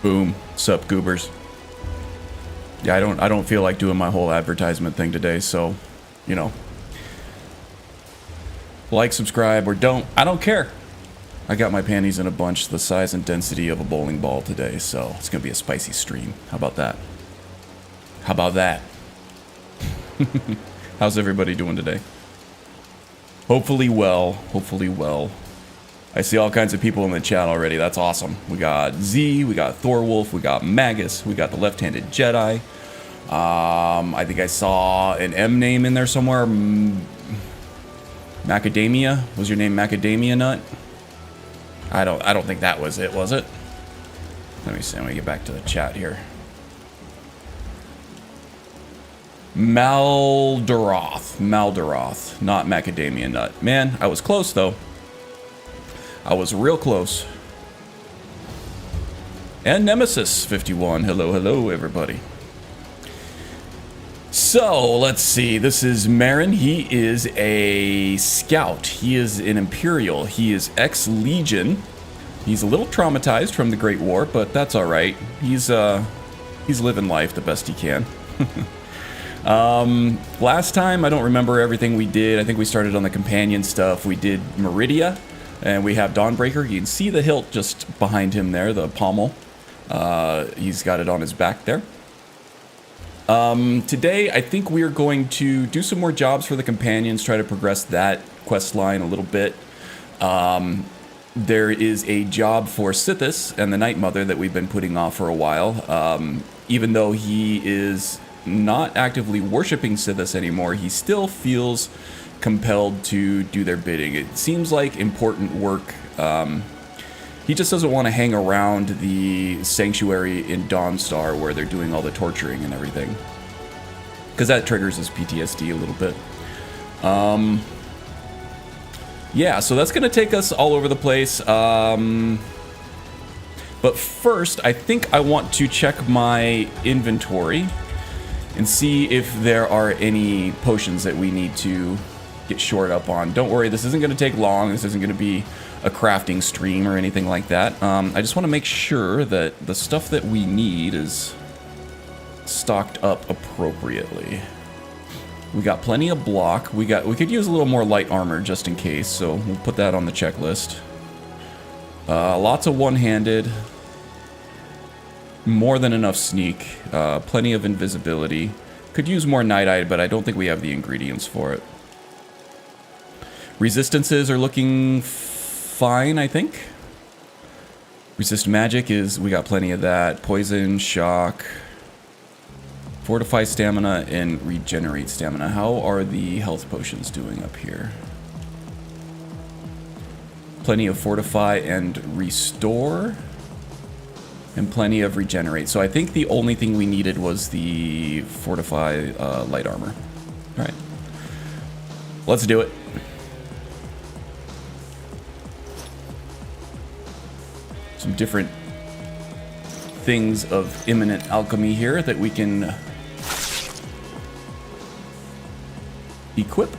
Boom. Sup, goobers. Yeah, I don't feel like doing my whole advertisement thing today, so, you know. Like, subscribe, or don't. I don't care. I got my panties in a bunch the size and density of a bowling ball today, so it's going to be a spicy stream. How about that? How about that? How's everybody doing today? Hopefully well. Hopefully well. I see all kinds of people in the chat already. That's awesome. We got Z, we got Thorwolf, we got Magnus, we got the left-handed Jedi. I think I saw an M name in there somewhere. Macadamia? Was your name Macadamia Nut? I don't think that was it, was it? Let me see. Let me get back to the chat here. Malderoth, not Macadamia Nut. Man, I was close though. I was real close. And Nemesis 51. Hello, hello, everybody. So, let's see. This is Marin. He is a scout. He is an Imperial. He is ex-Legion. He's a little traumatized from the Great War, but that's all right. He's living life the best he can. Last time, I don't remember everything we did. I think we started on the companion stuff. We did Meridia, and we have Dawnbreaker. You can see the hilt just behind him there, the pommel. He's got it on his back there. Today, I think we are going to do some more jobs for the companions, try to progress that quest line a little bit. There is a job for Sithis and the Night Mother that we've been putting off for a while. Even though he is not actively worshipping Sithis anymore, he still feels compelled to do their bidding. It seems like important work. He just doesn't want to hang around the sanctuary in Dawnstar where they're doing all the torturing and everything, because that triggers his PTSD a little bit. Yeah, so that's going to take us all over the place. But first, I think I want to check my inventory and see if there are any potions that we need to get shored up on. Don't worry, this isn't going to take long. This isn't going to be a crafting stream or anything like that. I just want to make sure that the stuff that we need is stocked up appropriately. We got plenty of block. We could use a little more light armor just in case, so we'll put that on the checklist. Lots of one-handed. More than enough sneak. Plenty of invisibility. Could use more night-eye, but I don't think we have the ingredients for it. Resistances are looking fine, I think. Resist magic is, we got plenty of that. Poison, shock, fortify stamina, and regenerate stamina. How are the health potions doing up here? Plenty of fortify and restore, and plenty of regenerate. So I think the only thing we needed was the fortify light armor. All right, let's do it. Some different things of imminent alchemy here that we can equip.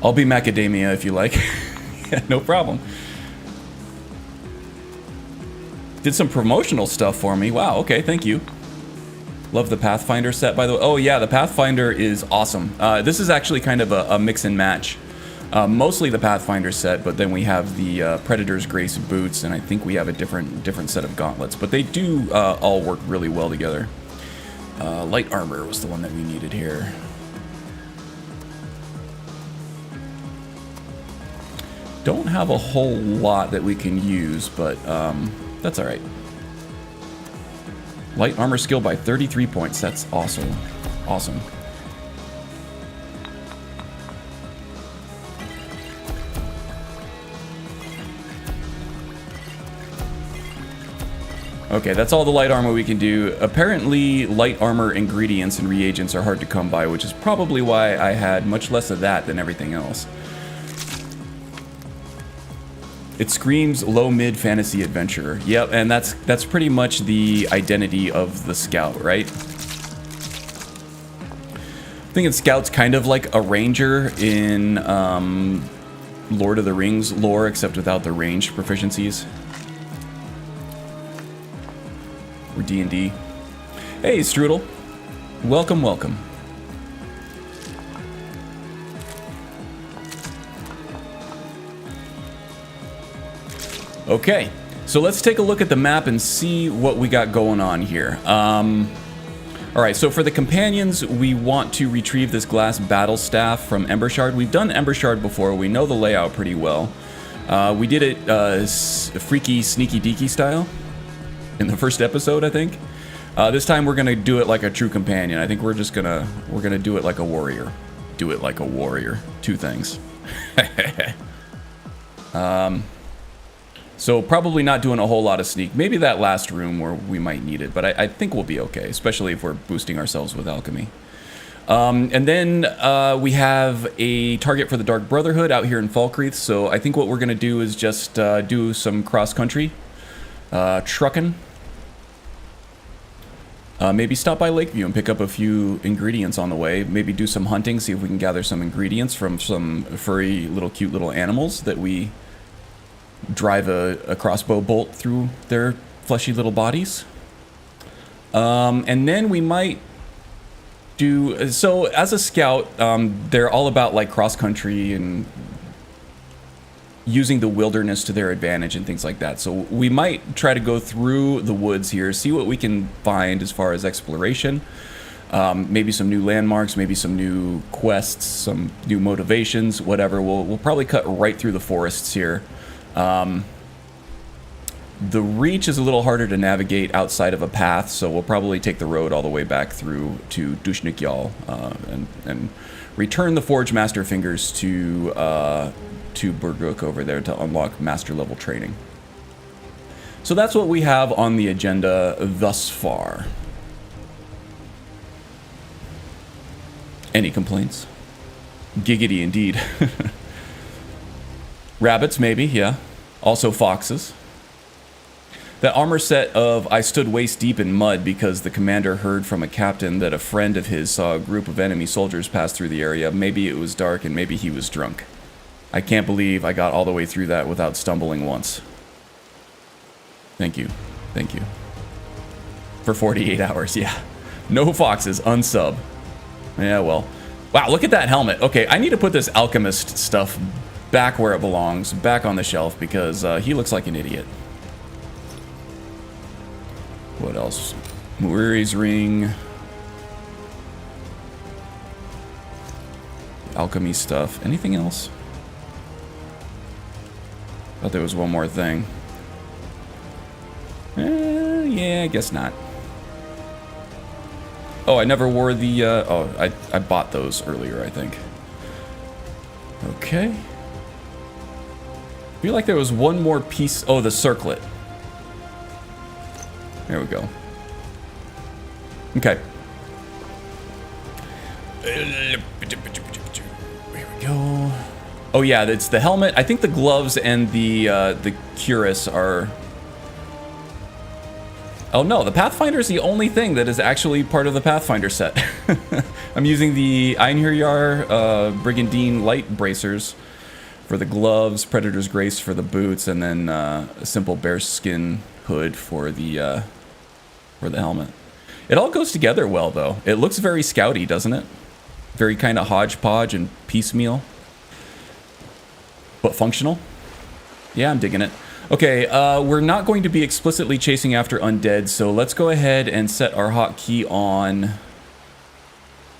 I'll be macadamia if you like. Yeah, no problem. Did some promotional stuff for me. Wow, okay, thank you. Love the Pathfinder set, by the way. Oh yeah, the Pathfinder is awesome. This is actually kind of a mix and match. Mostly the Pathfinder set, but then we have the Predator's Grace boots, and I think we have a different set of gauntlets. But they do all work really well together. Light armor was the one that we needed here. Don't have a whole lot that we can use, but that's all right. Light armor skill by 33 points. That's awesome. Awesome. Okay, that's all the light armor we can do. Apparently, light armor ingredients and reagents are hard to come by, which is probably why I had much less of that than everything else. It screams low-mid fantasy adventure. Yep, and that's pretty much the identity of the scout, right? Thinking Scout's kind of like a ranger in Lord of the Rings lore, except without the ranged proficiencies. Or D&D. Hey, Strudel. Welcome, welcome. Okay, so let's take a look at the map and see what we got going on here. Alright, so for the companions, we want to retrieve this glass battle staff from Embershard. We've done Embershard before, we know the layout pretty well. We did it freaky, sneaky deaky style in the first episode, I think. This time we're gonna do it like a true companion. I think we're gonna do it like a warrior. Do it like a warrior. Two things. So probably not doing a whole lot of sneak. Maybe that last room where we might need it, but I think we'll be okay, especially if we're boosting ourselves with alchemy. And then we have a target for the Dark Brotherhood out here in Falkreath, so I think what we're gonna do is just do some cross-country trucking. Maybe stop by Lakeview and pick up a few ingredients on the way. Maybe do some hunting, see if we can gather some ingredients from some furry, little cute little animals that we drive a crossbow bolt through their fleshy little bodies. And then we might do... So, as a scout, they're all about, like, cross-country and using the wilderness to their advantage and things like that. So we might try to go through the woods here, see what we can find as far as exploration. Maybe some new landmarks, maybe some new quests, some new motivations, whatever. We'll probably cut right through the forests here. The Reach is a little harder to navigate outside of a path, so we'll probably take the road all the way back through to Dushnikyal and return the Forge Master Fingers to Burguk over there to unlock master level training. So that's what we have on the agenda thus far. Any complaints? Giggity indeed. Rabbits, maybe, yeah. Also foxes. That armor set of I stood waist deep in mud because the commander heard from a captain that a friend of his saw a group of enemy soldiers pass through the area. Maybe it was dark and maybe he was drunk. I can't believe I got all the way through that without stumbling once. Thank you. Thank you. For 48 hours, yeah. No foxes, unsub. Yeah, well. Wow, look at that helmet. Okay, I need to put this alchemist stuff back where it belongs, back on the shelf, because he looks like an idiot. What else? Muiri's ring. Alchemy stuff. Anything else? Thought there was one more thing. Yeah, I guess not. Oh, I never wore the, oh, I bought those earlier, I think. Okay. I feel like there was one more piece. Oh, the circlet. There we go. Okay. Here we go. Oh yeah, it's the helmet. I think the gloves and the cuirass are... Oh no, the Pathfinder is the only thing that is actually part of the Pathfinder set. I'm using the Einherjar Brigandine light bracers for the gloves, Predator's Grace for the boots, and then a simple bearskin hood for the helmet. It all goes together well, though. It looks very scouty, doesn't it? Very kind of hodgepodge and piecemeal. But functional? Yeah, I'm digging it. Okay, we're not going to be explicitly chasing after undead, so let's go ahead and set our hotkey on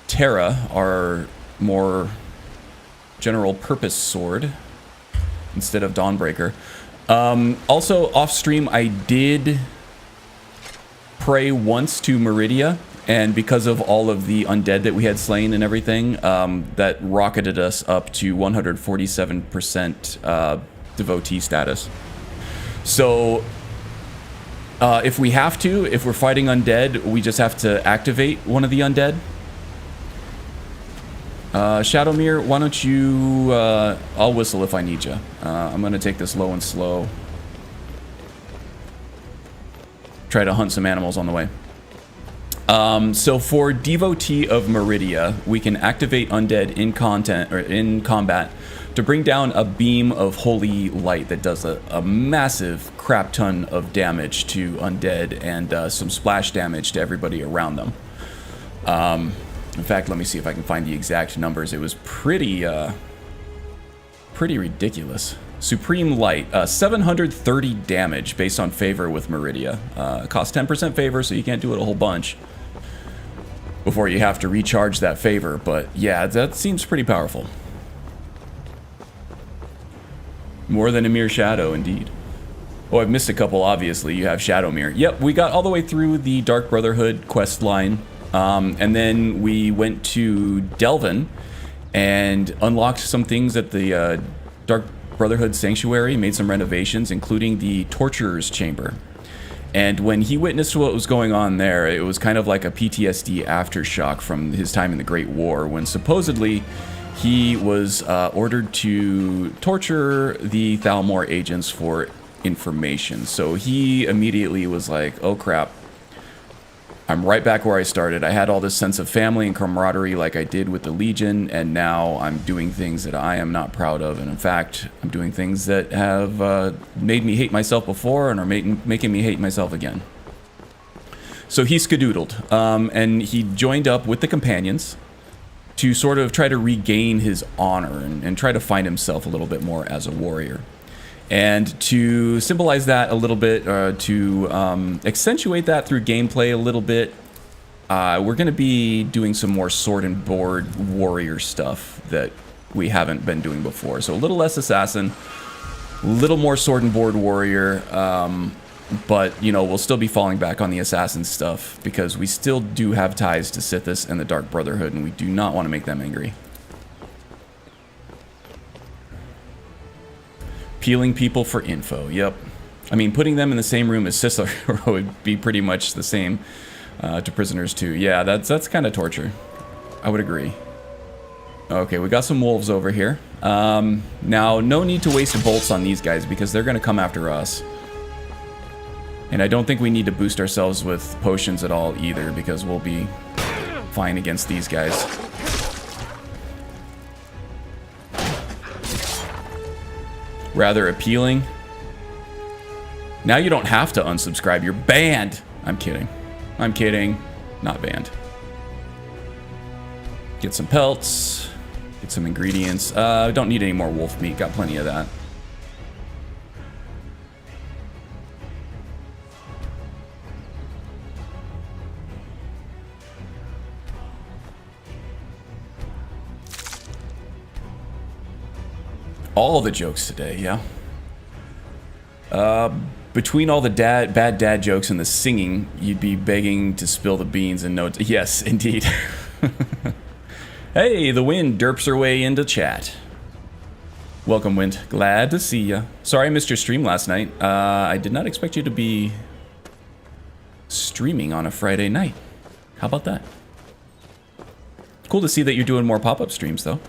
Terra, our more general purpose sword, instead of Dawnbreaker. Also, off stream, I did pray once to Meridia, and because of all of the undead that we had slain and everything, that rocketed us up to 147% devotee status. So, if we have to, if we're fighting undead, we just have to activate one of the undead. Shadowmere, why don't you... I'll whistle if I need you. I'm going to take this low and slow. Try to hunt some animals on the way. So for Devotee of Meridia, we can activate Undead in combat to bring down a beam of holy light that does a massive crap ton of damage to Undead and some splash damage to everybody around them. In fact, let me see if I can find the exact numbers. It was pretty ridiculous. Supreme Light, 730 damage based on favor with Meridia. Costs 10% favor, so you can't do it a whole bunch before you have to recharge that favor. But yeah, that seems pretty powerful. More than a mere shadow, indeed. Oh, I've missed a couple, obviously. You have Shadowmere. Yep, we got all the way through the Dark Brotherhood quest line. And then we went to Delvin and unlocked some things at the Dark Brotherhood Sanctuary, made some renovations, including the Torturer's Chamber. And when he witnessed what was going on there, it was kind of like a PTSD aftershock from his time in the Great War, when supposedly he was ordered to torture the Thalmor agents for information. So he immediately was like, oh crap, I'm right back where I started. I had all this sense of family and camaraderie like I did with the Legion, and now I'm doing things that I am not proud of. And in fact, I'm doing things that have made me hate myself before and are making me hate myself again. So he skedoodled, and he joined up with the companions to sort of try to regain his honor and try to find himself a little bit more as a warrior. And to symbolize that a little bit, to accentuate that through gameplay a little bit, we're going to be doing some more sword and board warrior stuff that we haven't been doing before. So a little less assassin, a little more sword and board warrior, but, you know, we'll still be falling back on the assassin stuff because we still do have ties to Sithis and the Dark Brotherhood, and we do not want to make them angry. Peeling people for info, yep. I mean, putting them in the same room as Sisler would be pretty much the same to prisoners too. Yeah, that's kind of torture. I would agree. Okay, we got some wolves over here. Now, no need to waste bolts on these guys because they're going to come after us. And I don't think we need to boost ourselves with potions at all either because we'll be fine against these guys. Rather appealing. Now you don't have to unsubscribe. You're banned. I'm kidding. I'm kidding. Not banned. Get some pelts. Get some ingredients. Don't need any more wolf meat. Got plenty of that. All the jokes today, yeah. Between all the bad dad jokes and the singing, you'd be begging to spill the beans and notes. Yes, indeed. Hey, the wind derps her way into chat. Welcome, Wind. Glad to see ya. Sorry I missed your stream last night. I did not expect you to be streaming on a Friday night. How about that? Cool to see that you're doing more pop-up streams, though.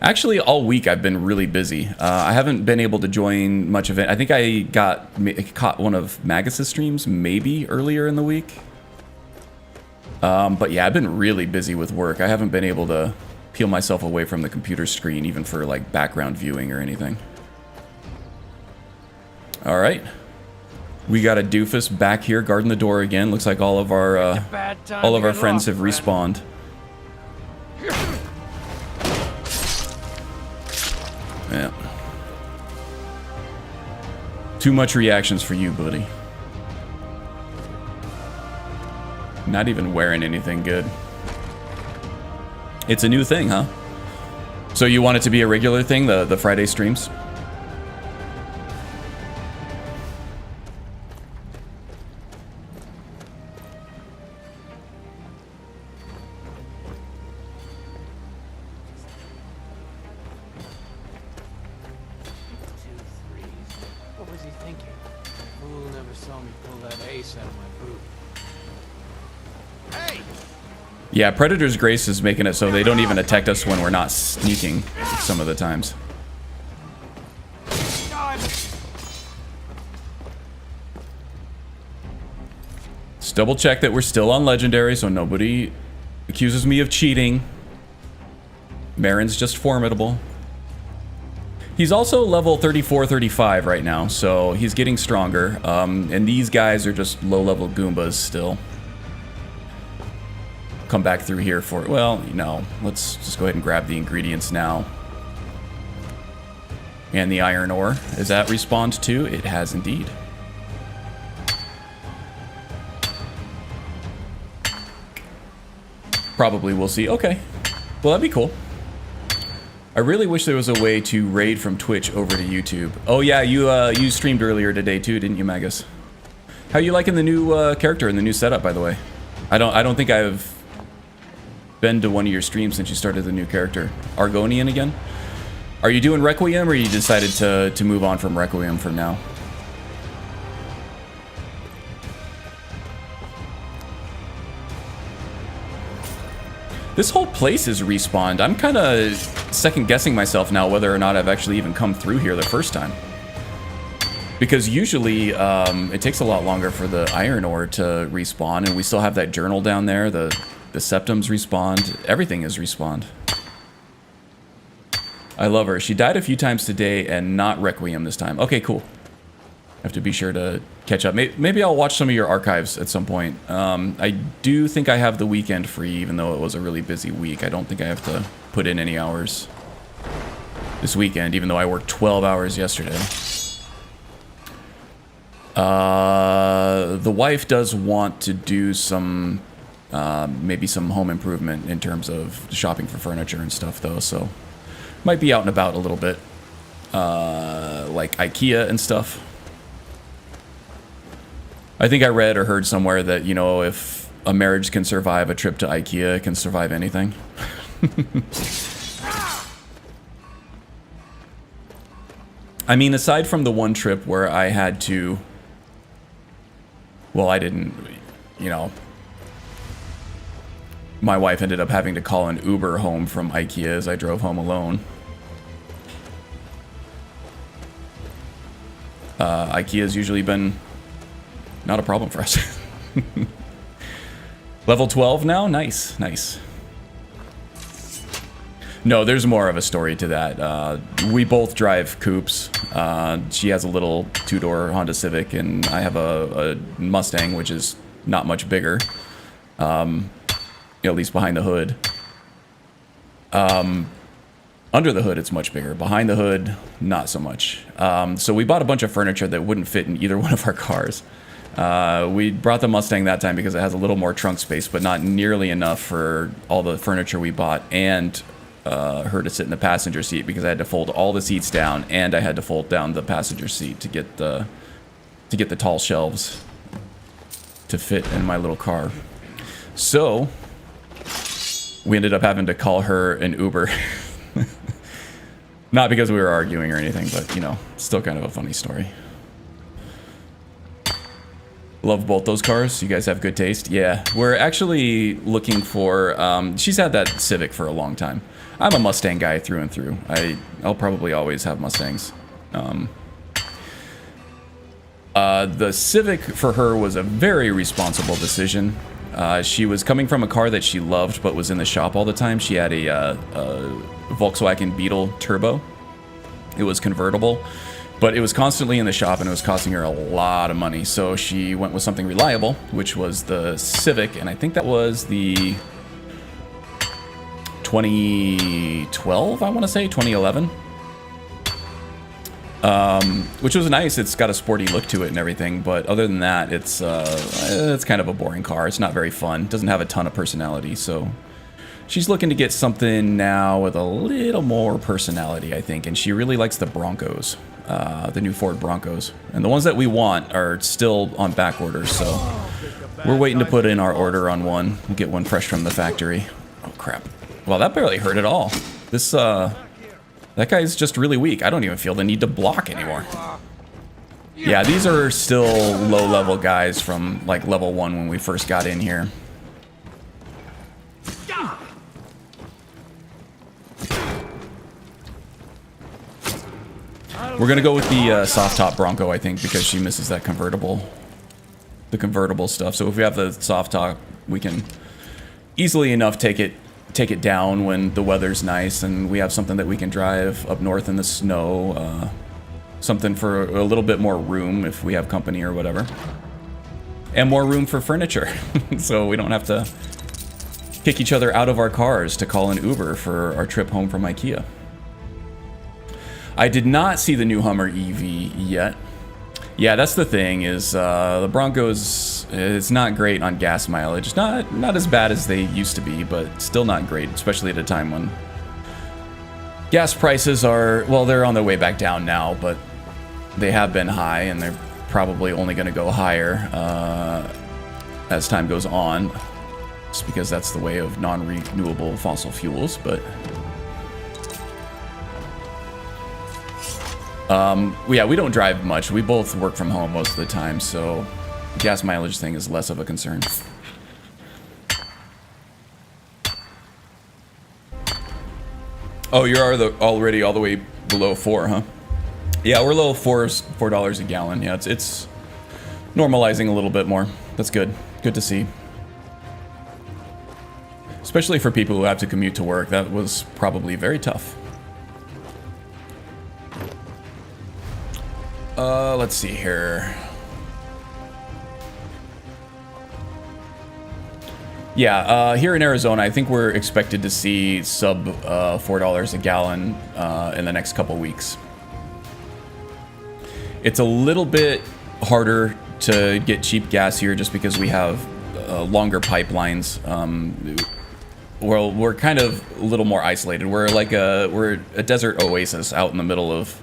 Actually, all week I've been really busy. I haven't been able to join much of it. I think I caught one of Magnus' streams maybe earlier in the week. But yeah, I've been really busy with work. I haven't been able to peel myself away from the computer screen, even for like background viewing or anything. All right. We got a doofus back here guarding the door again. Looks like all of our friends have respawned. Yeah. Too much reactions for you, buddy. Not even wearing anything good. It's a new thing, huh? So you want it to be a regular thing, the Friday streams? Yeah, Predator's Grace is making it so they don't even attack us when we're not sneaking some of the times. Just double check that we're still on legendary so nobody accuses me of cheating. Marin's just formidable. He's also level 34, 35 right now, so he's getting stronger. And these guys are just low-level Goombas still. Come back through here for, well, no. Let's just go ahead and grab the ingredients now. And the iron ore. Has that respawned too? It has indeed. Probably we'll see. Okay. Well, that'd be cool. I really wish there was a way to raid from Twitch over to YouTube. Oh yeah, you streamed earlier today too, didn't you, Magnus? How you liking the new character and the new setup, by the way? I don't think I've been to one of your streams since you started the new character. Argonian again? Are you doing Requiem, or you decided to move on from Requiem for now? This whole place is respawned. I'm kind of second-guessing myself now whether or not I've actually even come through here the first time. Because usually it takes a lot longer for the iron ore to respawn, and we still have that journal down there. The septums respawned. Everything is respawned. I love her. She died a few times today and not Requiem this time. Okay, cool. Have to be sure to catch up. Maybe I'll watch some of your archives at some point. I do think I have the weekend free, even though it was a really busy week. I don't think I have to put in any hours this weekend, even though I worked 12 hours yesterday. The wife does want to do some, maybe some home improvement in terms of shopping for furniture and stuff, though, so might be out and about a little bit, like IKEA and stuff. I think I read or heard somewhere that, you know, if a marriage can survive a trip to IKEA, it can survive anything. I mean, aside from the one trip where I had to... Well, I didn't, you know... My wife ended up having to call an Uber home from IKEA as I drove home alone. IKEA's usually been... not a problem for us. Level 12 now? Nice, nice. No, there's more of a story to that. We both drive coupes. She has a little two-door Honda Civic, and I have a Mustang, which is not much bigger. At least behind the hood. Under the hood, it's much bigger. Behind the hood, not so much. So we bought a bunch of furniture that wouldn't fit in either one of our cars. We brought the Mustang that time because it has a little more trunk space, but not nearly enough for all the furniture we bought, and her to sit in the passenger seat because I had to fold all the seats down, and I had to fold down the passenger seat to get the tall shelves to fit in my little car. So we ended up having to call her an Uber. Not because we were arguing or anything, but, you know, still kind of a funny story. Love both those cars. You guys have good taste. Yeah, we're actually looking for... she's had that Civic for a long time. I'm a Mustang guy through and through. I'll probably always have Mustangs. The Civic for her was a very responsible decision. She was coming from a car that she loved but was in the shop all the time. She had a Volkswagen Beetle Turbo. It was convertible, but it was constantly in the shop and it was costing her a lot of money. So she went with something reliable, which was the Civic, and I think that was the 2012, I want to say, 2011. Which was nice. It's got a sporty look to it and everything, but other than that, it's kind of a boring car. It's not very fun. It doesn't have a ton of personality, so she's looking to get something now with a little more personality, I think, and she really likes the Broncos, the new Ford Broncos. And the ones that we want are still on back order, so we're waiting to put in our order on one. We'll get one fresh from the factory. Oh, crap. Well, that barely hurt at all. This, that guy's just really weak. I don't even feel the need to block anymore. Yeah, these are still low-level guys from, like, level 1 when we first got in here. We're gonna go with the soft-top Bronco, I think, because she misses that convertible. the convertible stuff. So if we have the soft top, we can easily enough take it down when the weather's nice and we have something that we can drive up north in the snow. Something for a little bit more room if we have company or whatever. And more room for furniture. So we don't have to kick each other out of our cars to call an Uber for our trip home from IKEA. I did not see the new Hummer EV yet. Yeah, that's the thing is the Broncos, it's not great on gas mileage. Not as bad as they used to be, but still not great, especially at a time when gas prices are, well, they're on their way back down now, but they have been high and they're probably only going to go higher as time goes on. Just because that's the way of non-renewable fossil fuels, but yeah, we don't drive much. We both work from home most of the time, so the gas mileage thing is less of a concern. Oh, you're already all the way below 4, huh? Yeah, we're low $4 a gallon. Yeah, it's normalizing a little bit more. That's good. Good to see. Especially for people who have to commute to work. That was probably very tough. Let's see here. Yeah, here in Arizona, I think we're expected to see sub $4 a gallon in the next couple weeks. It's a little bit harder to get cheap gas here just because we have longer pipelines. Well, we're kind of a little more isolated. We're like we're a desert oasis out in the middle of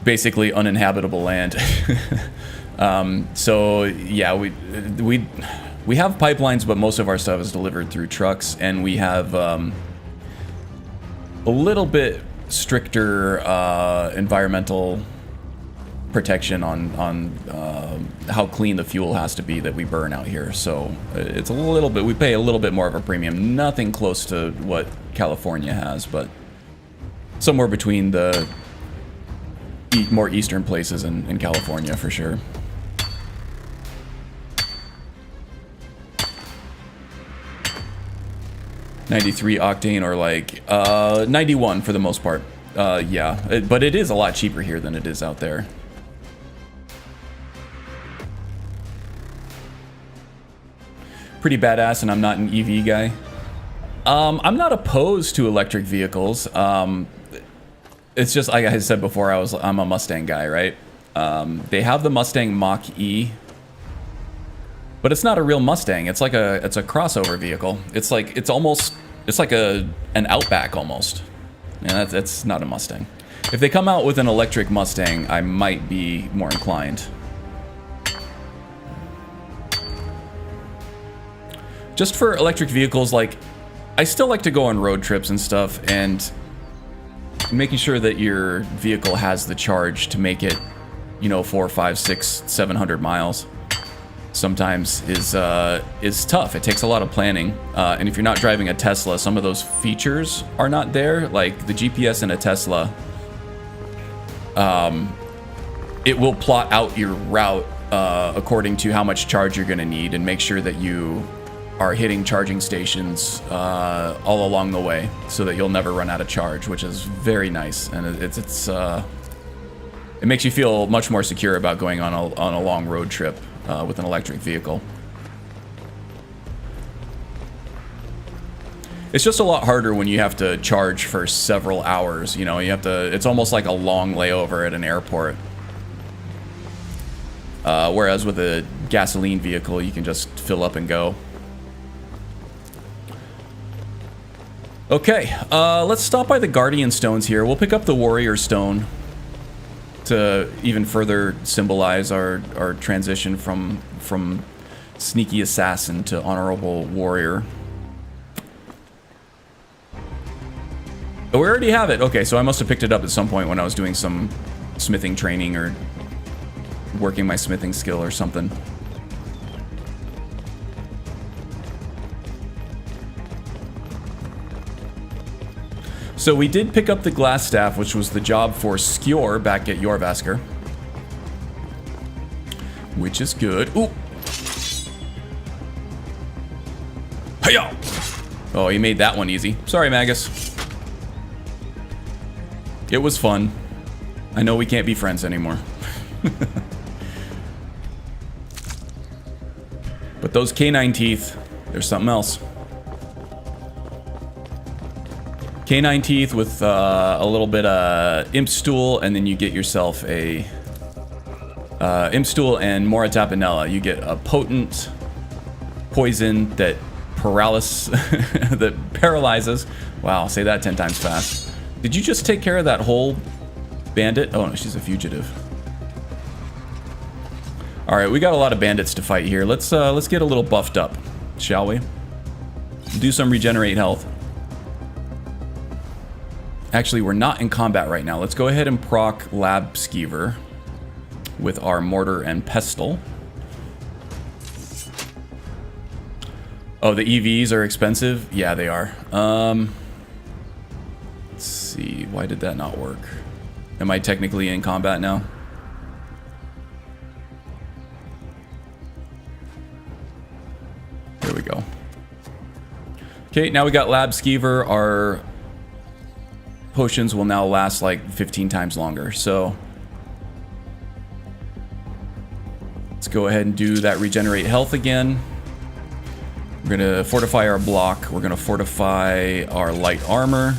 basically uninhabitable land. So yeah, we have pipelines, but most of our stuff is delivered through trucks, and we have a little bit stricter environmental protection on how clean the fuel has to be that we burn out here. So it's a little bit, we pay a little bit more of a premium. Nothing close to what California has, but somewhere between the more eastern places in California for sure. $93 octane or like 91 for the most part. Yeah, but it is a lot cheaper here than it is out there. Pretty badass, and I'm not an EV guy. I'm not opposed to electric vehicles. It's just, like I said before, I'm a Mustang guy, right? They have the Mustang Mach-E, but it's not a real Mustang. It's like it's a crossover vehicle. It's like an Outback almost. And that's not a Mustang. If they come out with an electric Mustang, I might be more inclined. Just for electric vehicles, like, I still like to go on road trips and stuff, and making sure that your vehicle has the charge to make it, 4, 5, 6, 700 miles sometimes is tough. It takes a lot of planning, and if you're not driving a Tesla, some of those features are not there. Like the GPS in a Tesla, it will plot out your route according to how much charge you're going to need, and make sure that you are hitting charging stations all along the way, so that you'll never run out of charge, which is very nice, and it makes you feel much more secure about going on a long road trip with an electric vehicle. It's just a lot harder when you have to charge for several hours. You have to. It's almost like a long layover at an airport. Whereas with a gasoline vehicle, you can just fill up and go. Okay, let's stop by the Guardian Stones here. We'll pick up the Warrior Stone to even further symbolize our transition from sneaky assassin to honorable warrior. Oh, we already have it. Okay, so I must have picked it up at some point when I was doing some smithing training or working my smithing skill or something. So we did pick up the glass staff, which was the job for Skjor back at Jorvasker. which is good. Ooh. Hiya! Oh, he made that one easy. Sorry, Magnus. It was fun. I know we can't be friends anymore. But those canine teeth, there's something else. Canine teeth with a little bit of imp stool, and then you get yourself a imp stool and Mora Tapanella. You get a potent poison that that paralyzes. Wow, say that 10 times fast. Did you just take care of that whole bandit? Oh no, she's a fugitive. All right, we got a lot of bandits to fight here. Let's get a little buffed up, shall we? Do some regenerate health. Actually, we're not in combat right now. Let's go ahead and proc Lab Skeever with our mortar and pestle. Oh, the EVs are expensive? Yeah, they are. Let's see. Why did that not work? Am I technically in combat now? There we go. Okay, now we got Lab Skeever. Our potions will now last like 15 times longer, so let's go ahead and do that regenerate health again. We're gonna fortify our block. We're gonna fortify our light armor.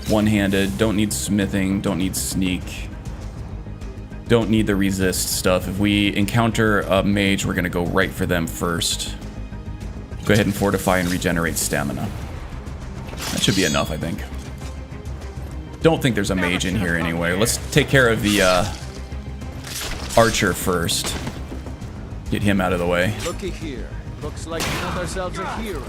One-handed, don't need smithing, don't need sneak, don't need the resist stuff. If we encounter a mage, we're gonna go right for them first. Go ahead and fortify and regenerate stamina. That should be enough, I think. Don't think there's a mage in here anyway. Let's take care of the archer first. Get him out of the way. Looky here. Looks like we got ourselves a hero.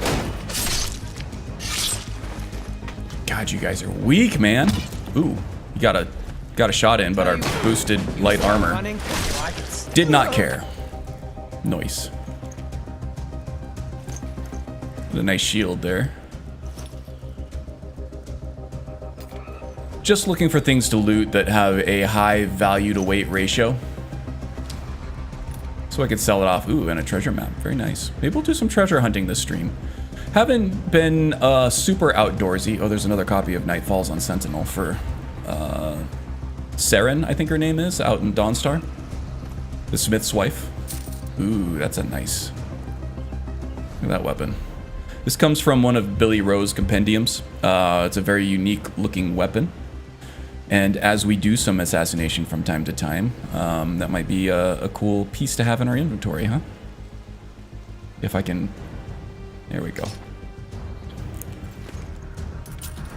God, you guys are weak, man. Ooh, you got a shot in, but our boosted light armor did not care. Nice. With a nice shield there. Just looking for things to loot that have a high value to weight ratio. So I could sell it off. Ooh, and a treasure map. Very nice. Maybe we'll do some treasure hunting this stream. Haven't been super outdoorsy. Oh, there's another copy of Night Falls on Sentinel for Saren, I think her name is, out in Dawnstar. The Smith's wife. Ooh, that's a nice... Look at that weapon. This comes from one of Billy Rowe's compendiums. It's a very unique looking weapon. And as we do some assassination from time to time, that might be a cool piece to have in our inventory, huh? If I can... There we go.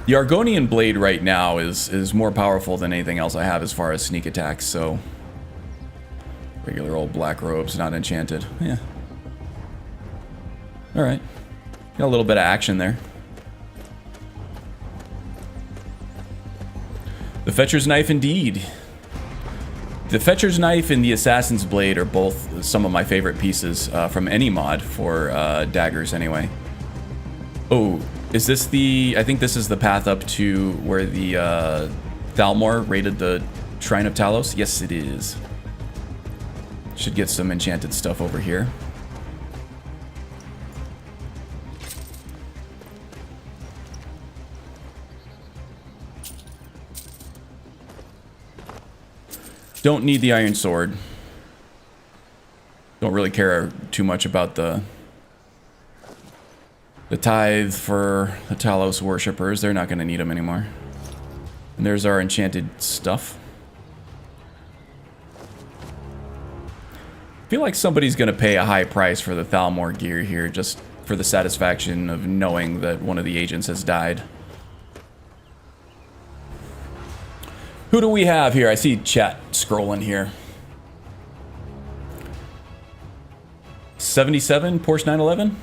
The Argonian Blade right now is more powerful than anything else I have as far as sneak attacks, so... Regular old black robes, not enchanted. Yeah. Alright. Got a little bit of action there. The Fetcher's Knife, indeed. The Fetcher's Knife and the Assassin's Blade are both some of my favorite pieces from any mod for daggers, anyway. Oh, is this the... I think this is the path up to where the Thalmor raided the Shrine of Talos? Yes, it is. Should get some enchanted stuff over here. Don't need the iron sword. Don't really care too much about the tithe for the Talos worshippers. They're not going to need them anymore. And there's our enchanted stuff. I feel like somebody's going to pay a high price for the Thalmor gear here, just for the satisfaction of knowing that one of the agents has died. Who do we have here? I see chat scrolling here. 77 Porsche 911?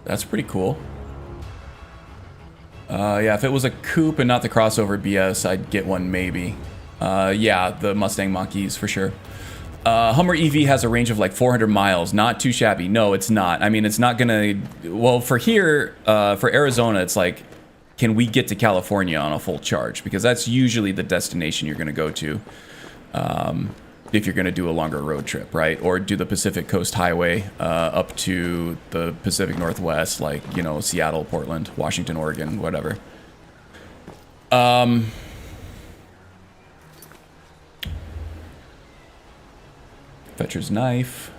That's pretty cool. Yeah, if it was a coupe and not the crossover BS, I'd get one maybe. Yeah, the Mustang Mach-E's for sure. Hummer EV has a range of like 400 miles. Not too shabby. No, it's not. I mean, it's not gonna... Well, for here, for Arizona, it's like... Can we get to California on a full charge? Because that's usually the destination you're going to go to. if you're going to do a longer road trip, right? Or do the Pacific Coast Highway up to the Pacific Northwest, like, you know, Seattle, Portland, Washington, Oregon, whatever. Fetcher's Knife.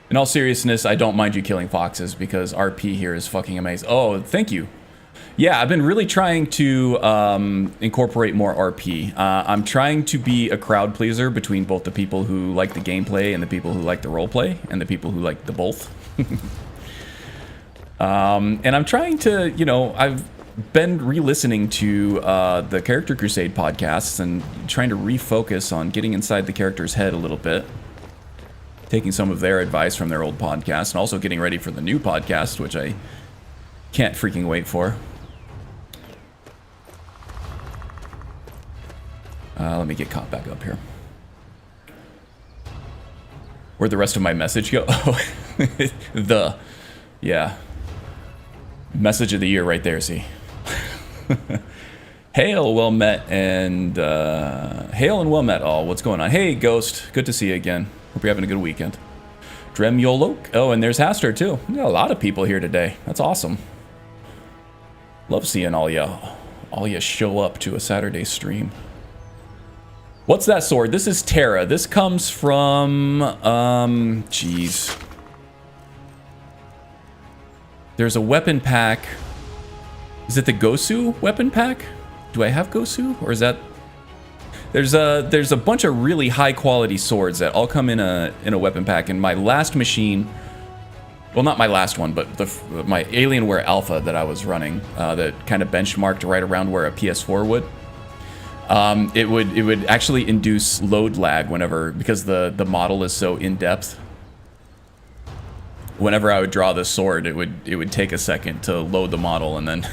In all seriousness, I don't mind you killing foxes because RP here is fucking amazing. Oh, thank you. Yeah, I've been really trying to incorporate more RP. I'm trying to be a crowd pleaser between both the people who like the gameplay and the people who like the roleplay and the people who like the both. And I'm trying to, you know, I've been re-listening to the Character Crusade podcasts and trying to refocus on getting inside the character's head a little bit. Taking some of their advice from their old podcast and also getting ready for the new podcast, which I can't freaking wait for. Let me get caught back up here. Where'd the rest of my message go? Oh, yeah. Message of the year right there, see. Hail, well met, and hail and well met all. What's going on? Hey, Ghost. Good to see you again. Hope you're having a good weekend. Drem Yolok. Oh, and there's Haster too. We got a lot of people here today. That's awesome. Love seeing all ya show up to a Saturday stream. What's that sword? This is Terra. This comes from jeez. There's a weapon pack. Is it the Gosu weapon pack? Do I have Gosu, or is that? There's a bunch of really high quality swords that all come in a weapon pack. And my last machine, well, not my last one, but my Alienware Alpha that I was running, that kind of benchmarked right around where a PS4 would. It would actually induce load lag whenever, because the model is so in depth. Whenever I would draw this sword, it would take a second to load the model and then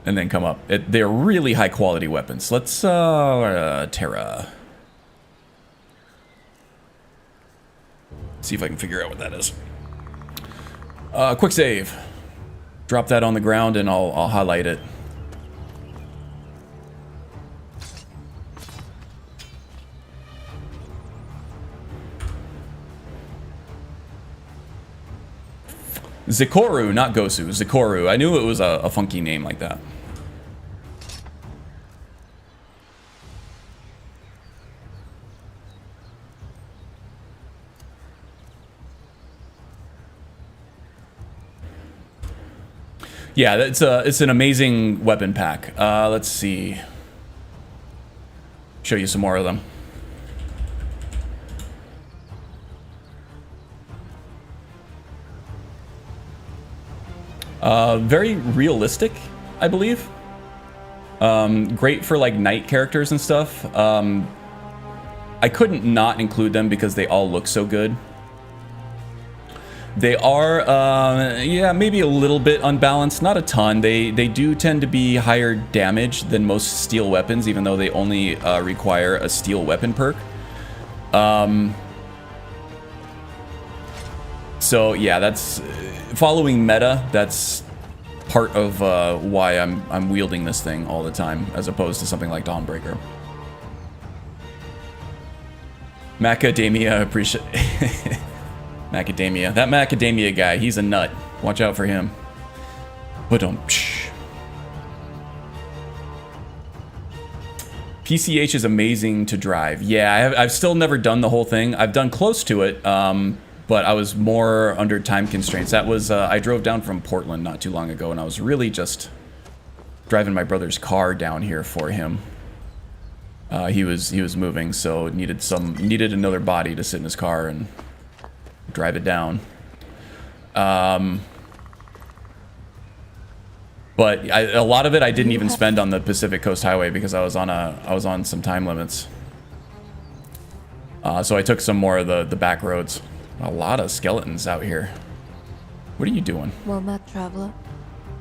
and then come up. They're really high quality weapons. Let's Terra. See if I can figure out what that is. Quick save. Drop that on the ground and I'll highlight it. Zikoru, not Gosu. Zikoru. I knew it was a funky name like that. Yeah, it's an amazing weapon pack. Let's see. Show you some more of them. Very realistic, I believe. Great for like knight characters and stuff. I couldn't not include them because they all look so good. They are, yeah, maybe a little bit unbalanced, not a ton. They do tend to be higher damage than most steel weapons, even though they only require a steel weapon perk. So yeah, that's following meta. That's part of why I'm wielding this thing all the time, as opposed to something like Dawnbreaker. Macadamia, appreciate. Macadamia. That Macadamia guy, he's a nut. Watch out for him. But PCH is amazing to drive. Yeah, I've still never done the whole thing. I've done close to it, but I was more under time constraints. That was, I drove down from Portland not too long ago, and I was really just driving my brother's car down here for him. He was moving, so needed another body to sit in his car and drive it down. But a lot of it I didn't even spend on the Pacific Coast Highway because I was on some time limits. So I took some more of the back roads. A lot of skeletons out here. What are you doing? Well met, traveler.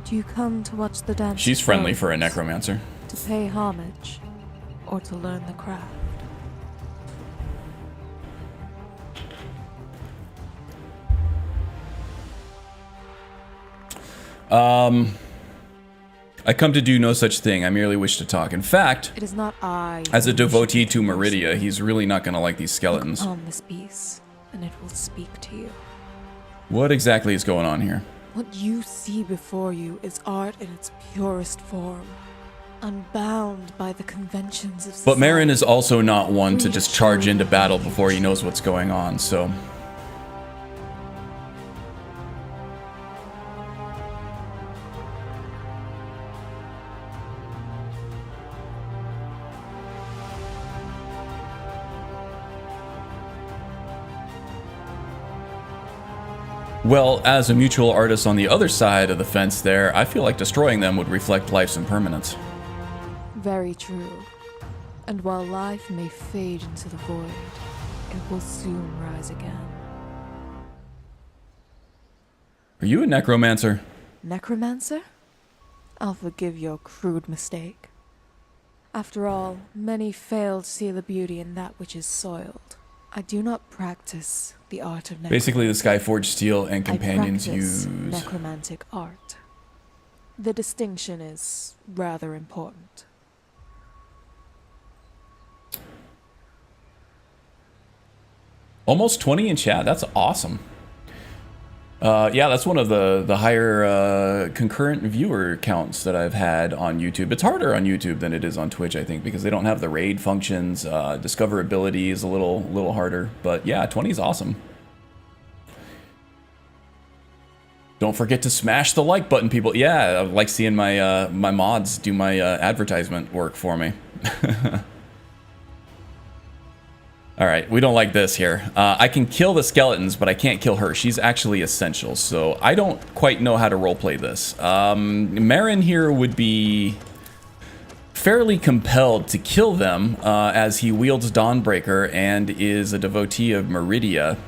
Do you come to watch the dance? She's friendly for a necromancer. To pay homage, or to learn the craft? I come to do no such thing. I merely wish to talk. In fact, It is not I. as a who devotee wishes to mercy. Meridia, he's really not going to like these skeletons. Look upon this piece, and it will speak to you. What exactly is going on here? What you see before you is art in its purest form, unbound by the conventions of society. But Marin is also not one to Free just to charge show into your battle before he future. knows what's going on, so... Well, as a mutual artist on the other side of the fence there, I feel like destroying them would reflect life's impermanence. Very true. And while life may fade into the void, it will soon rise again. Are you a necromancer? Necromancer? I'll forgive your crude mistake. After all, many fail to see the beauty in that which is soiled. I do not practice the art of necromancy. Basically, the Skyforged steel and companions I practice use... necromantic art. The distinction is rather important. Almost 20 in chat. That's awesome. Yeah, that's one of the higher concurrent viewer counts that I've had on YouTube. It's harder on YouTube than it is on Twitch, I think, because they don't have the raid functions. Discoverability is a little harder. But yeah, 20 is awesome. Don't forget to smash the like button, people. Yeah, I like seeing my my mods do my advertisement work for me. All right, we don't like this here. I can kill the skeletons, but I can't kill her. She's actually essential, so I don't quite know how to roleplay this. Marin here would be fairly compelled to kill them as he wields Dawnbreaker and is a devotee of Meridia.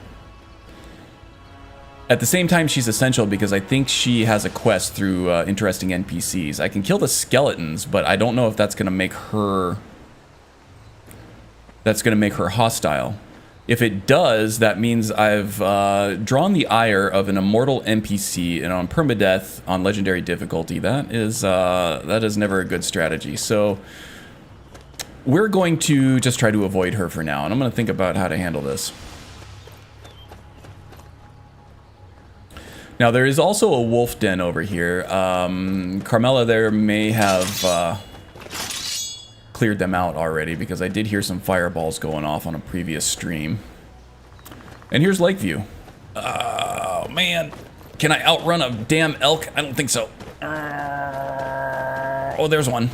At the same time, she's essential because I think she has a quest through interesting NPCs. I can kill the skeletons, but I don't know if that's going to make her... hostile. If it does, that means I've drawn the ire of an immortal NPC, and on permadeath on legendary difficulty, that is never a good strategy. So we're going to just try to avoid her for now, and I'm going to think about how to handle this. Now there is also a wolf den over here. Carmela there may have cleared them out already, because I did hear some fireballs going off on a previous stream. And here's Lakeview. Oh man, can I outrun a damn elk? I don't think so. Oh, there's one.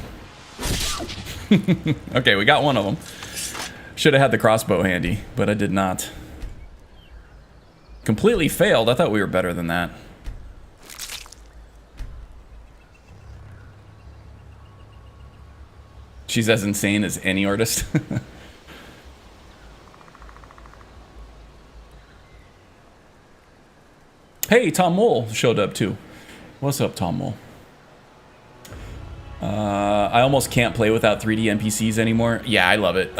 Okay, we got one of them. Should have had the crossbow handy, but I did not. Completely failed. I thought we were better than that. She's as insane as any artist. Hey, Tom Mole showed up too. What's up, Tom Mole? I almost can't play without 3D NPCs anymore. Yeah, I love it.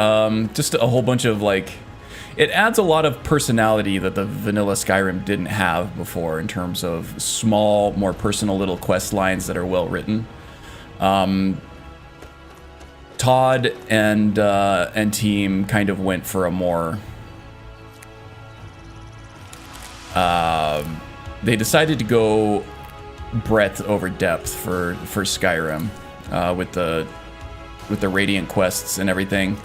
Just a whole bunch of like... It adds a lot of personality that the vanilla Skyrim didn't have before in terms of small, more personal little quest lines that are well written. Todd and team kind of went for a more... they decided to go breadth over depth for Skyrim with the Radiant quests and everything.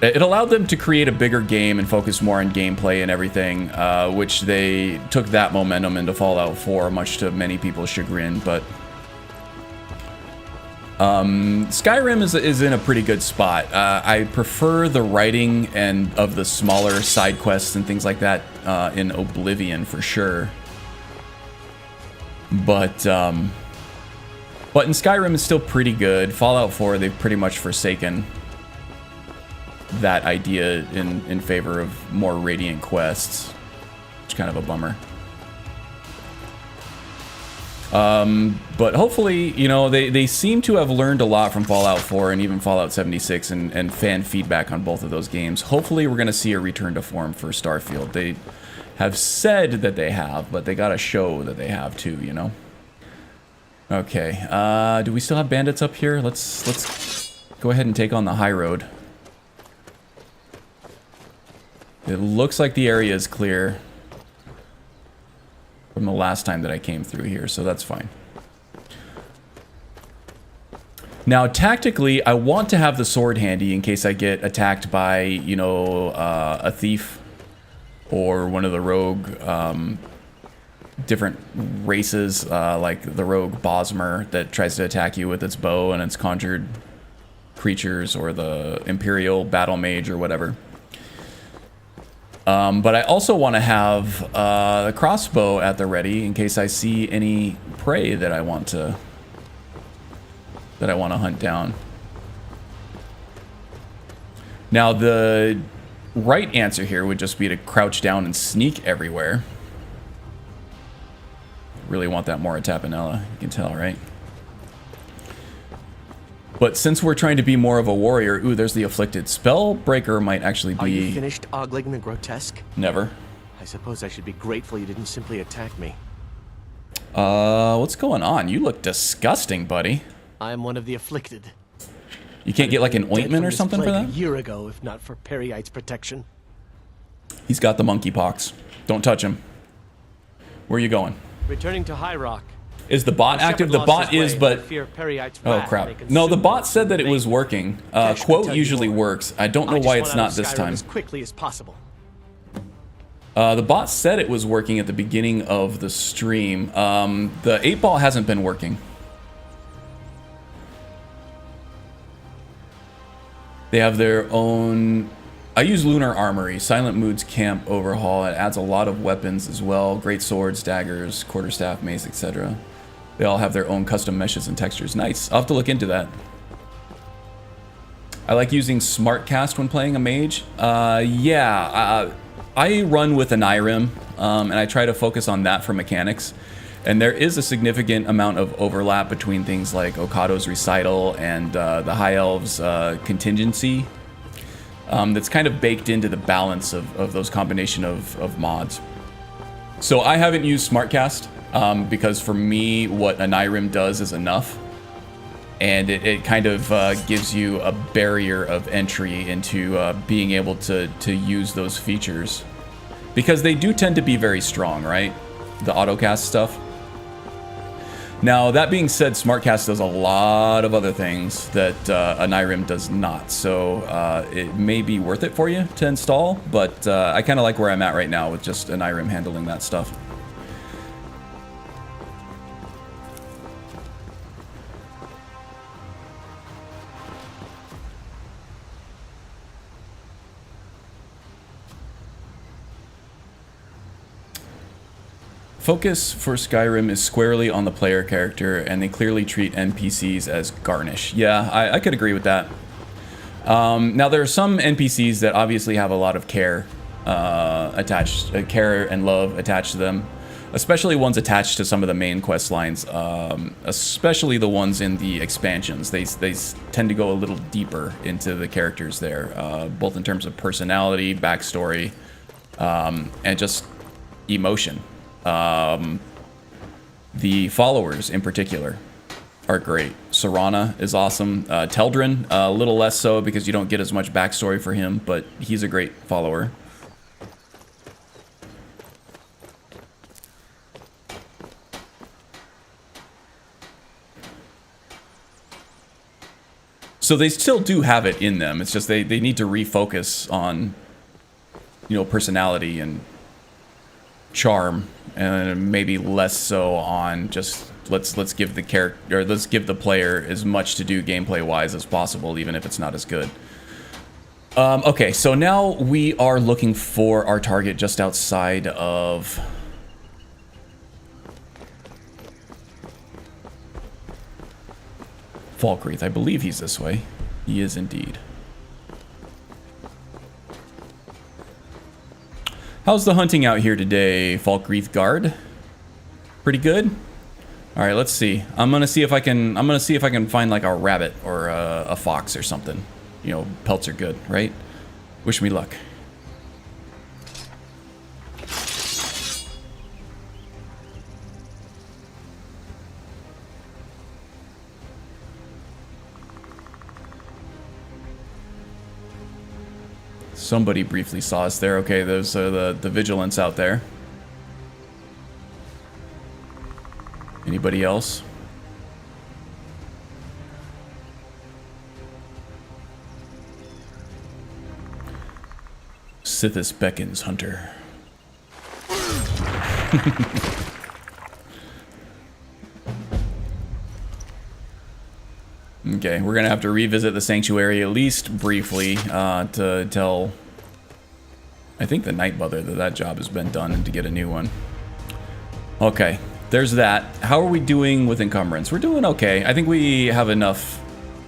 It allowed them to create a bigger game and focus more on gameplay and everything, which they took that momentum into Fallout 4, much to many people's chagrin. But Skyrim is in a pretty good spot. I prefer the writing and of the smaller side quests and things like that in Oblivion for sure. But in Skyrim it's still pretty good. Fallout 4, they've pretty much forsaken that idea in favor of more Radiant quests. It's kind of a bummer. But hopefully, you know, they seem to have learned a lot from Fallout 4 and even Fallout 76 and fan feedback on both of those games. Hopefully we're going to see a return to form for Starfield. They have said that they have, but they got to show that they have too, you know? Okay, do we still have bandits up here? Let's go ahead and take on the high road. It looks like the area is clear from the last time that I came through here, so that's fine. Now, tactically, I want to have the sword handy in case I get attacked by, you know, a thief or one of the rogue different races, like the rogue Bosmer that tries to attack you with its bow and its conjured creatures, or the Imperial battle mage or whatever. But I also want to have the crossbow at the ready in case I see any prey that I want to hunt down. Now, the right answer here would just be to crouch down and sneak everywhere. Really want that more Tapanella, you can tell, right? But since we're trying to be more of a warrior, ooh, there's the afflicted. Spellbreaker might actually be... Are you finished ogling the grotesque? Never. I suppose I should be grateful you didn't simply attack me. What's going on? You look disgusting, buddy. I'm one of the afflicted. You can't get like an Dead ointment from or this something for plague that? A year ago, if not for Periite's protection. He's got the monkeypox. Don't touch him. Where are you going? Returning to High Rock. Is the bot active? The bot is, but... Oh, crap. No, the bot said that it was working. Quote usually works. I don't know why it's not this time. As quickly as possible. The bot said it was working at the beginning of the stream. The 8-ball hasn't been working. They have their own... I use Lunar Armory, Silent Mood's Camp Overhaul. It adds a lot of weapons as well. Great swords, daggers, quarterstaff, mace, etc. They all have their own custom meshes and textures. Nice. I'll have to look into that. I like using Smartcast when playing a mage. I run with an IRIM, and I try to focus on that for mechanics. And there is a significant amount of overlap between things like Okado's Recital and the High Elves' Contingency. That's kind of baked into the balance of those combination of mods. So I haven't used Smartcast because for me, what an IRIM does is enough. And it kind of gives you a barrier of entry into being able to use those features. Because they do tend to be very strong, right? The autocast stuff. Now, that being said, Smartcast does a lot of other things that an IRIM does not, so it may be worth it for you to install, but I kind of like where I'm at right now with just an IRIM handling that stuff. Focus for Skyrim is squarely on the player character, and they clearly treat NPCs as garnish. Yeah, I could agree with that. Now, there are some NPCs that obviously have a lot of care attached, care and love attached to them, especially ones attached to some of the main quest lines, especially the ones in the expansions. They tend to go a little deeper into the characters there, both in terms of personality, backstory, and just emotion. The followers in particular are great. Serana is awesome. Teldrin, a little less so because you don't get as much backstory for him, but he's a great follower. So they still do have it in them. It's just they need to refocus on, you know, personality and charm, and maybe less so on just let's give the character, or let's give the player as much to do gameplay wise as possible, even if it's not as good. Okay, so now we are looking for our target just outside of Falkreath. I believe he's this way. He is indeed. How's the hunting out here today, Falkreath Guard? Pretty good? All right, let's see. I'm gonna see if I can find like a rabbit or a fox or something. You know, pelts are good, right? Wish me luck. Somebody briefly saw us there. Okay, there's the vigilance out there. Anybody else? Sithis beckons, hunter. Okay, we're gonna have to revisit the sanctuary at least briefly to tell, I think, the Night Mother that job has been done and to get a new one. Okay, there's that. How are we doing with encumbrance? We're doing okay. I think we have enough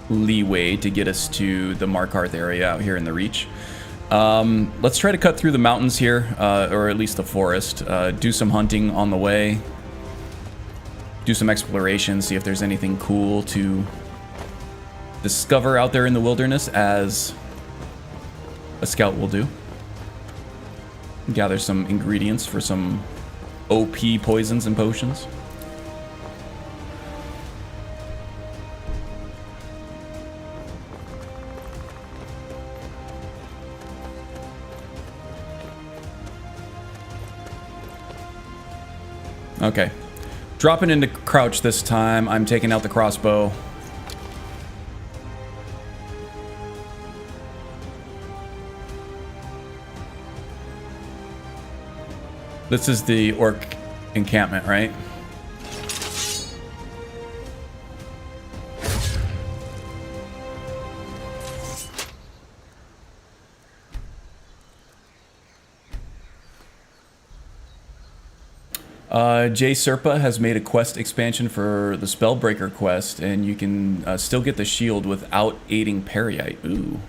leeway to get us to the Markarth area out here in the Reach. Let's try to cut through the mountains here, or at least the forest. Do some hunting on the way. Do some exploration, see if there's anything cool to discover out there in the wilderness, as a scout will do. Gather some ingredients for some OP poisons and potions. Okay. Dropping into crouch this time. I'm taking out the crossbow. This is the orc encampment, right? Jay Serpa has made a quest expansion for the Spellbreaker quest, and you can still get the shield without aiding Peryite. Ooh.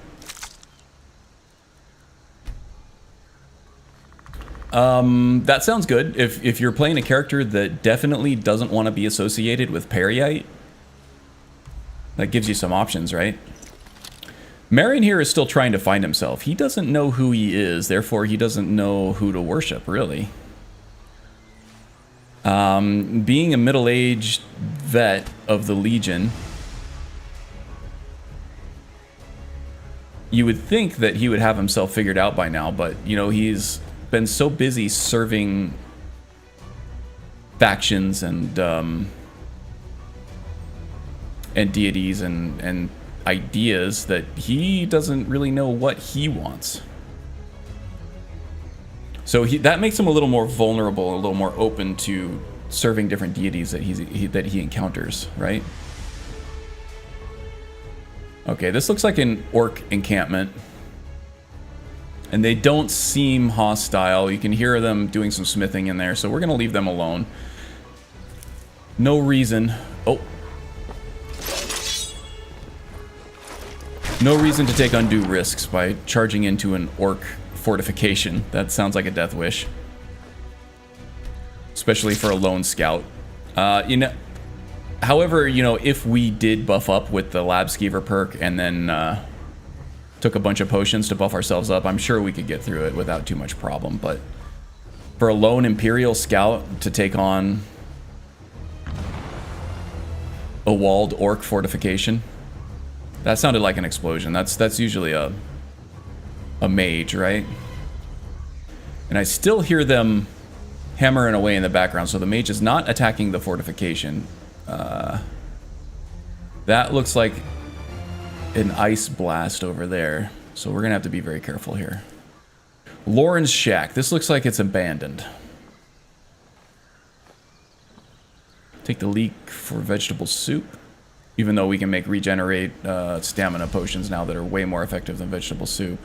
That sounds good. If you're playing a character that definitely doesn't want to be associated with Peryite, that gives you some options, right? Marion here is still trying to find himself. He doesn't know who he is, therefore he doesn't know who to worship, really. Being a middle-aged vet of the Legion, you would think that he would have himself figured out by now, but, you know, he's been so busy serving factions and deities and ideas that he doesn't really know what he wants. So that makes him a little more vulnerable, a little more open to serving different deities that he encounters, right? Okay, this looks like an orc encampment. And they don't seem hostile. You can hear them doing some smithing in there, so we're gonna leave them alone. No reason. Oh. No reason to take undue risks by charging into an orc fortification. That sounds like a death wish. Especially for a lone scout. You know, however, you know, if we did buff up with the Lab Skeever perk and then took a bunch of potions to buff ourselves up, I'm sure we could get through it without too much problem. But for a lone Imperial scout to take on a walled orc fortification, that sounded like an explosion. That's usually a mage, right? And I still hear them hammering away in the background, so the mage is not attacking the fortification. That looks like an ice blast over there, so we're gonna have to be very careful here. Lauren's shack. This looks like it's abandoned. Take the leek for vegetable soup, even though we can make regenerate stamina potions now that are way more effective than vegetable soup.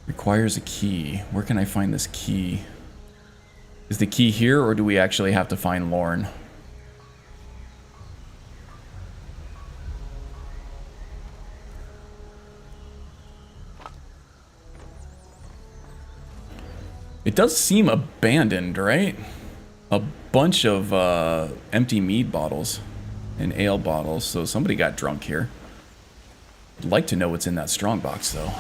Requires a key. Where can I find this key? Is the key here, or do we actually have to find Lorne? It does seem abandoned, right? A bunch of empty mead bottles and ale bottles, so somebody got drunk here. I'd like to know what's in that strongbox, though.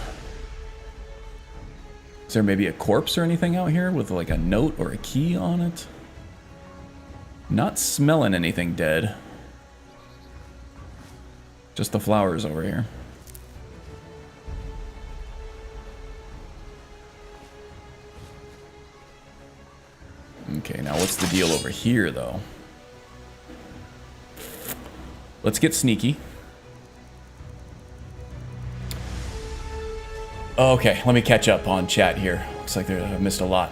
Is there maybe a corpse or anything out here with like a note or a key on it? Not smelling anything dead. Just the flowers over here. Okay, now what's the deal over here, though? Let's get sneaky. Okay, let me catch up on chat here. Looks like I missed a lot.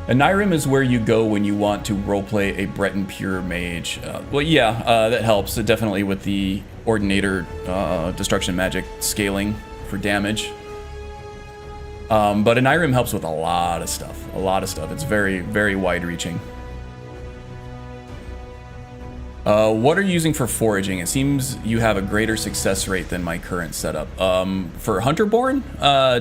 Nyrim is where you go when you want to roleplay a Breton Pure Mage. Well, yeah, that helps. Definitely with the Ordinator Destruction Magic scaling for damage. But a Nyrim helps with a lot of stuff. It's very, very wide-reaching. What are you using for foraging? It seems you have a greater success rate than my current setup. For Hunterborn,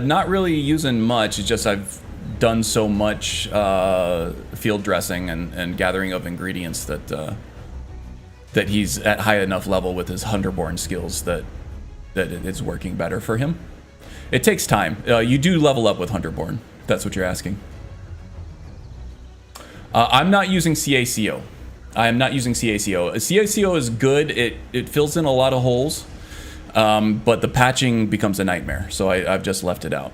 not really using much. It's just I've done so much field dressing and gathering of ingredients that that he's at high enough level with his Hunterborn skills that it's working better for him. It takes time. You do level up with Hunterborn, if that's what you're asking. I'm not using CACO. I am not using CACO. CACO is good. It fills in a lot of holes, but the patching becomes a nightmare, so I've just left it out.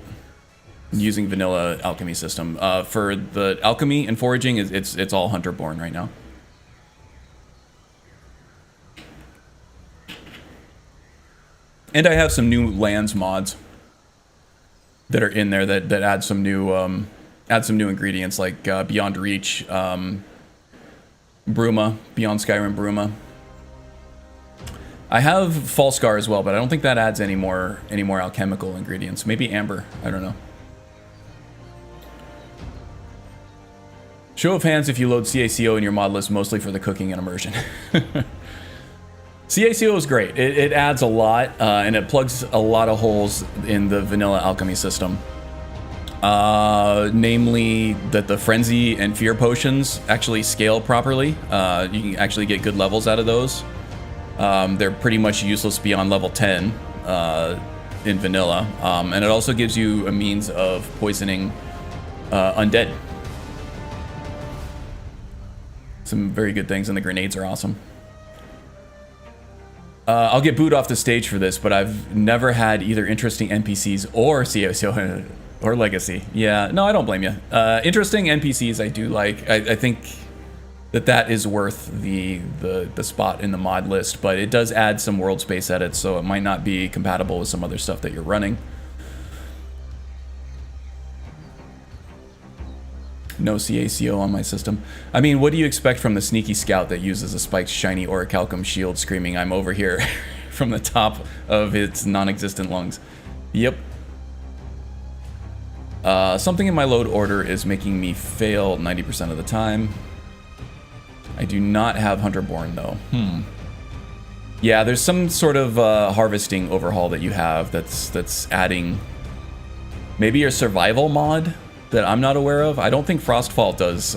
I'm using vanilla alchemy system. For the alchemy and foraging, it's all Hunterborn right now. And I have some new lands mods that are in there that add some new ingredients like Beyond Reach, Bruma, Beyond Skyrim Bruma. I have Falscar as well, but I don't think that adds any more alchemical ingredients. Maybe Amber, I don't know. Show of hands if you load CACO in your mod list mostly for the cooking and immersion. CACO is great. It adds a lot, and it plugs a lot of holes in the vanilla alchemy system. Namely that the frenzy and fear potions actually scale properly. You can actually get good levels out of those. They're pretty much useless beyond level 10 in vanilla, and it also gives you a means of poisoning undead. Some very good things, and the grenades are awesome. I'll get booed off the stage for this, but I've never had either interesting NPCs or CACO or Legacy. Yeah, no, I don't blame you. Interesting NPCs I do like. I think that is worth the spot in the mod list, but it does add some world space edits, so it might not be compatible with some other stuff that you're running. No CACO on my system. I mean, what do you expect from the sneaky scout that uses a spiked shiny orichalcum shield screaming, "I'm over here," from the top of its non-existent lungs? Yep. Something in my load order is making me fail 90% of the time. I do not have Hunterborn though. Yeah, there's some sort of harvesting overhaul that you have that's adding maybe a survival mod that I'm not aware of. I don't think Frostfall does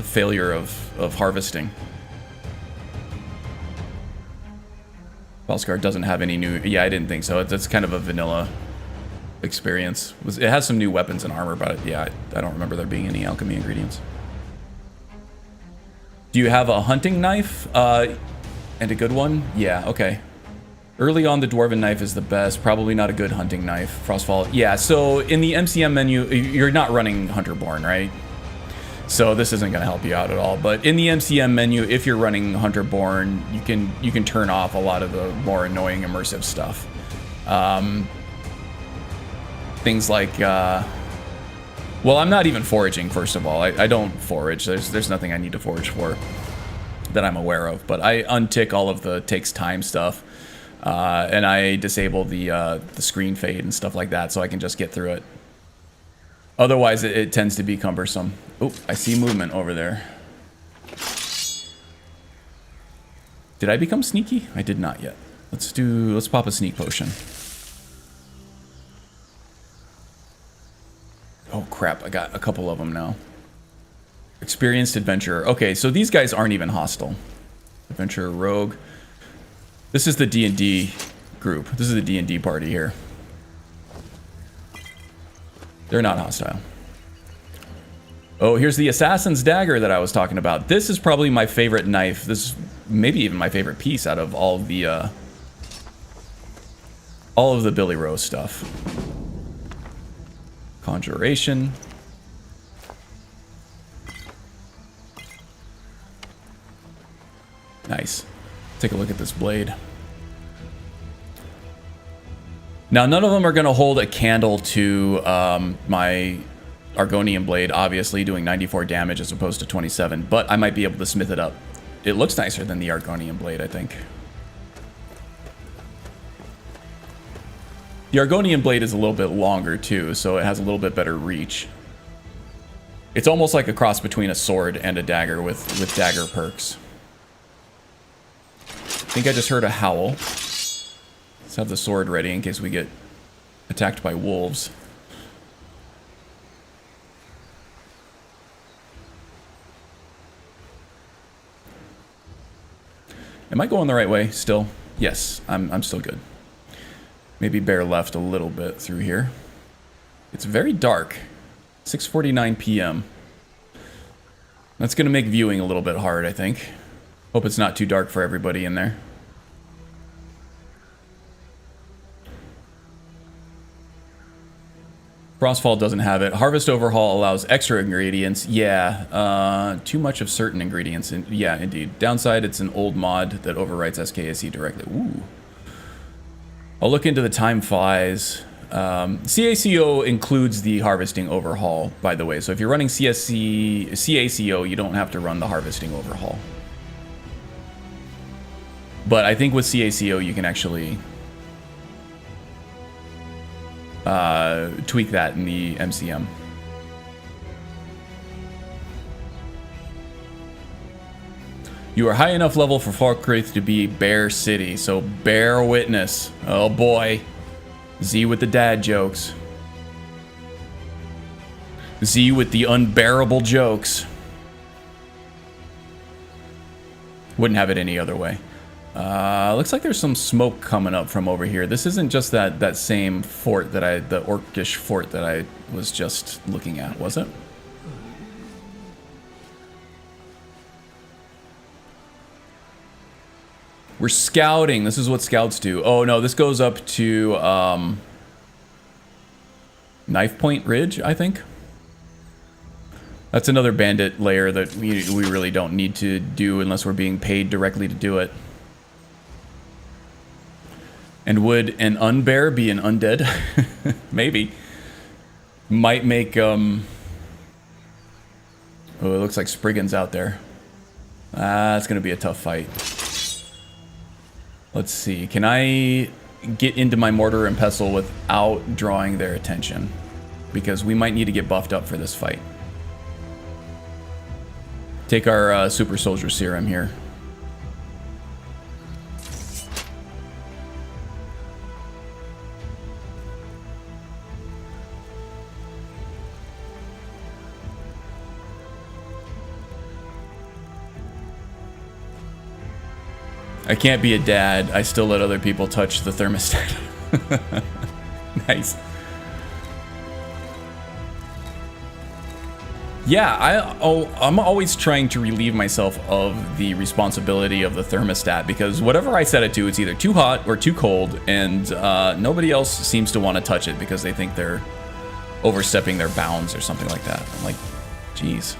failure of harvesting. Falscar doesn't have any new... Yeah, I didn't think so. It's kind of a vanilla experience. It has some new weapons and armor, but yeah, I don't remember there being any alchemy ingredients. Do you have a hunting knife? And a good one? Yeah, okay. Early on, the Dwarven knife is the best. Probably not a good hunting knife. Frostfall. Yeah, so in the MCM menu, you're not running Hunterborn, right? So this isn't going to help you out at all. But in the MCM menu, if you're running Hunterborn, you can turn off a lot of the more annoying immersive stuff. Things like... well, I'm not even foraging, first of all. I don't forage. There's nothing I need to forage for that I'm aware of. But I untick all of the takes time stuff. And I disable the screen fade and stuff like that so I can just get through it. Otherwise, it tends to be cumbersome. Oh, I see movement over there. Did I become sneaky? I did not yet. Let's pop a sneak potion. Oh crap, I got a couple of them now. Experienced adventurer. Okay, so these guys aren't even hostile. Adventurer, rogue. This is the D&D group. This is the D&D party here. They're not hostile. Oh, here's the assassin's dagger that I was talking about. This is probably my favorite knife. This is maybe even my favorite piece out of all of the Billy Rose stuff. Conjuration. Nice. Take a look at this blade. Now, none of them are going to hold a candle to my Argonian Blade, obviously, doing 94 damage as opposed to 27, but I might be able to smith it up. It looks nicer than the Argonian Blade, I think. The Argonian Blade is a little bit longer, too, so it has a little bit better reach. It's almost like a cross between a sword and a dagger with dagger perks. I think I just heard a howl. Let's have the sword ready in case we get attacked by wolves. Am I going the right way still? Yes, I'm still good. Maybe bear left a little bit through here. It's very dark. 6:49 p.m. That's going to make viewing a little bit hard, I think. Hope it's not too dark for everybody in there. Frostfall doesn't have it. Harvest Overhaul allows extra ingredients. Yeah, too much of certain ingredients. Yeah, indeed. Downside, it's an old mod that overwrites SKSE directly. Ooh. I'll look into the time flies. CACO includes the Harvesting Overhaul, by the way. So if you're running CACO, you don't have to run the Harvesting Overhaul. But I think with CACO, you can actually tweak that in the MCM. You are high enough level for Falkreath to be Bear City, so bear witness. Oh boy. Z with the dad jokes. Z with the unbearable jokes. Wouldn't have it any other way. Looks like there's some smoke coming up from over here. This isn't just that same fort that the orcish fort that I was just looking at, was it? We're scouting. This is what scouts do. Oh no, this goes up to Knife Point Ridge, I think. That's another bandit layer that we really don't need to do unless we're being paid directly to do it. And would an unbear be an undead? Maybe. Might make, oh, it looks like Spriggan's out there. It's gonna be a tough fight. Let's see, can I get into my mortar and pestle without drawing their attention? Because we might need to get buffed up for this fight. Take our super soldier serum here. I can't be a dad. I still let other people touch the thermostat. Nice. Yeah, I'm always trying to relieve myself of the responsibility of the thermostat because whatever I set it to, it's either too hot or too cold, and nobody else seems to want to touch it because they think they're overstepping their bounds or something like that. I'm like, geez.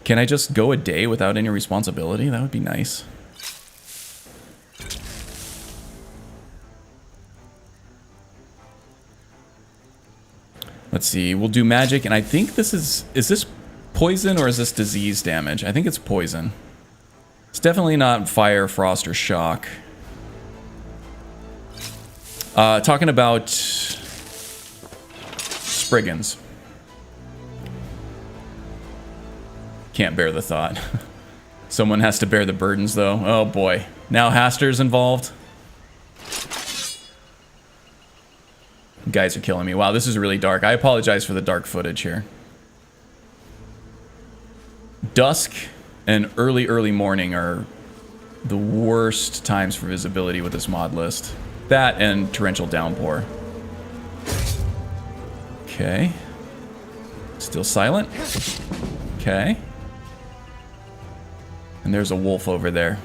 Can I just go a day without any responsibility? That would be nice. Let's see, we'll do magic, and I think this is this poison or is this disease damage? I think it's poison. It's definitely not fire, frost, or shock. Talking about Spriggans. Can't bear the thought. Someone has to bear the burdens, though. Oh boy. Now Haster's involved. Guys are killing me. Wow, this is really dark. I apologize for the dark footage here. Dusk and early morning are the worst times for visibility with this mod list. That and torrential downpour. Okay. Still silent. Okay. And there's a wolf over there.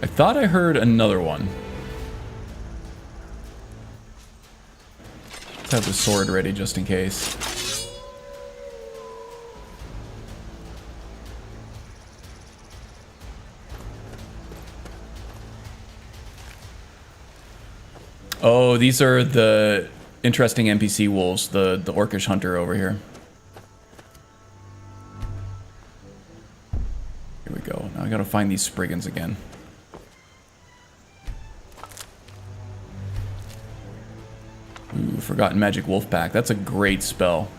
I thought I heard another one. Let's have the sword ready just in case. Oh, these are the interesting NPC wolves, the orcish hunter over here. Here we go. Now I gotta find these Spriggans again. Ooh, Forgotten Magic Wolf Pack. That's a great spell.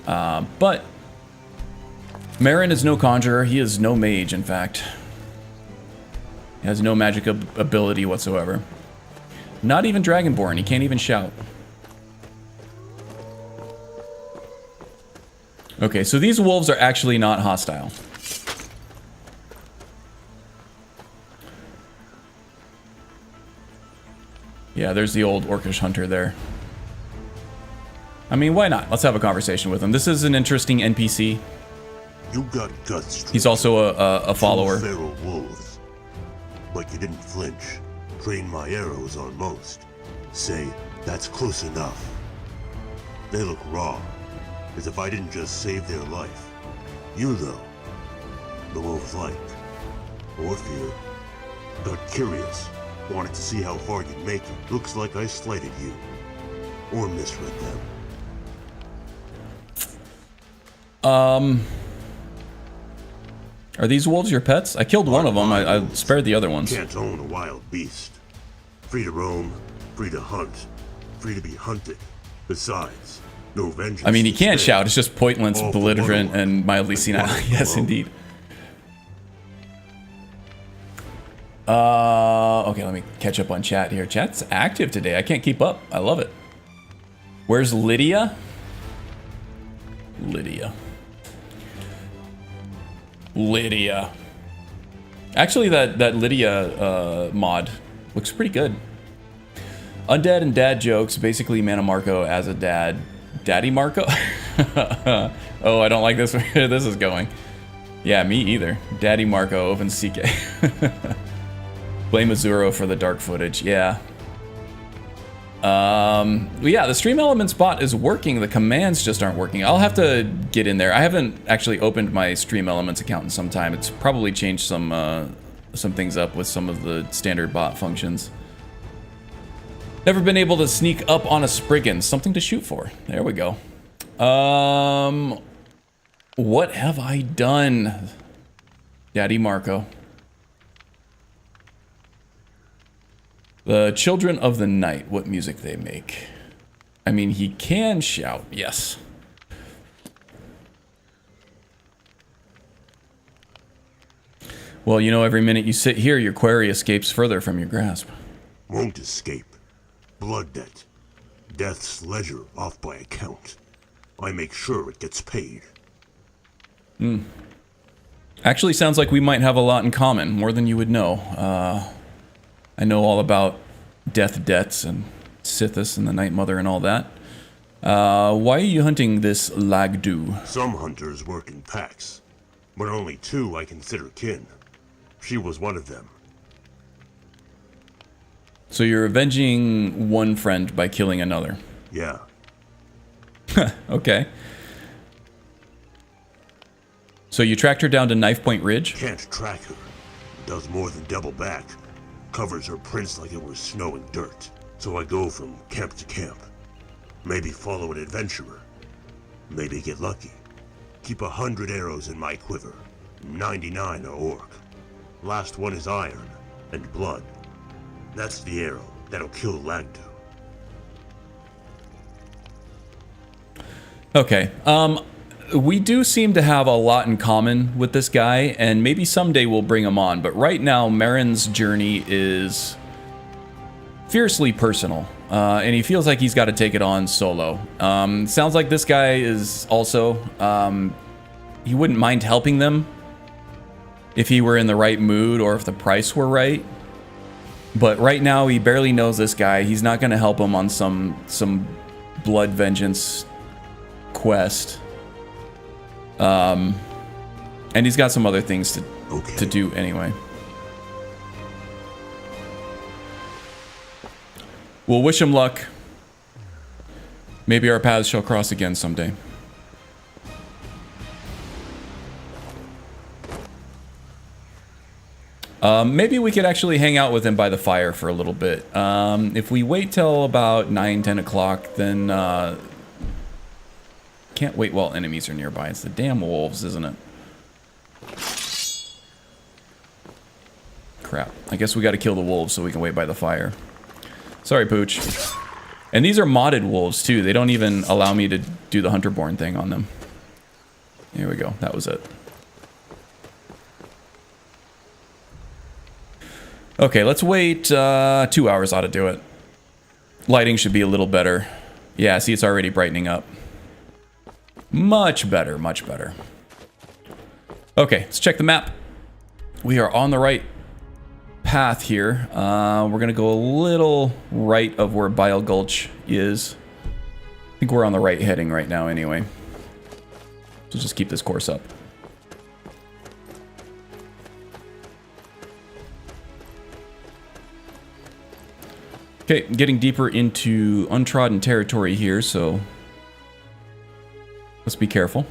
But Marin is no conjurer. He is no mage, in fact. He has no magic ability whatsoever. Not even Dragonborn. He can't even shout. Okay, so these wolves are actually not hostile. Yeah, there's the old orcish hunter there. I mean, why not? Let's have a conversation with him. This is an interesting NPC. You got guts. He's also a follower. Feral wolves. But you didn't flinch. Train my arrows on most. Say, that's close enough. They look raw, as if I didn't just save their life. You, though, the wolves liked. Or fear. Got curious. Wanted to see how far you'd make it. Looks like I slighted you. Or misread them. Are these wolves your pets? I killed one of them. I spared the other ones. Can't own a wild beast. Free to roam, free to hunt, free to be hunted. Besides, no vengeance. I mean, he can't spare. shout. It's just pointless, All for belligerent, one and mildly like senile. one Yes, alone. indeed. Okay, let me catch up on chat here. Chat's active today. I can't keep up. I love it. Where's Lydia? Lydia. Actually, that Lydia mod looks pretty good. Undead and dad jokes. Basically, Mana Marco as a dad. Daddy Marco? Oh, I don't like this where this is going. Yeah, me either. Daddy Marco, open CK. Blame Azuro for the dark footage. Yeah. Yeah, the stream elements bot is working. The commands just aren't working. I'll have to get in there. I haven't actually opened my stream elements account in some time. It's probably changed some things up with some of the standard bot functions. Never been able to sneak up on a Spriggan. Something to shoot for. There we go. What have I done? Daddy Marco. The Children of the Night, what music they make. I mean, he can shout, yes. Well, you know, every minute you sit here, your quarry escapes further from your grasp. Won't escape. Blood debt. Death's ledger off by account. I make sure it gets paid. Actually, sounds like we might have a lot in common, more than you would know. I know all about death debts and Sithis and the Night Mother and all that. Why are you hunting this Lagdu? Some hunters work in packs, but only two I consider kin. She was one of them. So you're avenging one friend by killing another. Yeah. Okay. So you tracked her down to Knife Point Ridge? Can't track her. Does more than double back. Covers her prints like it was snow and dirt. So I go from camp to camp. Maybe follow an adventurer. Maybe get lucky. Keep 100 arrows in my quiver. 99 are orc. Last one is iron and blood. That's the arrow that'll kill Lagdu. Okay. We do seem to have a lot in common with this guy, and maybe someday we'll bring him on. But right now, Marin's journey is fiercely personal, and he feels like he's got to take it on solo. Sounds like this guy is also, he wouldn't mind helping them if he were in the right mood or if the price were right. But right now, he barely knows this guy. He's not going to help him on some blood vengeance quest. And he's got some other things to do anyway. We'll wish him luck. Maybe our paths shall cross again someday. Maybe we could actually hang out with him by the fire for a little bit. If we wait till about 9, 10 o'clock, then... can't wait while enemies are nearby. It's the damn wolves, isn't it? Crap. I guess we gotta kill the wolves so we can wait by the fire. Sorry, Pooch. And these are modded wolves, too. They don't even allow me to do the Hunterborn thing on them. Here we go. That was it. Okay, let's wait 2 hours ought to do it. Lighting should be a little better. Yeah, see, it's already brightening up. Much better, much better. Okay, let's check the map. We are on the right path here. We're gonna go a little right of where Bile Gulch is. I think we're on the right heading right now anyway. So just keep this course up. Okay, getting deeper into untrodden territory here, so let's be careful.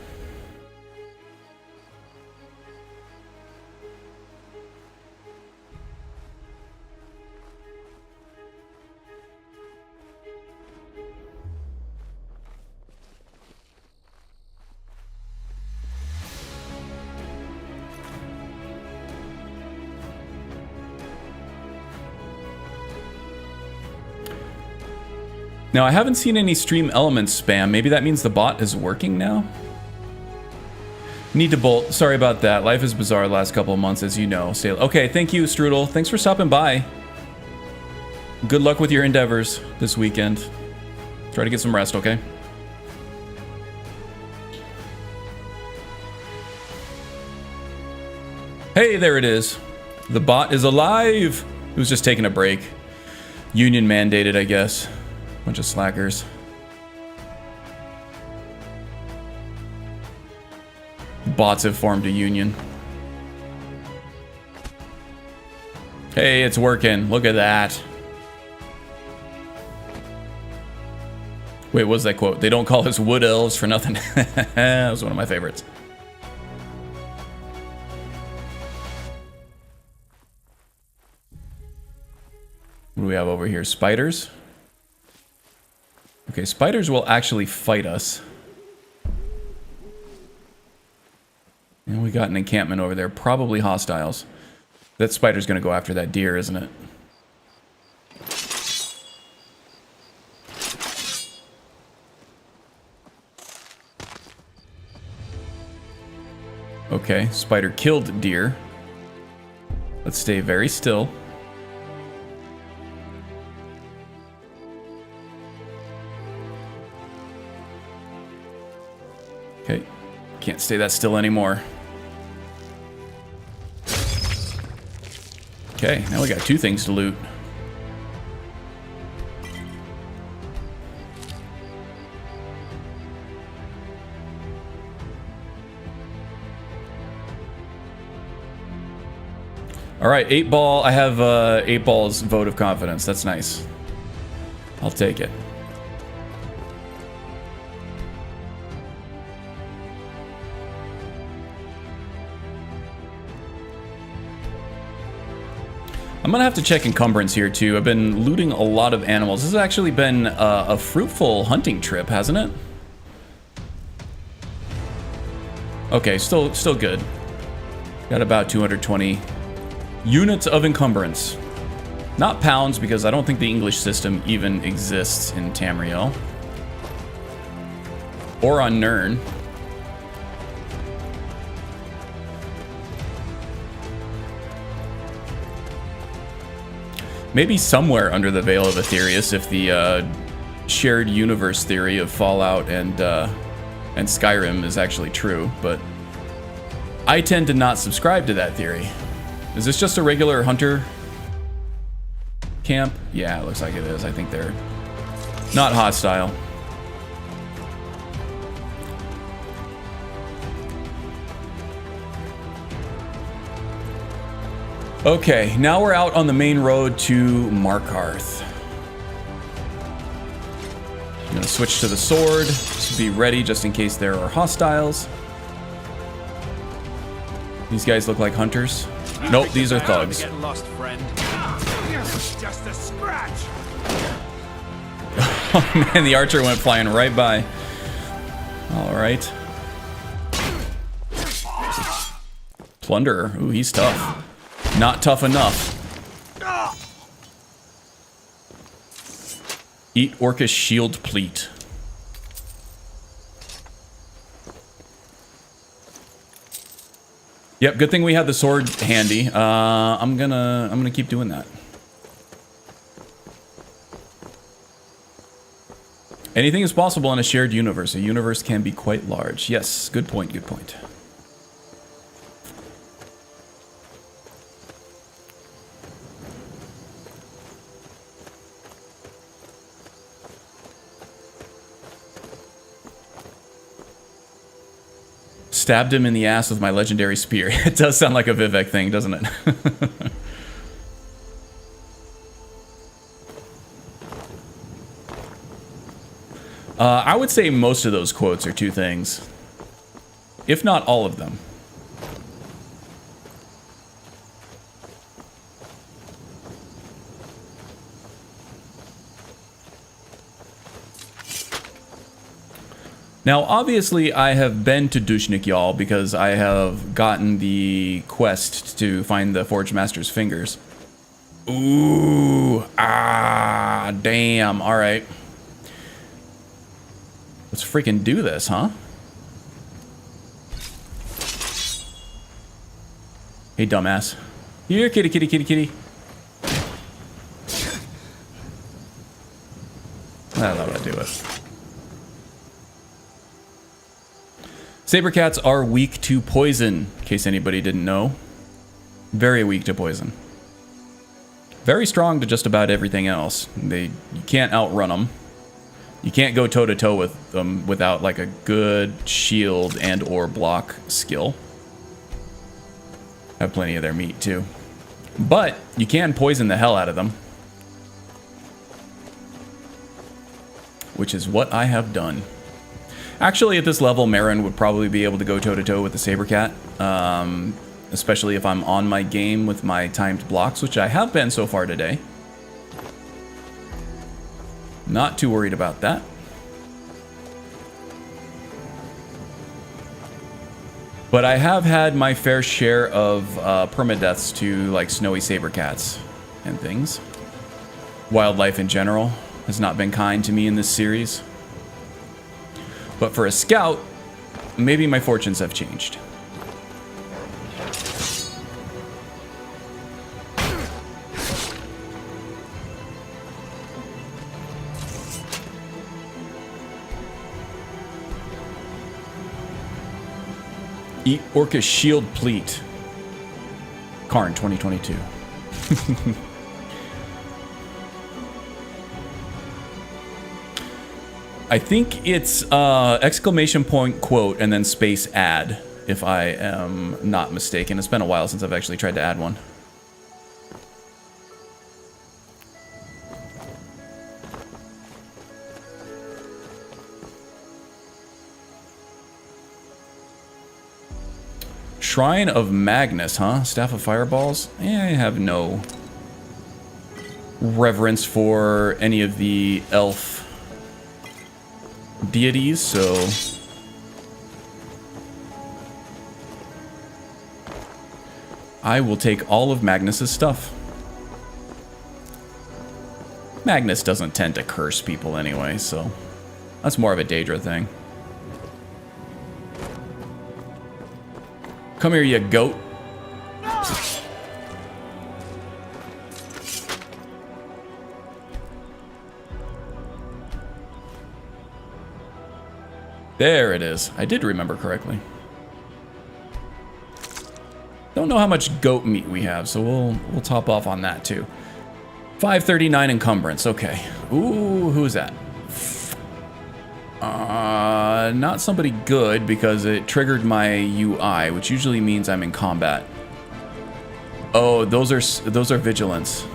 Now, I haven't seen any stream elements spam. Maybe that means the bot is working now? Need to bolt. Sorry about that. Life is bizarre the last couple of months, as you know. Okay, thank you, Strudel. Thanks for stopping by. Good luck with your endeavors this weekend. Try to get some rest, okay? Hey, there it is. The bot is alive. It was just taking a break. Union mandated, I guess. Bunch of slackers. Bots have formed a union. Hey, it's working. Look at that. Wait, what was that quote? They don't call us wood elves for nothing. That was one of my favorites. What do we have over here? Spiders? Okay, spiders will actually fight us. And we got an encampment over there, probably hostiles. That spider's gonna go after that deer, isn't it? Okay, spider killed deer. Let's stay very still. Okay, can't stay that still anymore. Okay, now we got 2 things to loot. All right, 8 ball. I have 8 ball's vote of confidence. That's nice. I'll take it. I'm gonna have to check encumbrance here too. I've been looting a lot of animals. This has actually been a fruitful hunting trip, hasn't it? Okay, still good. Got about 220 units of encumbrance. Not pounds, because I don't think the English system even exists in Tamriel. Or on Nirn. Maybe somewhere under the Veil of Aetherius, if the shared universe theory of Fallout and Skyrim is actually true, but I tend to not subscribe to that theory. Is this just a regular hunter camp? Yeah, it looks like it is. I think they're not hostile. Okay, now we're out on the main road to Markarth. I'm gonna switch to the sword to be ready just in case there are hostiles. These guys look like hunters. Nope, these are thugs. Get lost, friend. Just a scratch. Oh man, the archer went flying right by. All right. Plunderer. Ooh, he's tough. Not tough enough. Eat Orcish shield pleat. Yep, good thing we had the sword handy. I'm gonna keep doing that. Anything is possible in a shared universe. A universe can be quite large. Yes, good point, good point. Stabbed him in the ass with my legendary spear. It does sound like a Vivek thing, doesn't it? I would say most of those quotes are two things, if not all of them. Now, obviously, I have been to Dushnik, y'all, because I have gotten the quest to find the Forge Master's fingers. Ooh, damn, all right. Let's freaking do this, huh? Hey, dumbass. Here, kitty, kitty, kitty, kitty. That's not what I do it. Sabercats are weak to poison, in case anybody didn't know. Very weak to poison. Very strong to just about everything else. You can't outrun them. You can't go toe-to-toe with them without like a good shield and or block skill. Have plenty of their meat too. But you can poison the hell out of them. Which is what I have done. Actually, at this level, Marin would probably be able to go toe-to-toe with the Sabercat. Especially if I'm on my game with my timed blocks, which I have been so far today. Not too worried about that. But I have had my fair share of permadeaths to like snowy sabercats and things. Wildlife in general has not been kind to me in this series. But for a scout, maybe my fortunes have changed. Eat Orcish shield pleat. Karn 2022. I think it's exclamation point quote and then space add, if I am not mistaken. It's been a while since I've actually tried to add one. Shrine of Magnus, huh? Staff of Fireballs? I have no reverence for any of the elf deities, so I will take all of Magnus's stuff. Magnus doesn't tend to curse people anyway, so that's more of a Daedra thing. Come here, you goat. There it is. I did remember correctly. Don't know how much goat meat we have, so we'll top off on that too. 539 encumbrance. Okay. Ooh, who's that? Not somebody good because it triggered my UI, which usually means I'm in combat. Oh, those are vigilance.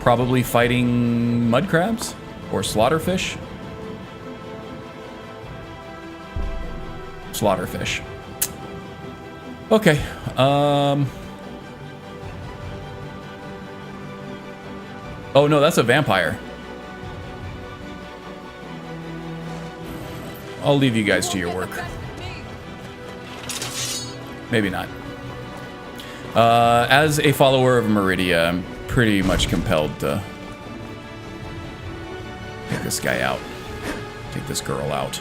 Probably fighting mud crabs or slaughterfish. Slaughterfish. Okay. Oh no, that's a vampire. I'll leave you guys to your work. Maybe not. As a follower of Meridia, I'm pretty much compelled to take this guy out. Take this girl out.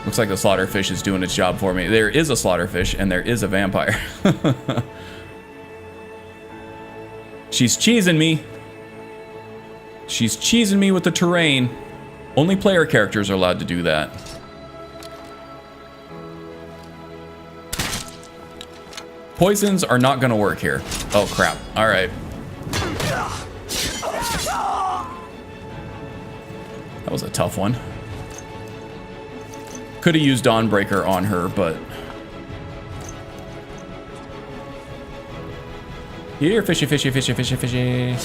Looks like the slaughterfish is doing its job for me. There is a slaughterfish and there is a vampire. She's cheesing me. She's cheesing me with the terrain. Only player characters are allowed to do that. Poisons are not going to work here. Oh, crap. All right. That was a tough one. Could have used Dawnbreaker on her, but... Here, fishy, fishy, fishy, fishy, fishy.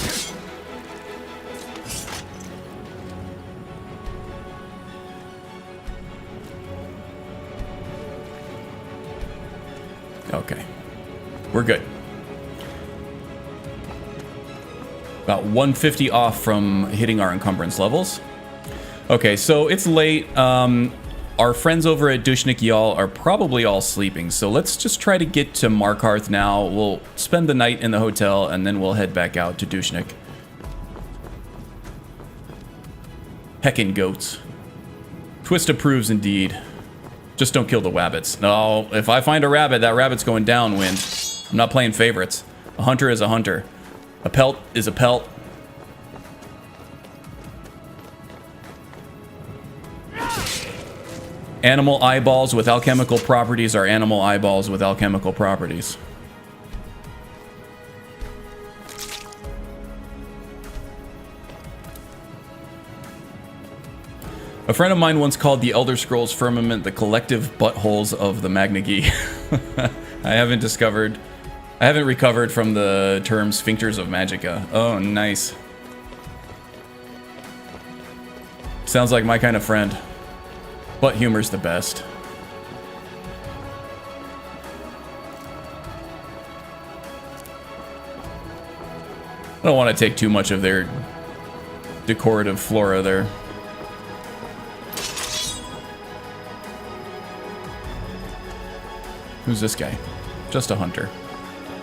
Okay. We're good. About 150 off from hitting our encumbrance levels. Okay, so it's late. Our friends over at Dushnik Yal are probably all sleeping, so let's just try to get to Markarth now. We'll spend the night in the hotel, and then we'll head back out to Dushnik. Heckin' goats. Twist approves indeed. Just don't kill the wabbits. No, if I find a rabbit, that rabbit's going downwind. I'm not playing favorites. A hunter is a hunter. A pelt is a pelt. Animal eyeballs with alchemical properties are animal eyeballs with alchemical properties. A friend of mine once called the Elder Scrolls Firmament the collective buttholes of the Magnagi. I haven't recovered from the term sphincters of Magicka. Oh, nice. Sounds like my kind of friend. Butt humor's the best. I don't want to take too much of their decorative flora there. Who's this guy? Just a hunter.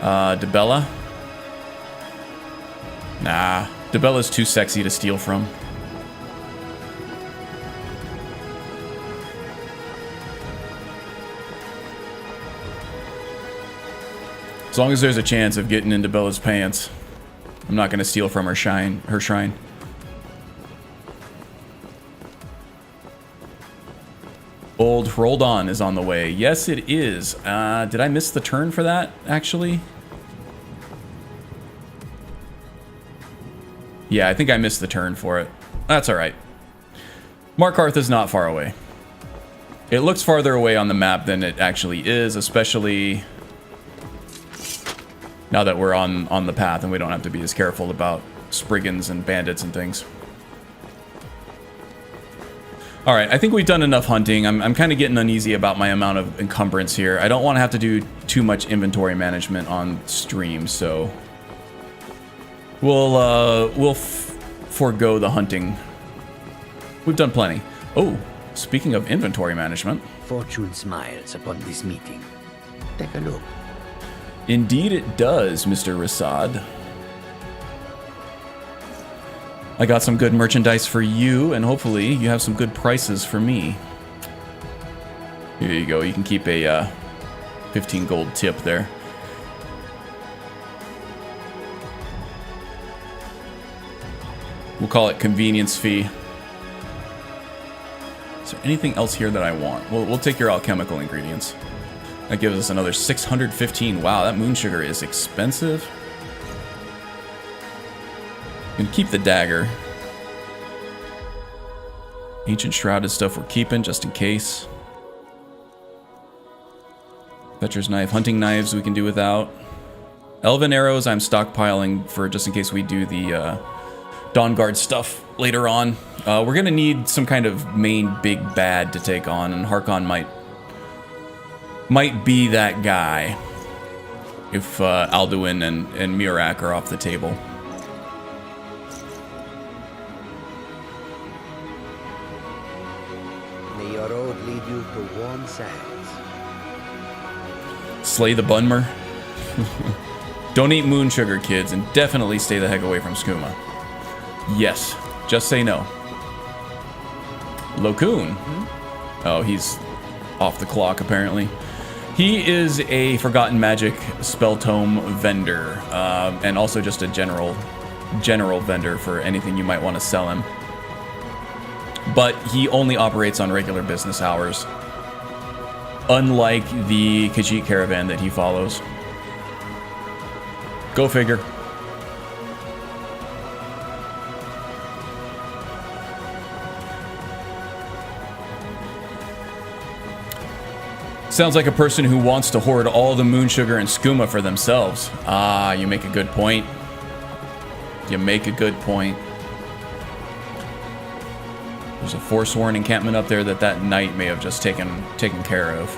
Debella? Nah, Debella's too sexy to steal from. As long as there's a chance of getting into Bella's pants, I'm not going to steal from her shrine. Old Roldan is on the way. Yes, it is. Did I miss the turn for that, actually? Yeah, I think I missed the turn for it. That's all right. Markarth is not far away. It looks farther away on the map than it actually is, especially now that we're on the path and we don't have to be as careful about Spriggans and bandits and things. All right, I think we've done enough hunting. I'm kind of getting uneasy about my amount of encumbrance here. I don't want to have to do too much inventory management on stream, so we'll forego the hunting. We've done plenty. Oh, speaking of inventory management. Fortune smiles upon this meeting. Take a look. Indeed it does, Mr. Rasad. I got some good merchandise for you, and hopefully you have some good prices for me. Here you go. You can keep a 15 gold tip there. We'll call it convenience fee. Is there anything else here that I want? We'll take your alchemical ingredients. That gives us another 615. Wow, that moon sugar is expensive. You can keep the dagger. Ancient shrouded stuff we're keeping just in case. Fetcher's knife, hunting knives we can do without. Elven arrows I'm stockpiling for just in case we do the Dawn Guard stuff later on. We're gonna need some kind of main big bad to take on, and Harkon might be that guy if Alduin and Mirak are off the table. May your road lead you to warm sands. Slay the Bunmer. Don't eat moon sugar, kids, and definitely stay the heck away from skooma. Yes, just say no. Locoon. Oh, he's off the clock, apparently. He is a Forgotten Magic spell tome vendor, and also just a general vendor for anything you might want to sell him. But he only operates on regular business hours, unlike the Khajiit caravan that he follows. Go figure. Sounds like a person who wants to hoard all the moon sugar and skooma for themselves. Ah, you make a good point. You make a good point. There's a Forsworn encampment up there that knight may have just taken care of.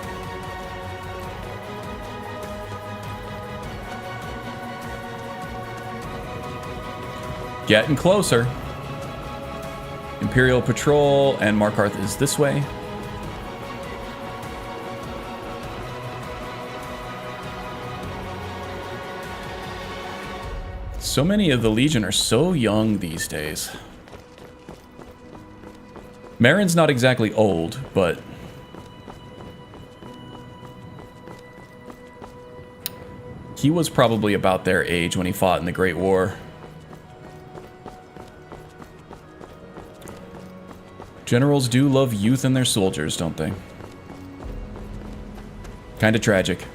Getting closer. Imperial patrol, and Markarth is this way. So many of the Legion are so young these days. Marin's not exactly old, but he was probably about their age when he fought in the Great War. Generals do love youth in their soldiers, don't they? Kinda tragic.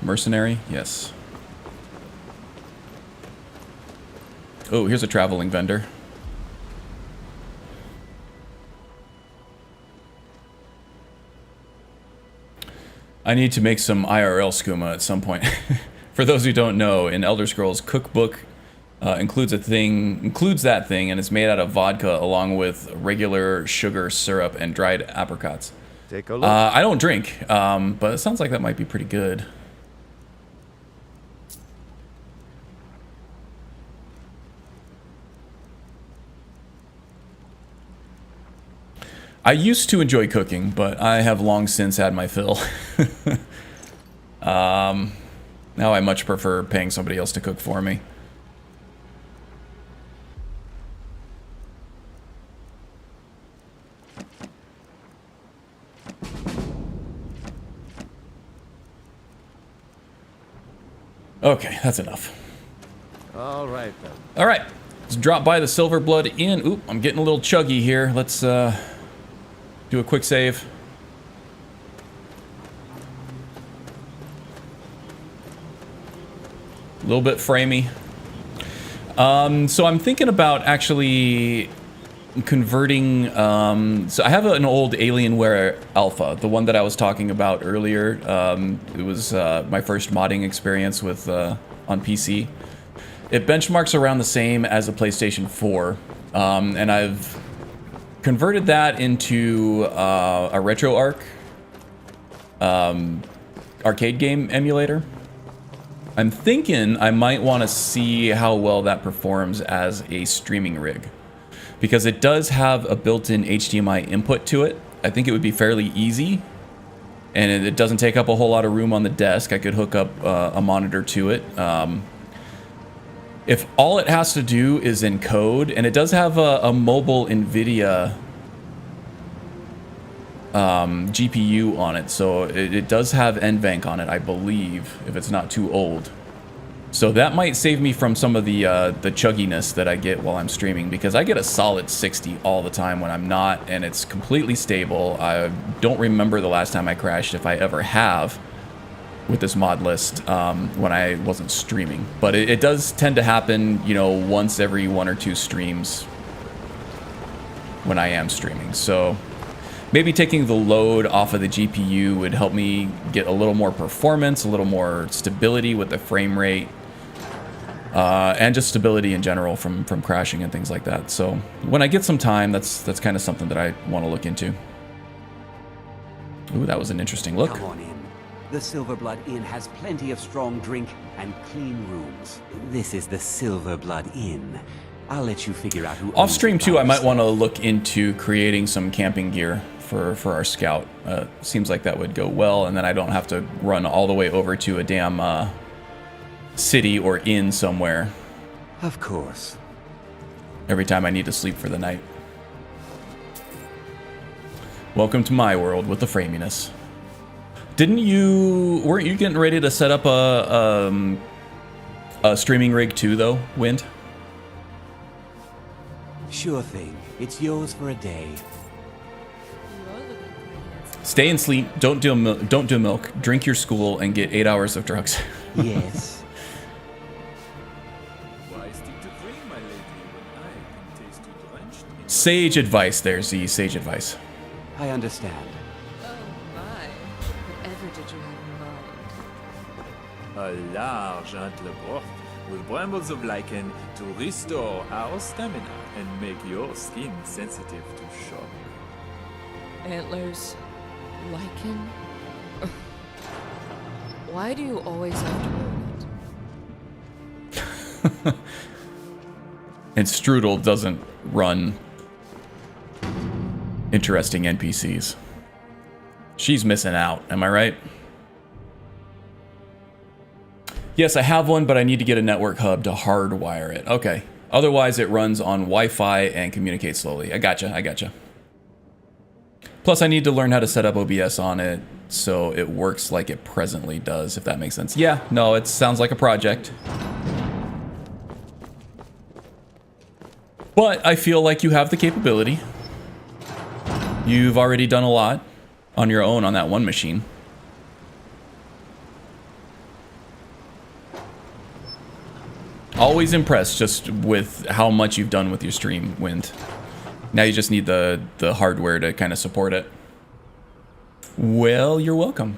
Mercenary? Yes. Oh, here's a traveling vendor. I need to make some IRL skooma at some point. For those who don't know, in Elder Scrolls, Cookbook includes that thing, and it's made out of vodka along with regular sugar syrup and dried apricots. Take a look. I don't drink, but it sounds like that might be pretty good. I used to enjoy cooking, but I have long since had my fill. Now I much prefer paying somebody else to cook for me. Okay, that's enough. All right, then. All right, let's drop by the Silver Blood Inn. Oop, I'm getting a little chuggy here. Let's do a quick save. A little bit framey. So I'm thinking about actually converting. So I have an old Alienware Alpha, the one that I was talking about earlier. It was my first modding experience with on PC. It benchmarks around the same as a PlayStation 4, and I've converted that into a RetroArch arcade game emulator. I'm thinking I might want to see how well that performs as a streaming rig, because it does have a built-in HDMI input to it. I think it would be fairly easy, and it doesn't take up a whole lot of room on the desk. I could hook up a monitor to it. If all it has to do is encode, and it does have a mobile NVIDIA GPU on it, so it does have NVENC on it, I believe, if it's not too old. So that might save me from some of the chugginess that I get while I'm streaming, because I get a solid 60 all the time when I'm not, and it's completely stable. I don't remember the last time I crashed, if I ever have, with this mod list when I wasn't streaming. But it does tend to happen, you know, once every 1 or 2 streams when I am streaming. So maybe taking the load off of the GPU would help me get a little more performance, a little more stability with the frame rate, and just stability in general from crashing and things like that. So when I get some time, that's kind of something that I want to look into. Ooh, that was an interesting look. Come on in. The Silverblood Inn has plenty of strong drink and clean rooms. This is the Silverblood Inn. I'll let you figure out who Off stream too, I might want to look into creating some camping gear for our scout. Seems like that would go well, and then I don't have to run all the way over to a damn city or inn somewhere. Of course. Every time I need to sleep for the night. Welcome to my world with the framiness. Weren't you getting ready to set up a streaming rig too, though, Wind? Sure thing. It's yours for a day. Stay and sleep. Don't do milk. Drink your school and get 8 hours of drugs. Yes. Why stick to drink, my lady, when I can taste you drenched in Sage advice there, Z. Sage advice. I understand. Oh my. Whatever did you have in mind? a large antler broth with brambles of lichen to restore our stamina and make your skin sensitive to shock. Antlers. Lichen? Why do you always have to ruin it? And Strudel doesn't run interesting NPCs. She's missing out, am I right? Yes, I have one, but I need to get a network hub to hardwire it. Okay. Otherwise, it runs on Wi-Fi and communicates slowly. I gotcha. Plus, I need to learn how to set up OBS on it so it works like it presently does, if that makes sense. Yeah, no, it sounds like a project. But I feel like you have the capability. You've already done a lot on your own on that one machine. Always impressed just with how much you've done with your stream, Wind. Now you just need the hardware to kind of support it. Well, you're welcome.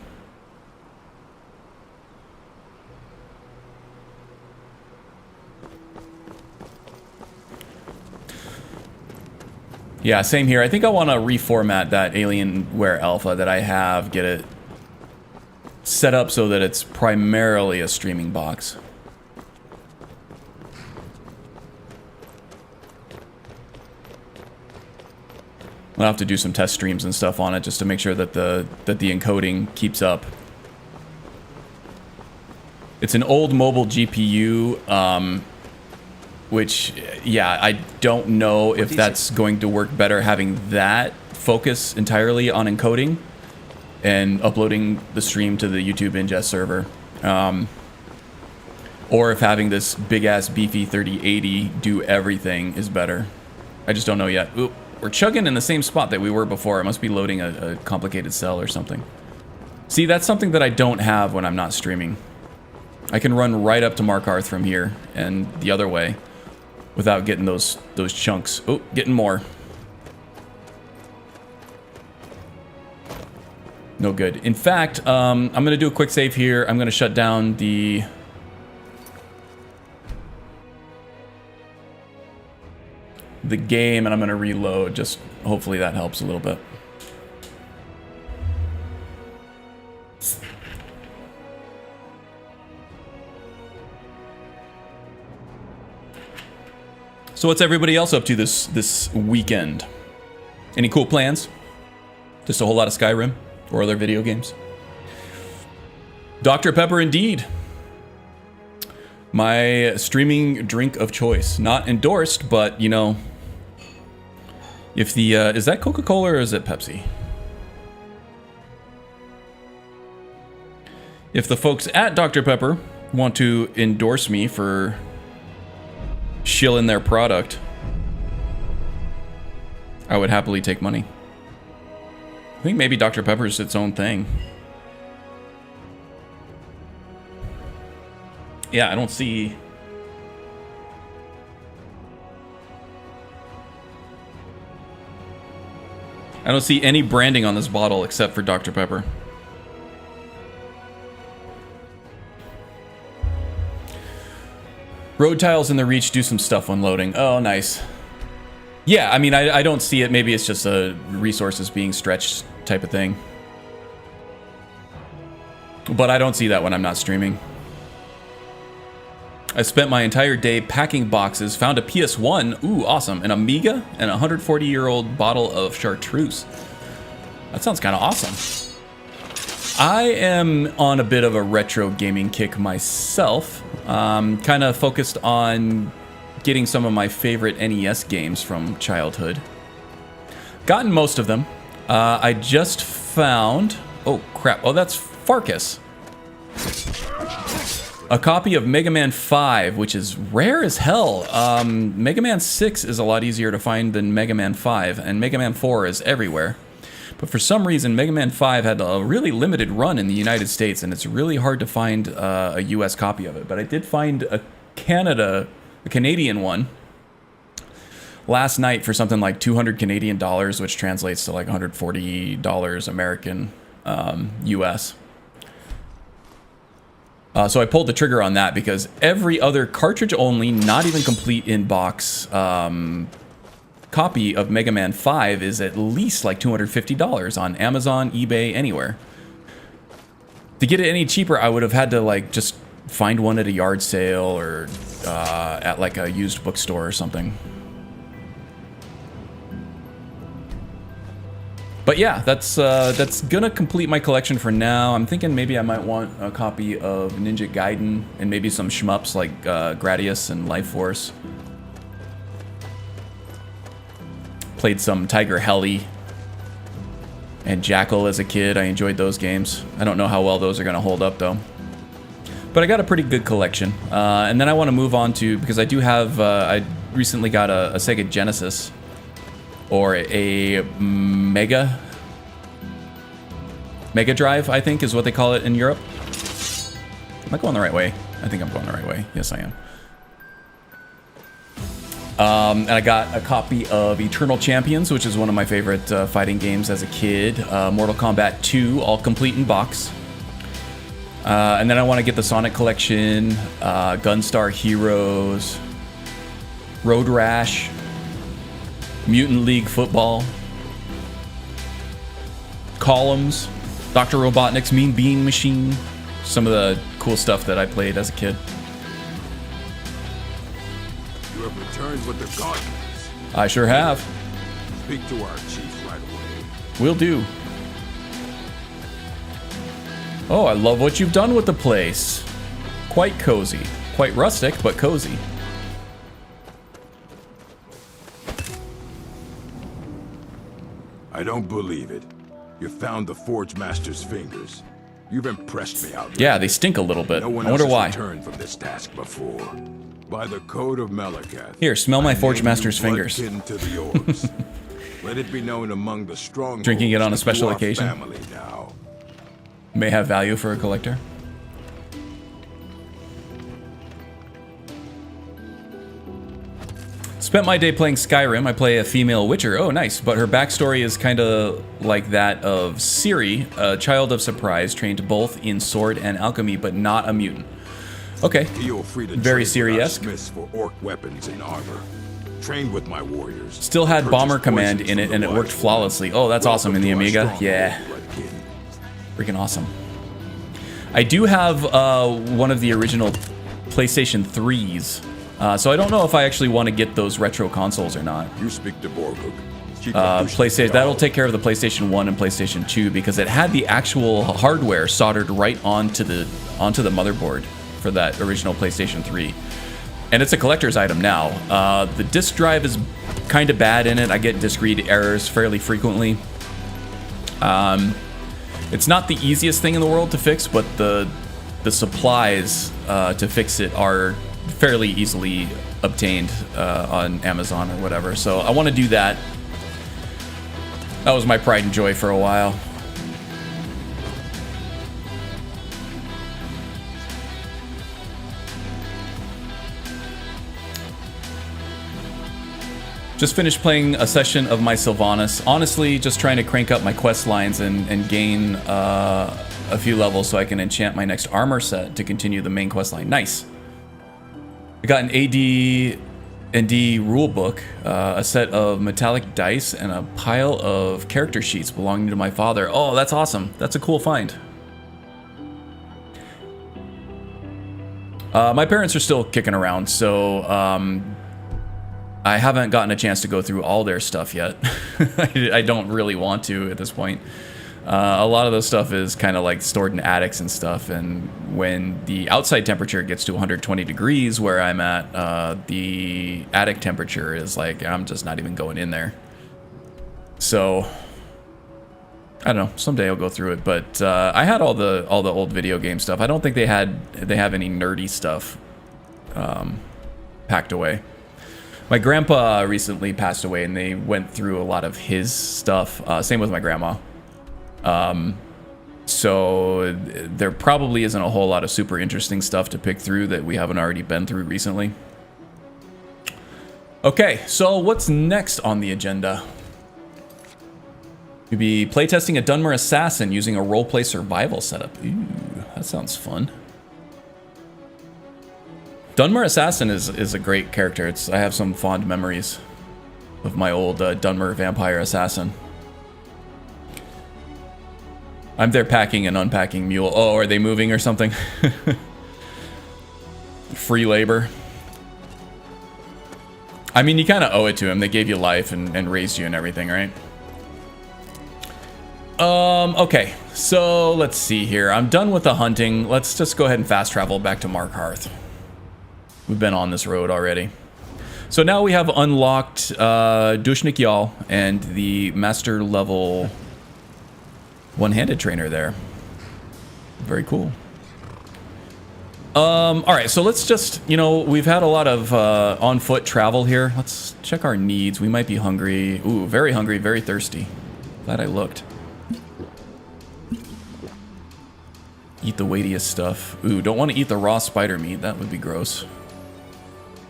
Yeah, same here. I think I want to reformat that Alienware Alpha that I have, get it set up so that it's primarily a streaming box. I'll have to do some test streams and stuff on it just to make sure that the encoding keeps up. It's an old mobile GPU, which, yeah, I don't know if that's going to work better having that focus entirely on encoding and uploading the stream to the YouTube ingest server. Or if having this big-ass beefy 3080 do everything is better. I just don't know yet. Oop. We're chugging in the same spot that we were before. It must be loading a complicated cell or something. See, that's something that I don't have when I'm not streaming. I can run right up to Markarth from here and the other way without getting those chunks. Oh, getting more. No good. In fact, I'm going to do a quick save here. I'm going to shut down the game and I'm going to reload. Just hopefully that helps a little bit. So what's everybody else up to this weekend? Any cool plans? Just a whole lot of Skyrim or other video games? Dr. Pepper indeed. My streaming drink of choice. Not endorsed, but you know, if the is that Coca-Cola or is it Pepsi? If the folks at Dr. Pepper want to endorse me for shilling their product, I would happily take money. I think maybe Dr. Pepper's its own thing. Yeah, I don't see... I don't see any branding on this bottle except for Dr. Pepper. Road tiles in the Reach do some stuff when loading. Oh, nice. Yeah, I mean, I don't see it. Maybe it's just a resources being stretched type of thing. But I don't see that when I'm not streaming. I spent my entire day packing boxes, found a PS1, ooh, awesome, an Amiga, and a 140-year-old bottle of chartreuse. That sounds kind of awesome. I am on a bit of a retro gaming kick myself. Kind of focused on getting some of my favorite NES games from childhood. Gotten most of them. I just found... Oh, crap. Oh, that's Farkas. A copy of Mega Man 5, which is rare as hell. Mega Man 6 is a lot easier to find than Mega Man 5, and Mega Man 4 is everywhere. But for some reason, Mega Man 5 had a really limited run in the United States, and it's really hard to find a US copy of it. But I did find a Canadian one last night for something like 200 Canadian dollars, which translates to like $140 American US. So I pulled the trigger on that because every other cartridge only, not even complete in-box copy of Mega Man 5 is at least like $250 on Amazon, eBay, anywhere. To get it any cheaper, I would have had to like just find one at a yard sale or at like a used bookstore or something. But yeah, that's gonna complete my collection for now. I'm thinking maybe I might want a copy of Ninja Gaiden and maybe some shmups like Gradius and Life Force. Played some Tiger Heli and Jackal as a kid. I enjoyed those games. I don't know how well those are gonna hold up though. But I got a pretty good collection. And then I want to move on to, because I do have, I recently got a Sega Genesis. Or a Mega Drive, I think, is what they call it in Europe. Am I going the right way? I think I'm going the right way. Yes, I am. And I got a copy of Eternal Champions, which is one of my favorite fighting games as a kid. Mortal Kombat 2, all complete in box. And then I want to get the Sonic Collection, Gunstar Heroes, Road Rash, Mutant League Football, Columns, Dr. Robotnik's Mean Bean Machine, some of the cool stuff that I played as a kid. You have returned with the Guardians. I sure have. Speak to our chief right away. Will do. Oh, I love what you've done with the place. Quite cozy. Quite rustic, but cozy. I don't believe it. You found the Forge Master's fingers. You've impressed me out. Yeah, they stink a little bit. No one I wonder else why. has returned from this task before. By the code of Malakath. Here, smell my Forge name Master's you fingers. bloodkin to the orbs. Let it be known among the strong. Drinking it on a special you are occasion. Family now. May have value for a collector. Spent my day playing Skyrim. I play a female witcher. Oh, nice. But her backstory is kind of like that of Ciri, a child of surprise, trained both in sword and alchemy, but not a mutant. Okay. Feel free to Very trade with our Ciri-esque. smiths for orc weapons and armor. Trained with my warriors. Still had Purchase Bomber Command poison in it, from and the it worked Wise flawlessly. Oh, that's Welcome awesome in the to our Amiga. stronghold, Yeah. Bloodkin. Freaking awesome. I do have one of the original PlayStation 3s. So I don't know if I actually want to get those retro consoles or not. You speak to Borguk. PlayStation, that'll take care of the PlayStation 1 and PlayStation 2 because it had the actual hardware soldered right onto the motherboard for that original PlayStation 3. And it's a collector's item now. The disk drive is kind of bad in it. I get disk read errors fairly frequently. It's not the easiest thing in the world to fix, but the supplies to fix it are fairly easily obtained on Amazon or whatever. So I want to do that. That was my pride and joy for a while. Just finished playing a session of my Sylvanas. Honestly, just trying to crank up my quest lines and gain a few levels so I can enchant my next armor set to continue the main quest line. Nice. I got an AD&D rulebook, a set of metallic dice, and a pile of character sheets belonging to my father. Oh, that's awesome. That's a cool find. My parents are still kicking around, so I haven't gotten a chance to go through all their stuff yet. I don't really want to at this point. A lot of the stuff is kind of like stored in attics and stuff, and when the outside temperature gets to 120 degrees where I'm at, the attic temperature is like, I'm just not even going in there. So, I don't know, someday I'll go through it, but I had all the old video game stuff. I don't think they have any nerdy stuff packed away. My grandpa recently passed away, and they went through a lot of his stuff. Same with my grandma. So there probably isn't a whole lot of super interesting stuff to pick through that we haven't already been through recently. Okay, so what's next on the agenda? We'll be playtesting a Dunmer Assassin using a roleplay survival setup. Ooh, that sounds fun. Dunmer Assassin is a great character. I have some fond memories of my old Dunmer Vampire Assassin. I'm there packing and unpacking mule. Oh, are they moving or something? Free labor. I mean, you kind of owe it to him. They gave you life and raised you and everything, right? Okay, so let's see here. I'm done with the hunting. Let's just go ahead and fast travel back to Markhearth. We've been on this road already. So now we have unlocked Dushnik Yal and the master level one-handed trainer there. Very cool. All right, so let's just, we've had a lot of on-foot travel here. Let's check our needs. We might be hungry. Ooh, very hungry, very thirsty. Glad I looked. Eat the weightiest stuff. Ooh, don't want to eat the raw spider meat. That would be gross.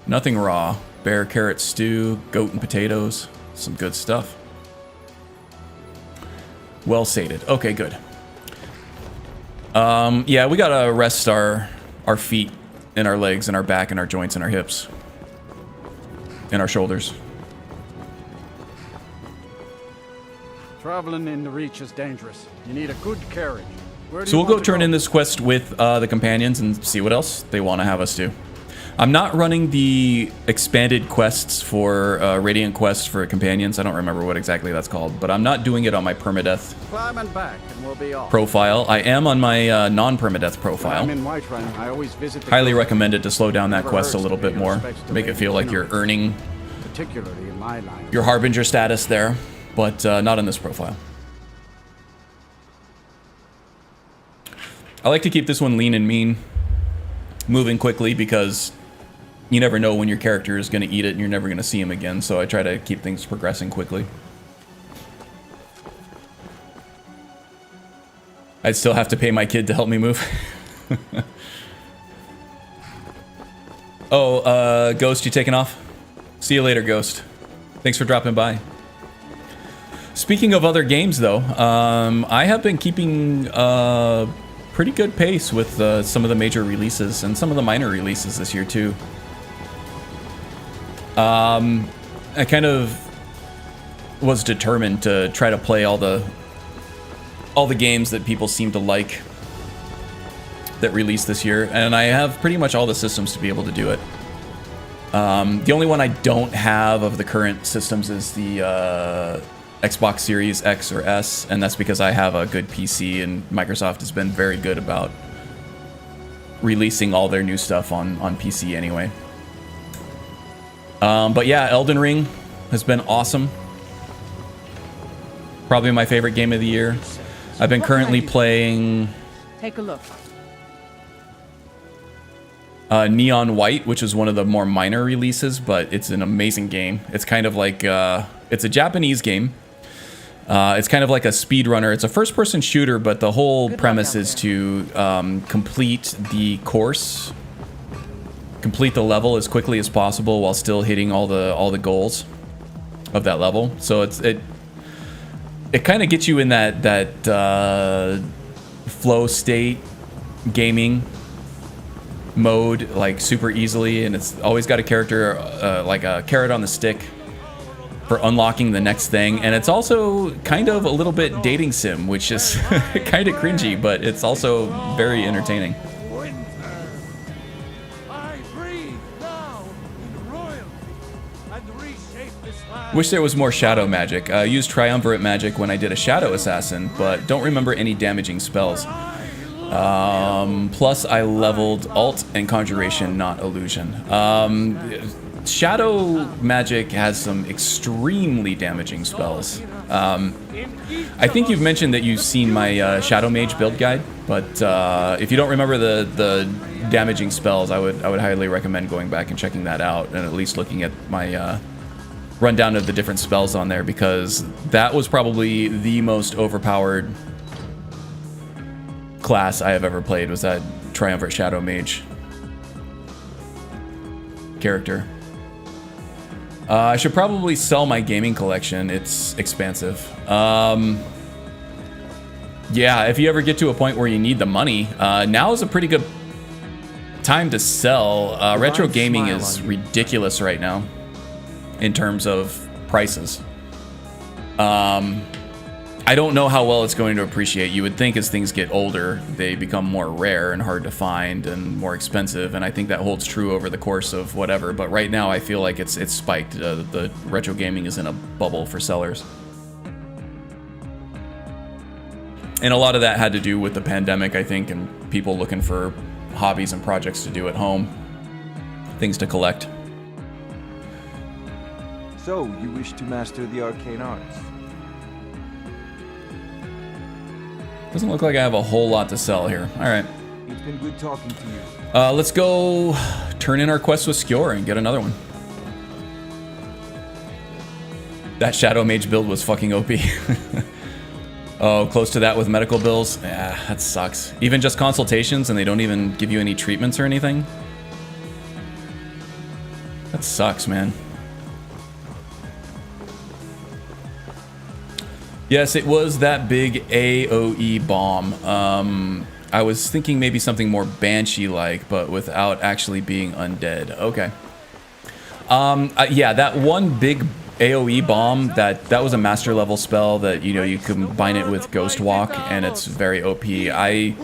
Nothing raw. Bear carrot stew, goat and potatoes. Some good stuff. Well sated. Okay, good. Yeah, we gotta rest our feet and our legs and our back and our joints and our hips. And our shoulders. Traveling in the Reach is dangerous. You need a good carriage. So we'll go turn in this quest with the companions and see what else they want to have us do. I'm not running the expanded quests for Radiant Quest for companions. I don't remember what exactly that's called, but I'm not doing it on my Permadeath profile. I am on my non-Permadeath profile. Highly recommend it to slow down that quest a little bit more. Make it feel like you're earning your Harbinger status there, but not on this profile. I like to keep this one lean and mean, moving quickly, because you never know when your character is going to eat it and you're never going to see him again, so I try to keep things progressing quickly. I'd still have to pay my kid to help me move. Oh, Ghost, you taking off? See you later, Ghost. Thanks for dropping by. Speaking of other games, though, I have been keeping pretty good pace with some of the major releases and some of the minor releases this year too. I kind of was determined to try to play all the games that people seem to like that released this year, and I have pretty much all the systems to be able to do it. The only one I don't have of the current systems is the Xbox Series X or S, and that's because I have a good PC, and Microsoft has been very good about releasing all their new stuff on PC anyway. But yeah, Elden Ring has been awesome. Probably my favorite game of the year. I've been currently playing... Take a look. Neon White, which is one of the more minor releases, but it's an amazing game. It's kind of like... it's a Japanese game. It's kind of like a speedrunner. It's a first-person shooter, but the whole premise is to complete the course, complete the level as quickly as possible while still hitting all the goals. of that level. So it kind of gets you in that flow state gaming mode like super easily, and it's always got a character like a carrot on the stick for unlocking the next thing. And it's also kind of a little bit dating sim, which is kind of cringy, but it's also very entertaining. Wish there was more shadow magic. I used triumvirate magic when I did a shadow assassin, but don't remember any damaging spells. Plus I leveled alt and conjuration, not illusion. Shadow magic has some extremely damaging spells. I think you've mentioned that you've seen my shadow mage build guide, but if you don't remember the damaging spells, I would highly recommend going back and checking that out, and at least looking at my rundown of the different spells on there, because that was probably the most overpowered class I have ever played, was that Triumvirate Shadow Mage character. I should probably sell my gaming collection. It's expansive. Yeah, if you ever get to a point where you need the money, now is a pretty good time to sell. Retro gaming is ridiculous right now in terms of prices. I don't know how well it's going to appreciate. You would think as things get older, they become more rare and hard to find and more expensive, and I think that holds true over the course of whatever. But right now, I feel like it's spiked. The retro gaming is in a bubble for sellers. And a lot of that had to do with the pandemic, I think, and people looking for hobbies and projects to do at home. Things to collect. So, you wish to master the arcane arts? Doesn't look like I have a whole lot to sell here. All right. It's been good talking to you. Let's go turn in our quest with Skjor and get another one. That Shadow Mage build was fucking OP. Oh, close to that with medical bills? Yeah, that sucks. Even just consultations and they don't even give you any treatments or anything? That sucks, man. Yes, it was that big AoE bomb. I was thinking maybe something more Banshee-like, but without actually being undead. Okay. Yeah, that one big AoE bomb, that was a master level spell that, you know, you combine it with Ghost Walk, and it's very OP. I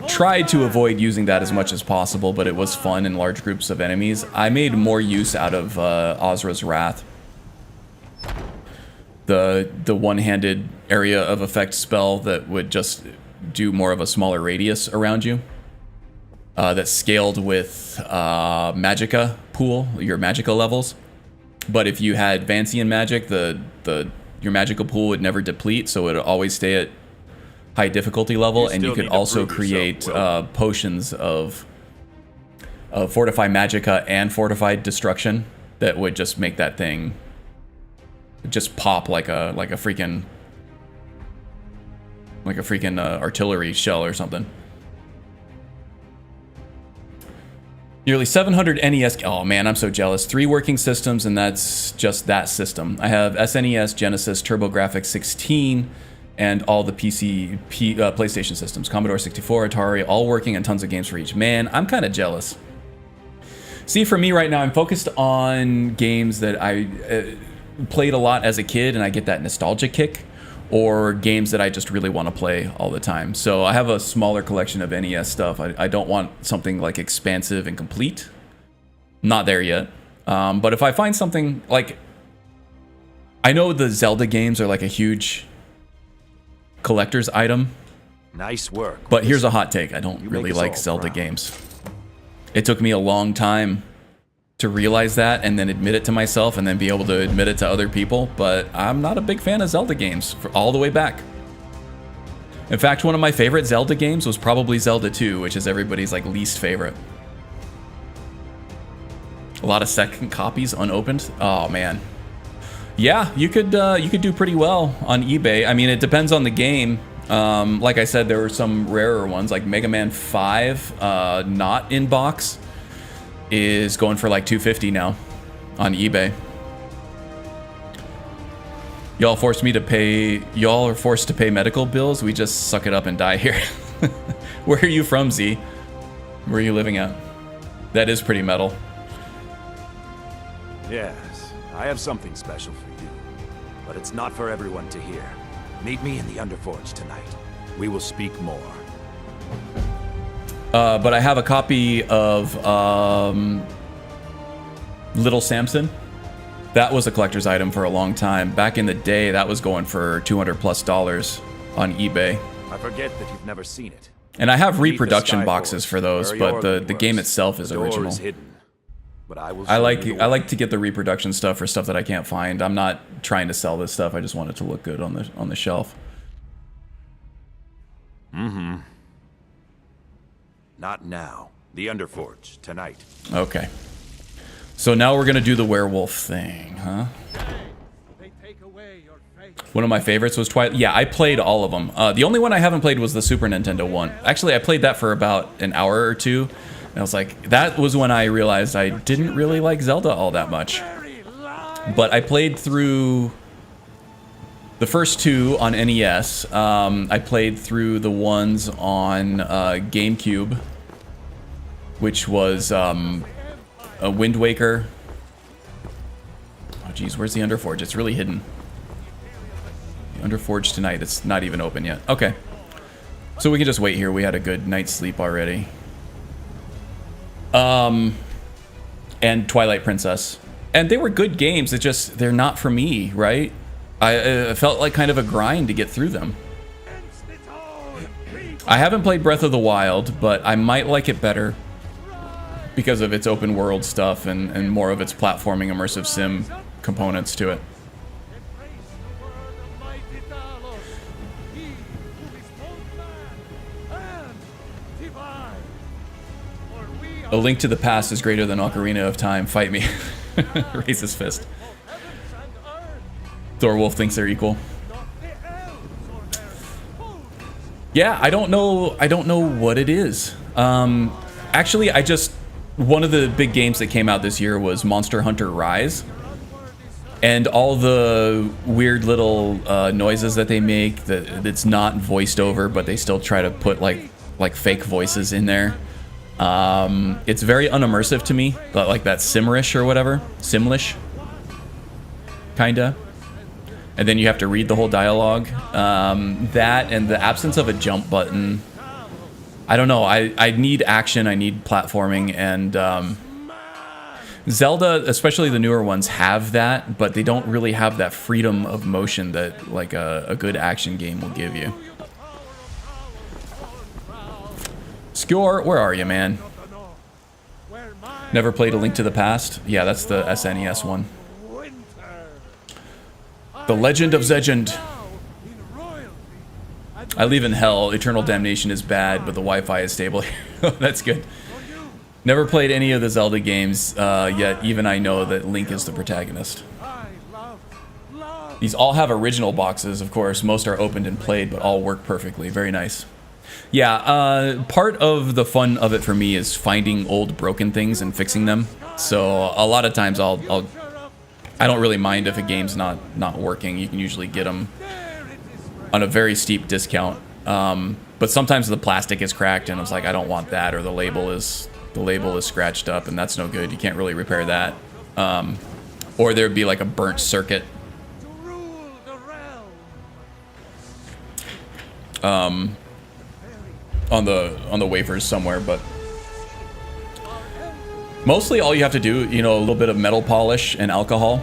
tried to avoid using that as much as possible, but it was fun in large groups of enemies. I made more use out of Ozra's Wrath. The one-handed area of effect spell that would just do more of a smaller radius around you. That scaled with Magicka pool, your Magicka levels. But if you had Vancian magic, your magical pool would never deplete, so it would always stay at high difficulty level, and you could also create potions of Fortify Magicka and Fortified Destruction that would just make that thing just pop like a freaking artillery shell or something. Nearly 700 NES. Oh man, I'm so jealous. 3 working systems, and that's just that system. I have SNES, Genesis, TurboGrafx 16, and all the PlayStation systems. Commodore 64, Atari, all working on tons of games for each. Man, I'm kind of jealous. See, for me right now, I'm focused on games that I played a lot as a kid, and I get that nostalgia kick, or games that I just really want to play all the time. So I have a smaller collection of NES stuff. I don't want something like expansive and complete. Not there yet. But if I find something like... I know the Zelda games are like a huge collector's item. Nice work. But here's a hot take. I don't really like Zelda games. It took me a long time to realize that and then admit it to myself and then be able to admit it to other people, but I'm not a big fan of Zelda games all the way back. In fact, one of my favorite Zelda games was probably Zelda 2, which is everybody's like least favorite. A lot of second copies unopened. Oh man. Yeah, you could do pretty well on eBay. I mean, it depends on the game. Like I said, there were some rarer ones like Mega Man 5, not in box, is going for like $250 now on eBay. Y'all forced me to pay. Y'all are forced to pay medical bills. We just suck it up and die here. Where are you from, Z? Where are you living at? That is pretty metal. Yes, I have something special for you. But it's not for everyone to hear. Meet me in the Underforge tonight. We will speak more. But I have a copy of Little Samson. That was a collector's item for a long time. Back in the day, that was going for $200+ on eBay. I forget that you've never seen it. And I have Beneath the reproduction Skyforge, boxes for those, where but your the game was. itself is The door original. is hidden, but I will I show like you the I way. like to get the reproduction stuff for stuff that I can't find. I'm not trying to sell this stuff. I just want it to look good on the shelf. Mm-hmm. Not now. The Underforge tonight. Okay. So now we're gonna do the werewolf thing, huh? One of my favorites was Twilight. Yeah, I played all of them. The only one I haven't played was the Super Nintendo one. Actually, I played that for about an hour or two. And I was like, that was when I realized I didn't really like Zelda all that much. But I played through the first two on NES. I played through the ones on GameCube, which was a Wind Waker. Oh geez, where's the Underforge? It's really hidden. The Underforge tonight. It's not even open yet. Okay. So we can just wait here. We had a good night's sleep already. And Twilight Princess. And they were good games. It's just, they're not for me, right? I felt like kind of a grind to get through them. I haven't played Breath of the Wild, but I might like it better because of its open world stuff and more of its platforming immersive sim components to it. A Link to the Past is greater than Ocarina of Time. Fight me. Raise his fist. Thorwolf thinks they're equal. Yeah, I don't know what it is. Actually, one of the big games that came out this year was Monster Hunter Rise. And all the weird little noises that they make that's not voiced over, but they still try to put like fake voices in there. It's very unimmersive to me, like that Simrish or whatever. Simlish. Kinda. And then you have to read the whole dialogue. That and the absence of a jump button. I don't know. I need action. I need platforming. And Zelda, especially the newer ones, have that, but they don't really have that freedom of motion that like a good action game will give you. Skjor, where are you, man? Never played A Link to the Past? Yeah, that's the SNES one. The Legend of Zegend. I live in hell. Eternal Damnation is bad, but the Wi-Fi is stable. That's good. Never played any of the Zelda games yet. Even I know that Link is the protagonist. These all have original boxes, of course. Most are opened and played, but all work perfectly. Very nice. Yeah, part of the fun of it for me is finding old broken things and fixing them. So a lot of times I don't really mind if a game's not working. You can usually get them on a very steep discount. But sometimes the plastic is cracked and it's like, I don't want that, or the label is scratched up and that's no good. You can't really repair that. Or there'd be like a burnt circuit. On the wafers somewhere, but mostly all you have to do, a little bit of metal polish and alcohol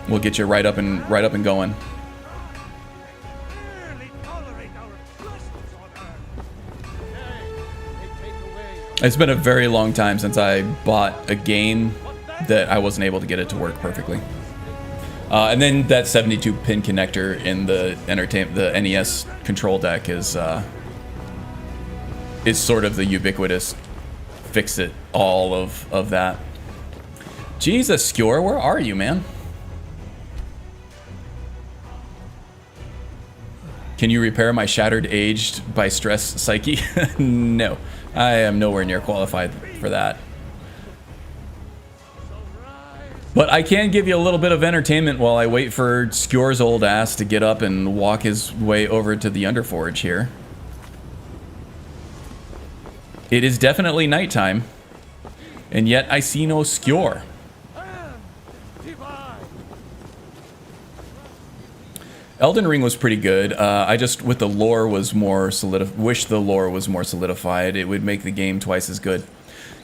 will get you right up and going. It's been a very long time since I bought a game that I wasn't able to get it to work perfectly. And then that 72-pin connector in the NES control deck is sort of the ubiquitous fix-it all of that. Jesus, Skjor, where are you, man? Can you repair my shattered, aged by stress psyche? No, I am nowhere near qualified for that. But I can give you a little bit of entertainment while I wait for Skjor's old ass to get up and walk his way over to the Underforge here. It is definitely nighttime, and yet I see no Skjor. Elden Ring was pretty good. I just, with the lore was more wish the lore was more solidified. It would make the game twice as good.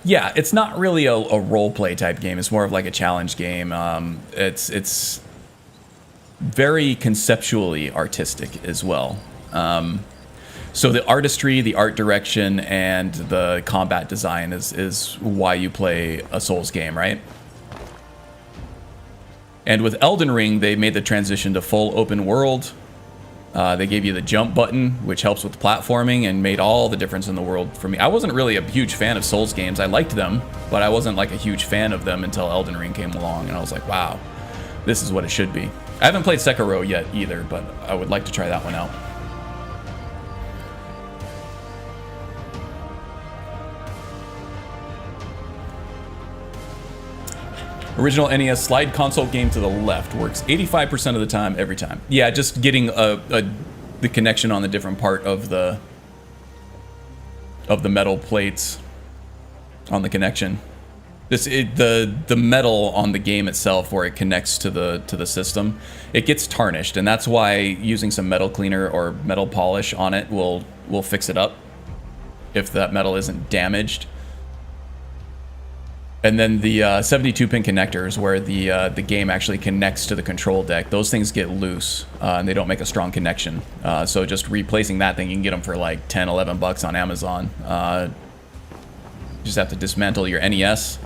Yeah, it's not really a role-play type game. It's more of like a challenge game. It's very conceptually artistic as well. So the artistry, the art direction, and the combat design is why you play a Souls game, right? And with Elden Ring, they made the transition to full open world. They gave you the jump button, which helps with platforming, and made all the difference in the world for me. I wasn't really a huge fan of Souls games. I liked them, but I wasn't like a huge fan of them until Elden Ring came along, and I was like, wow, this is what it should be. I haven't played Sekiro yet either, but I would like to try that one out. Original NES slide console game to the left works 85% of the time, every time. Yeah, just getting the connection on the different part of the metal plates on the connection. The metal on the game itself, where it connects to the system, it gets tarnished, and that's why using some metal cleaner or metal polish on it will fix it up if that metal isn't damaged. And then the 72-pin connectors, where the game actually connects to the control deck, those things get loose, and they don't make a strong connection. So just replacing that thing, you can get them for like 10, 11 bucks on Amazon. You just have to dismantle your NES.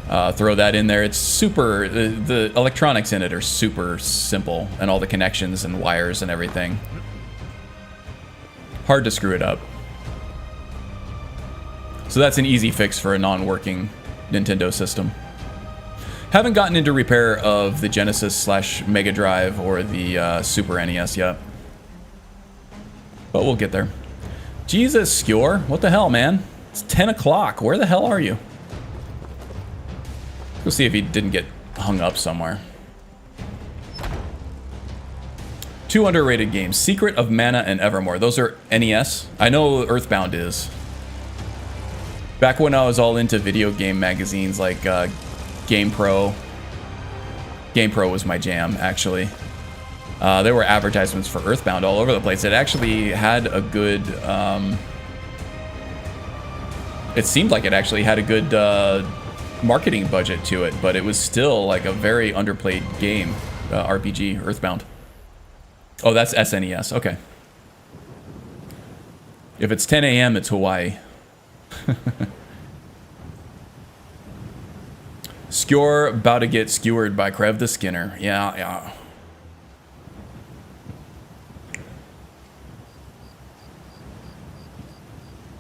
Throw that in there. It's super, the electronics in it are super simple, and all the connections and wires and everything. Hard to screw it up. So that's an easy fix for a non-working Nintendo system. Haven't gotten into repair of the Genesis / Mega Drive or the Super NES yet. But we'll get there. Jesus, Skjor, what the hell, man? It's 10 o'clock. Where the hell are you? Let's go see if he didn't get hung up somewhere. 2 underrated games. Secret of Mana and Evermore. Those are NES. I know Earthbound is. Back when I was all into video game magazines like GamePro. GamePro was my jam, actually. There were advertisements for Earthbound all over the place. It actually had a good... it seemed like it actually had a good marketing budget to it, but it was still like a very underplayed game, RPG, Earthbound. Oh, that's SNES. Okay. If it's 10 a.m., it's Hawaii. Skjor about to get skewered by Krev the Skinner. Yeah.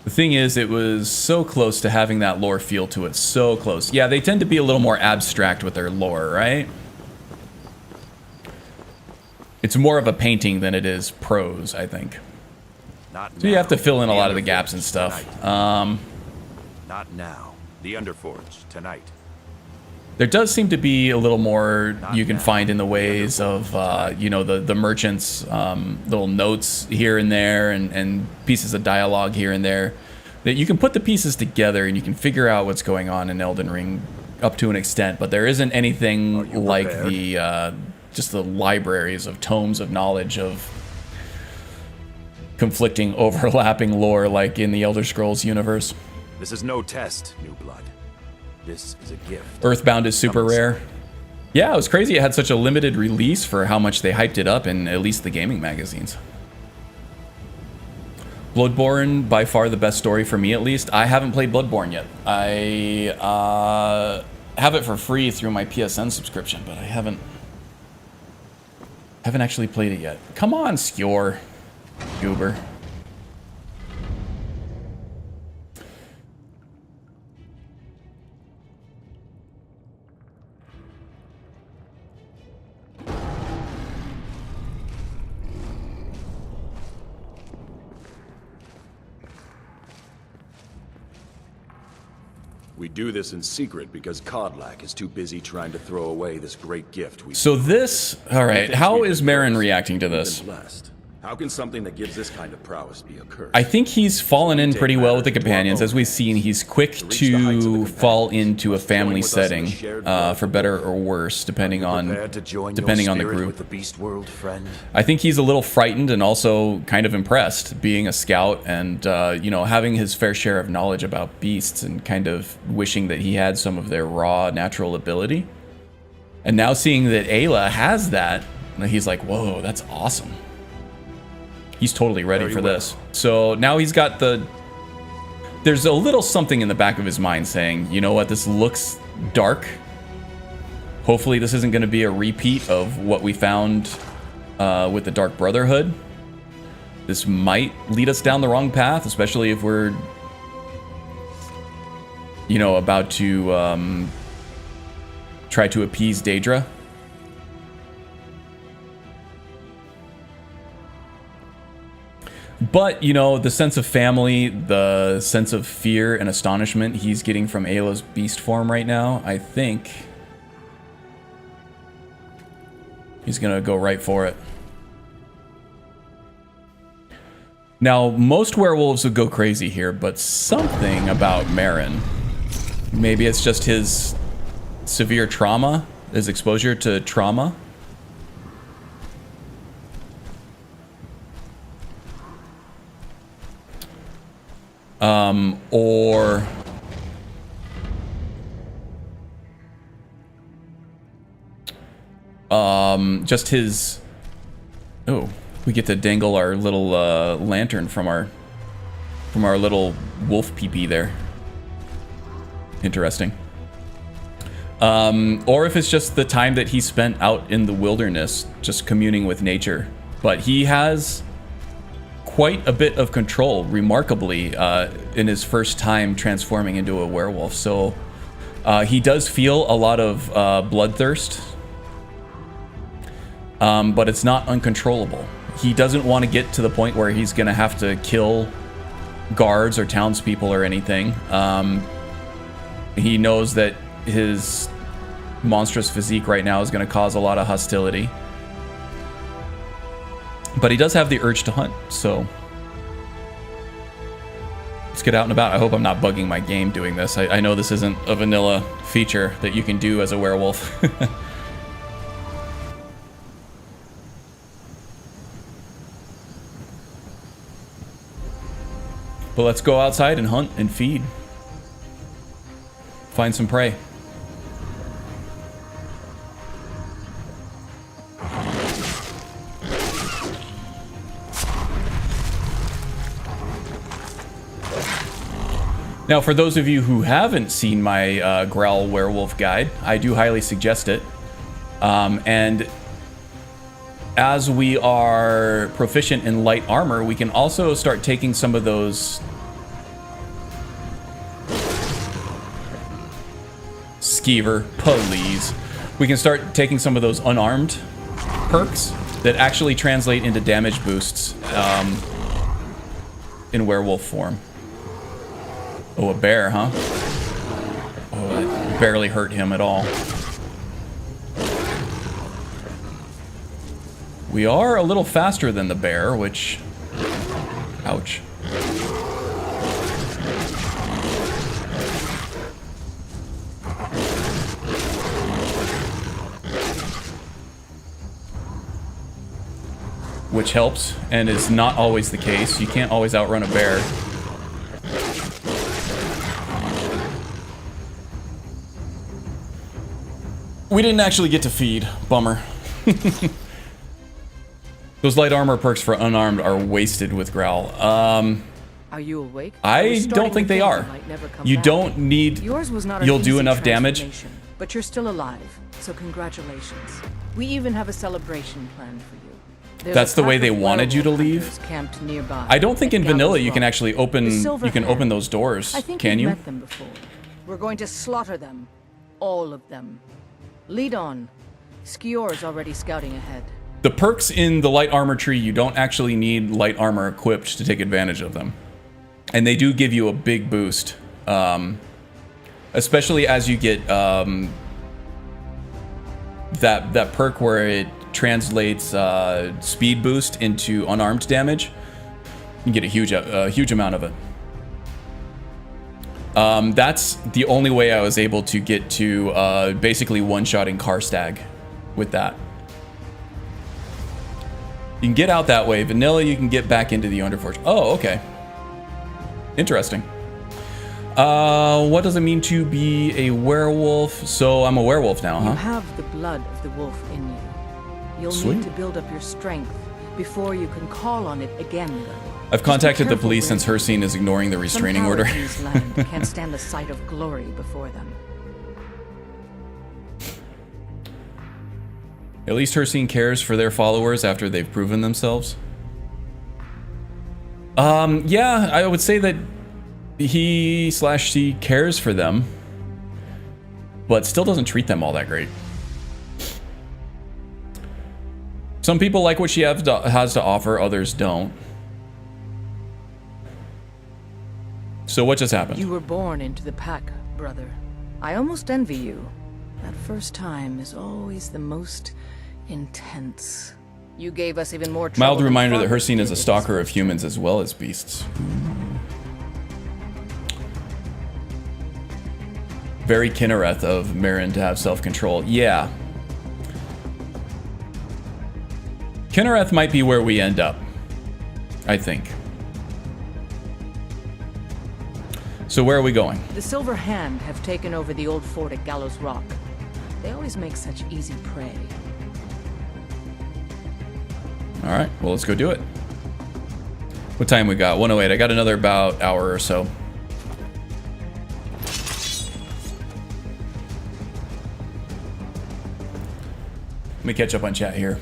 The thing is, it was so close to having that lore feel to it. So close. Yeah, they tend to be a little more abstract with their lore, right? It's more of a painting than it is prose, I think. So you have to fill in a lot of the gaps and stuff. Not now. The Underforge, tonight. There does seem to be a little more you can find in the ways of, you know, the merchants, little notes here and there, and pieces of dialogue here and there. That you can put the pieces together and you can figure out what's going on in Elden Ring up to an extent, but there isn't anything like the just the libraries of tomes of knowledge of conflicting, overlapping lore like in the Elder Scrolls universe. This is no test, New Blood. This is a gift. Earthbound is super rare. Yeah, it was crazy it had such a limited release for how much they hyped it up in at least the gaming magazines. Bloodborne, by far the best story for me at least. I haven't played Bloodborne yet. I have it for free through my PSN subscription, but I haven't actually played it yet. Come on, Skjor. Goober. We do this in secret because Kodlak is too busy trying to throw away this great gift we... So this... Alright, how is Marin reacting to this? How can something that gives this kind of prowess be a curse? I think he's fallen in pretty well with the companions. As we've seen, he's quick to fall into a family setting, for better or worse, depending on the group. I think he's a little frightened and also kind of impressed, being a scout and, you know, having his fair share of knowledge about beasts and kind of wishing that he had some of their raw natural ability. And now seeing that Ayla has that, he's like, whoa, that's awesome. He's totally ready for this. So now he's got the... There's a little something in the back of his mind saying, you know what, this looks dark. Hopefully this isn't going to be a repeat of what we found with the Dark Brotherhood. This might lead us down the wrong path, especially if we're, you know, about to try to appease Daedra. But, you know, the sense of family, the sense of fear and astonishment he's getting from Ayla's beast form right now, I think he's gonna go right for it. Now, most werewolves would go crazy here, but something about Marin, maybe it's just his severe trauma, his exposure to trauma. Or just his... Oh, we get to dangle our little lantern from our little wolf pee-pee there. Interesting. Or if it's just the time that he spent out in the wilderness, just communing with nature. But he has quite a bit of control, remarkably, in his first time transforming into a werewolf. So he does feel a lot of bloodthirst, but it's not uncontrollable. He doesn't want to get to the point where he's going to have to kill guards or townspeople or anything. He knows that his monstrous physique right now is going to cause a lot of hostility. But he does have the urge to hunt, so let's get out and about. I hope I'm not bugging my game doing this. I know this isn't a vanilla feature that you can do as a werewolf. But let's go outside and hunt and feed. Find some prey. Now, for those of you who haven't seen my Growl Werewolf guide, I do highly suggest it. And as we are proficient in light armor, we can also start taking some of those skeever, please. We can start taking some of those unarmed perks that actually translate into damage boosts in werewolf form. Oh, a bear, huh? Oh, it barely hurt him at all. We are a little faster than the bear, which... Ouch. Which helps, and is not always the case. You can't always outrun a bear. We didn't actually get to feed. Bummer. Those light armor perks for unarmed are wasted with Growl. Are you awake? I don't think they are. You don't need... Yours was not you'll do enough damage. But you're still alive, so congratulations. We even have a celebration planned for you. That's the way they wanted you to leave. Camped nearby. I don't think in vanilla you can actually open... You can open those doors. I think can you? Met them before. We're going to slaughter them. All of them. Lead on. Skior's already scouting ahead. The perks in the light armor tree, you don't actually need light armor equipped to take advantage of them. And they do give you a big boost. especially as you get that perk where it translates speed boost into unarmed damage. You can get a huge amount of it. That's the only way I was able to get to basically one-shotting Karstag with that. You can get out that way. Vanilla, you can get back into the Underforge. Oh, okay. Interesting. What does it mean to be a werewolf? So I'm a werewolf now, huh? You have the blood of the wolf in you. You'll Sweet. need to build up your strength before you can call on it again, though. I've contacted the police since Hercene is ignoring the restraining Some order. cowards in this land can't stand the sight of glory before them. At least Hercene cares for their followers after they've proven themselves. Yeah, I would say that he/she cares for them, but still doesn't treat them all that great. Some people like what she has to offer, others don't. So what just happened? You were born into the pack, brother. I almost envy you. That first time is always the most intense. You gave us even more trouble. Mild reminder that than Hercene is a stalker of humans as well as beasts. Very Kinnereth of Marin to have self-control. Yeah. Kinnereth might be where we end up, I think. So where are we going? The Silver Hand have taken over the old fort at Gallows Rock. They always make such easy prey. All right, well, let's go do it. What time we got? 1:08. I got another about hour or so. Let me catch up on chat here.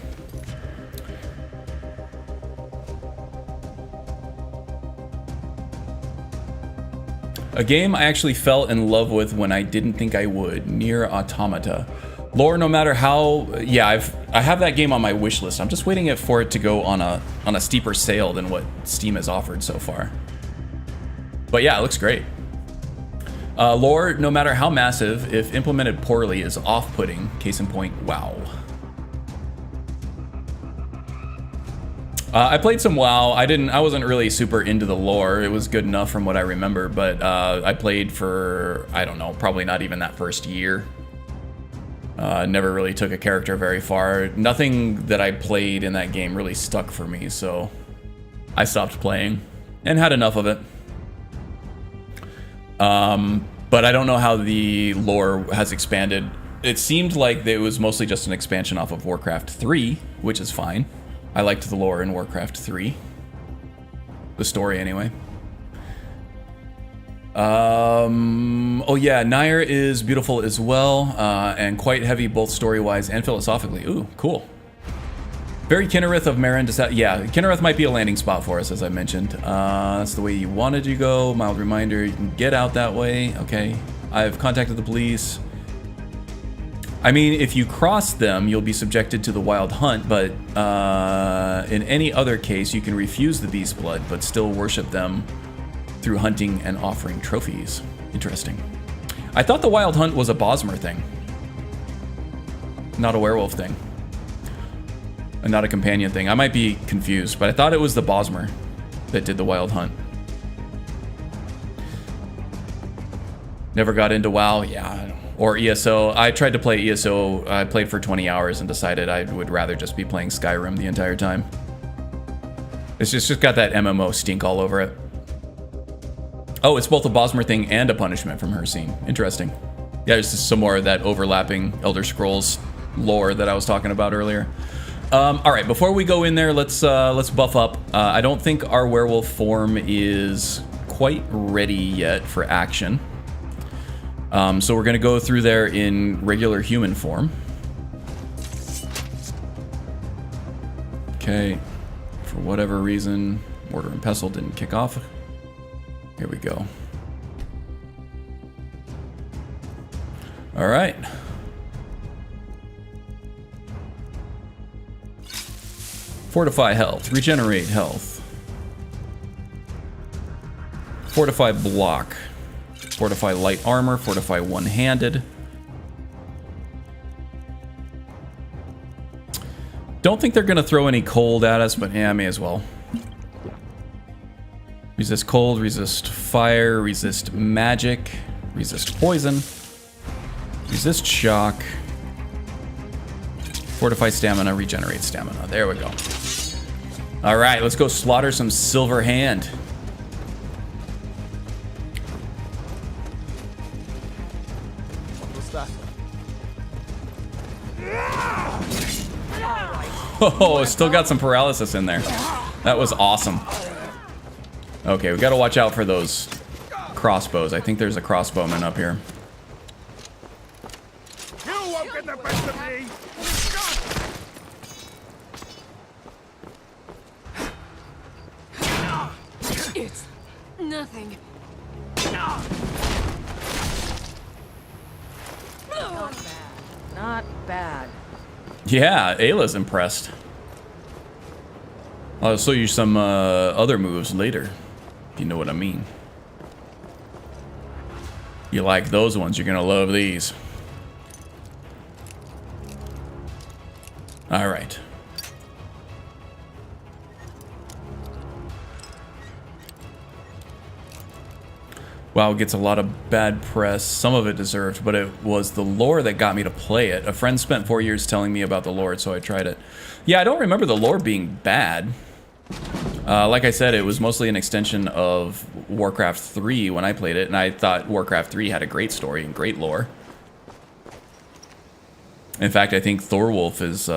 A game I actually fell in love with when I didn't think I would. Nier Automata. Lore, no matter how... Yeah, I have that game on my wish list. I'm just waiting for it to go on a steeper sale than what Steam has offered so far. But yeah, it looks great. Lore, no matter how massive, if implemented poorly, is off-putting. Case in point, WoW. I played some WoW. I wasn't really super into the lore. It was good enough from what I remember, but I played for, I don't know, probably not even that first year. Never really took a character very far. Nothing that I played in that game really stuck for me, so I stopped playing and had enough of it. But I don't know how the lore has expanded. It seemed like it was mostly just an expansion off of Warcraft 3, which is fine. I liked the lore in Warcraft 3. The story, anyway. Oh yeah, Nair is beautiful as well, and quite heavy both story-wise and philosophically. Ooh, cool. Very Kinnereth of Marin. Yeah, Kinnereth might be a landing spot for us, as I mentioned. That's the way you wanted to go. Mild reminder, you can get out that way. Okay, I've contacted the police. I mean, if you cross them, you'll be subjected to the Wild Hunt, but in any other case, you can refuse the beast blood, but still worship them through hunting and offering trophies. Interesting. I thought the Wild Hunt was a Bosmer thing, not a werewolf thing, and not a companion thing. I might be confused, but I thought it was the Bosmer that did the Wild Hunt. Never got into WoW, yeah. Or ESO. I tried to play ESO. I played for 20 hours and decided I would rather just be playing Skyrim the entire time. It's just got that MMO stink all over it. Oh, it's both a Bosmer thing and a punishment from Hercene. Interesting. Yeah, there's just some more of that overlapping Elder Scrolls lore that I was talking about earlier. All right, before we go in there, let's buff up. I don't think our werewolf form is quite ready yet for action. So we're going to go through there in regular human form. Okay. For whatever reason, Mortar and Pestle didn't kick off. Here we go. All right. Fortify health. Regenerate health. Fortify block. Fortify light armor, fortify one-handed. Don't think they're gonna throw any cold at us, but yeah, may as well. Resist cold, resist fire, resist magic, resist poison, resist shock, fortify stamina, regenerate stamina. There we go. All right, let's go slaughter some Silver Hand. Oh, still got some paralysis in there. That was awesome. Okay, we gotta watch out for those crossbows. I think there's a crossbowman up here. You won't get the best of me! It's nothing. Not bad. Not bad. Yeah, Ayla's impressed. I'll show you some other moves later, if you know what I mean. You like those ones, you're gonna love these. All right. WoW gets a lot of bad press, some of it deserved, but it was the lore that got me to play it. A friend spent 4 years telling me about the lore, so I tried it. Yeah, I don't remember the lore being bad. Like I said, it was mostly an extension of Warcraft 3 when I played it, and I thought Warcraft 3 had a great story and great lore. In fact, I think Thorwolf is...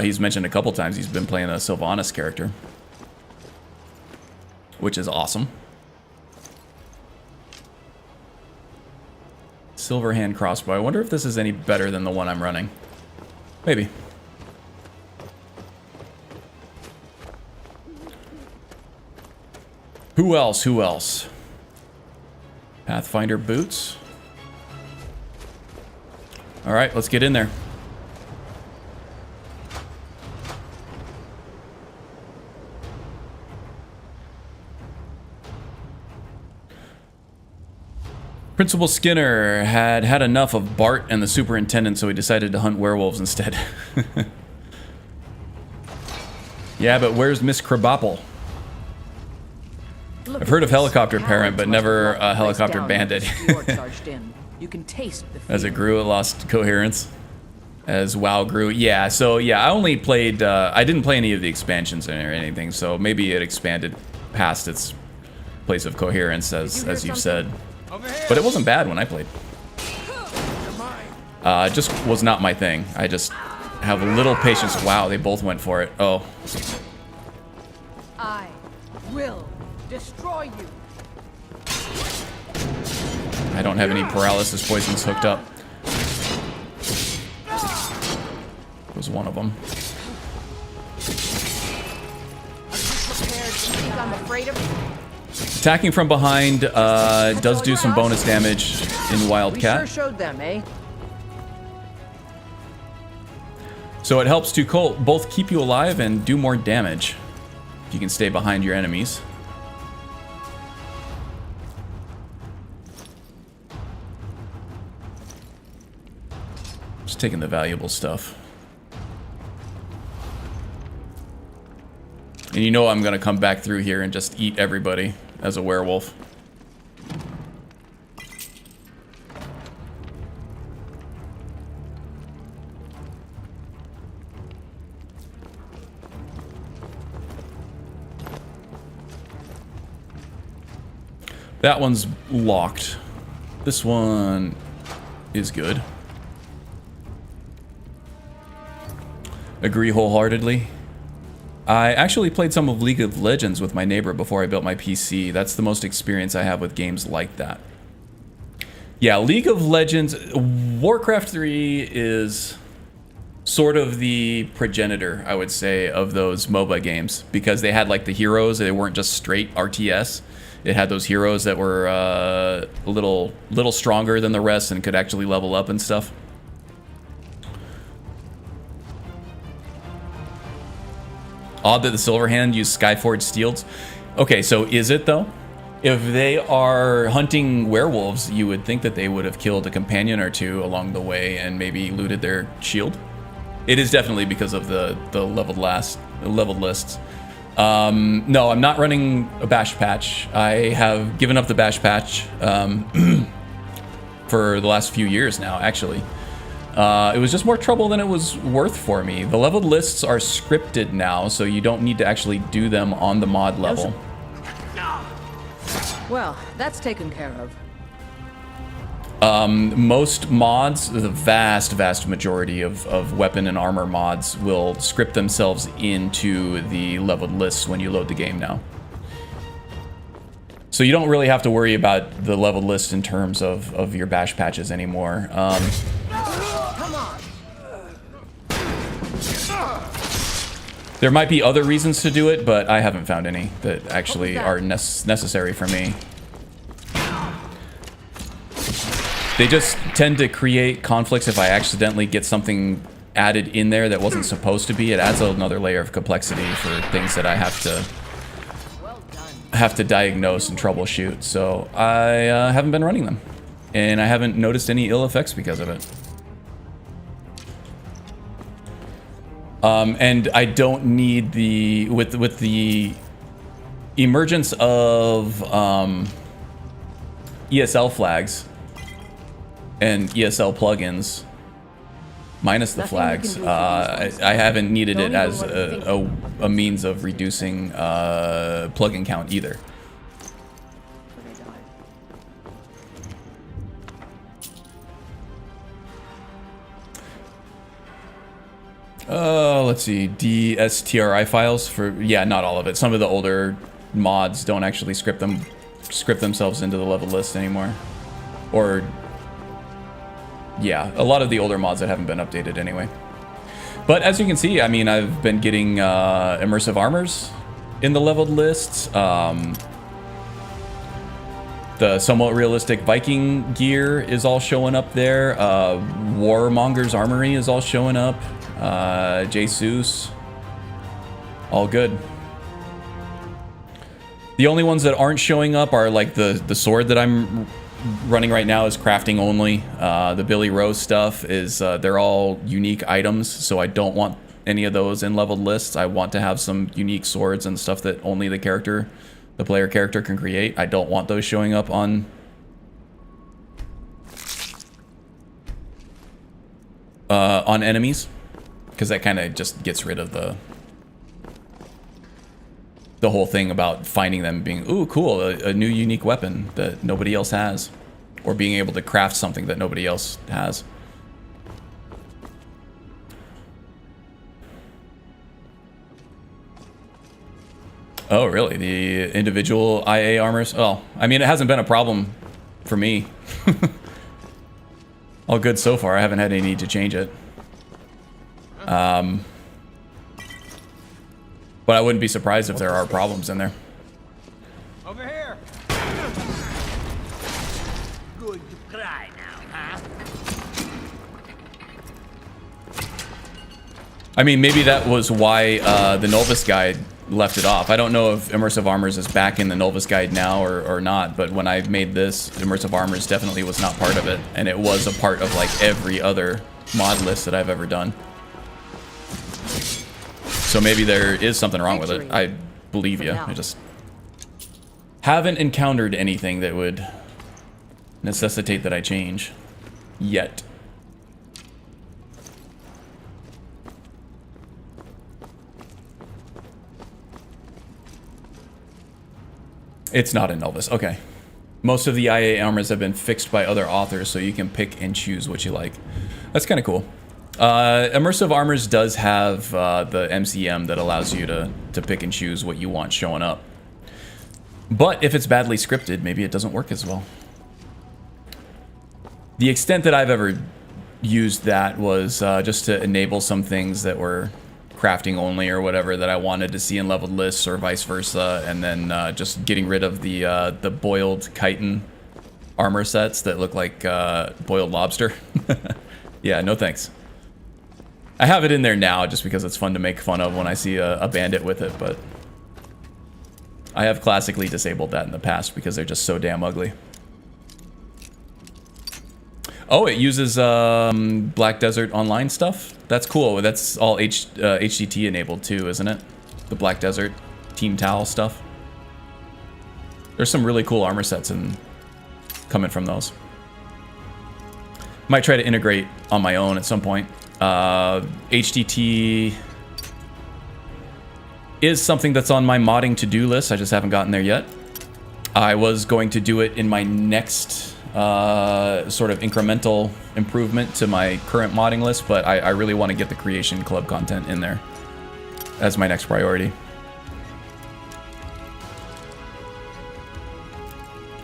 he's mentioned a couple times he's been playing a Sylvanas character, which is awesome. Silver Hand crossbow. I wonder if this is any better than the one I'm running. Maybe. Who else? Who else? Pathfinder boots. All right, let's get in there. Principal Skinner had had enough of Bart and the superintendent, so he decided to hunt werewolves instead. Yeah, but where's Miss Krabappel? I've heard of Helicopter Parent, but never a Helicopter Bandit. You can taste the As it grew, it lost coherence. As WoW grew. Yeah, so yeah, I only played... I didn't play any of the expansions or anything, so maybe it expanded past its place of coherence, as you've said. But it wasn't bad when I played. It just was not my thing. I just have little patience. Wow, they both went for it. Oh. I will destroy you. I don't have any paralysis poisons hooked up. Was one of them. I'm afraid of. Attacking from behind does do some bonus damage in Wildcat. We sure showed them, eh? So it helps to both keep you alive and do more damage if you can stay behind your enemies. Just taking the valuable stuff. And you know I'm gonna come back through here and just eat everybody as a werewolf. That one's locked. This one is good. Agree wholeheartedly. I actually played some of League of Legends with my neighbor before I built my PC. That's the most experience I have with games like that. Yeah, League of Legends... Warcraft 3 is sort of the progenitor, I would say, of those MOBA games. Because they had like the heroes, they weren't just straight RTS. It had those heroes that were a little stronger than the rest and could actually level up and stuff. Odd that the Silverhand used Skyforged steels. Okay, so is it though? If they are hunting werewolves, you would think that they would have killed a companion or two along the way and maybe looted their shield. It is definitely because of the leveled lists. No, I'm not running a bash patch. I have given up the bash patch for the last few years now, actually. It was just more trouble than it was worth for me. The leveled lists are scripted now, so you don't need to actually do them on the mod level. Well, that's taken care of. Most mods, the vast majority of weapon and armor mods will script themselves into the leveled lists when you load the game now. So you don't really have to worry about the leveled list in terms of your bash patches anymore. There might be other reasons to do it, but I haven't found any that actually are necessary for me. They just tend to create conflicts if I accidentally get something added in there that wasn't supposed to be. It adds another layer of complexity for things that I have to diagnose and troubleshoot. So I haven't been running them, and I haven't noticed any ill effects because of it. And I don't need the with the emergence of ESL flags and ESL plugins, minus the flags, I haven't needed it as a means of reducing plugin count either. Let's see, DSTRI files for, yeah, not all of it. Some of the older mods don't actually script themselves into the level list anymore. Or, yeah, a lot of the older mods that haven't been updated anyway. But as you can see, I mean, I've been getting immersive armors in the leveled lists. The somewhat realistic Viking gear is all showing up there. Warmonger's Armory is all showing up. Jesus, all good. The only ones that aren't showing up are like the sword that I'm running right now is crafting only. The Billy Rose stuff is they're all unique items, so I don't want any of those in leveled lists. I want to have some unique swords and stuff that only the player character can create. I don't want those showing up on enemies, because that kind of just gets rid of the whole thing about finding them being, ooh, cool, a new unique weapon that nobody else has, or being able to craft something that nobody else has. Oh, really? The individual IA armors? Oh, I mean, it hasn't been a problem for me. All good so far. I haven't had any need to change it. But I wouldn't be surprised if there are problems in there. Over here. Good to cry now, huh? I mean, maybe that was why the Novus guide left it off. I don't know if Immersive Armors is back in the Novus guide now or not, but when I made this, Immersive Armors definitely was not part of it, and it was a part of like every other mod list that I've ever done. So maybe there is something wrong with it. I believe you. I just haven't encountered anything that would necessitate that I change yet. It's not in Novus. Okay. Most of the IA armors have been fixed by other authors, so you can pick and choose what you like. That's kind of cool. Immersive Armors does have the MCM that allows you to pick and choose what you want showing up. But if it's badly scripted, maybe it doesn't work as well. The extent that I've ever used that was just to enable some things that were crafting only or whatever that I wanted to see in leveled lists or vice versa, and then just getting rid of the boiled chitin armor sets that look like boiled lobster. Yeah, no thanks. I have it in there now just because it's fun to make fun of when I see a bandit with it, but I have classically disabled that in the past because they're just so damn ugly. Oh, it uses Black Desert Online stuff? That's cool. That's all HDT enabled too, isn't it? The Black Desert Team Towel stuff. There's some really cool armor sets coming from those. Might try to integrate on my own at some point. HDT is something that's on my modding to-do list. I just haven't gotten there yet. I was going to do it in my next sort of incremental improvement to my current modding list, but I really want to get the Creation Club content in there as my next priority.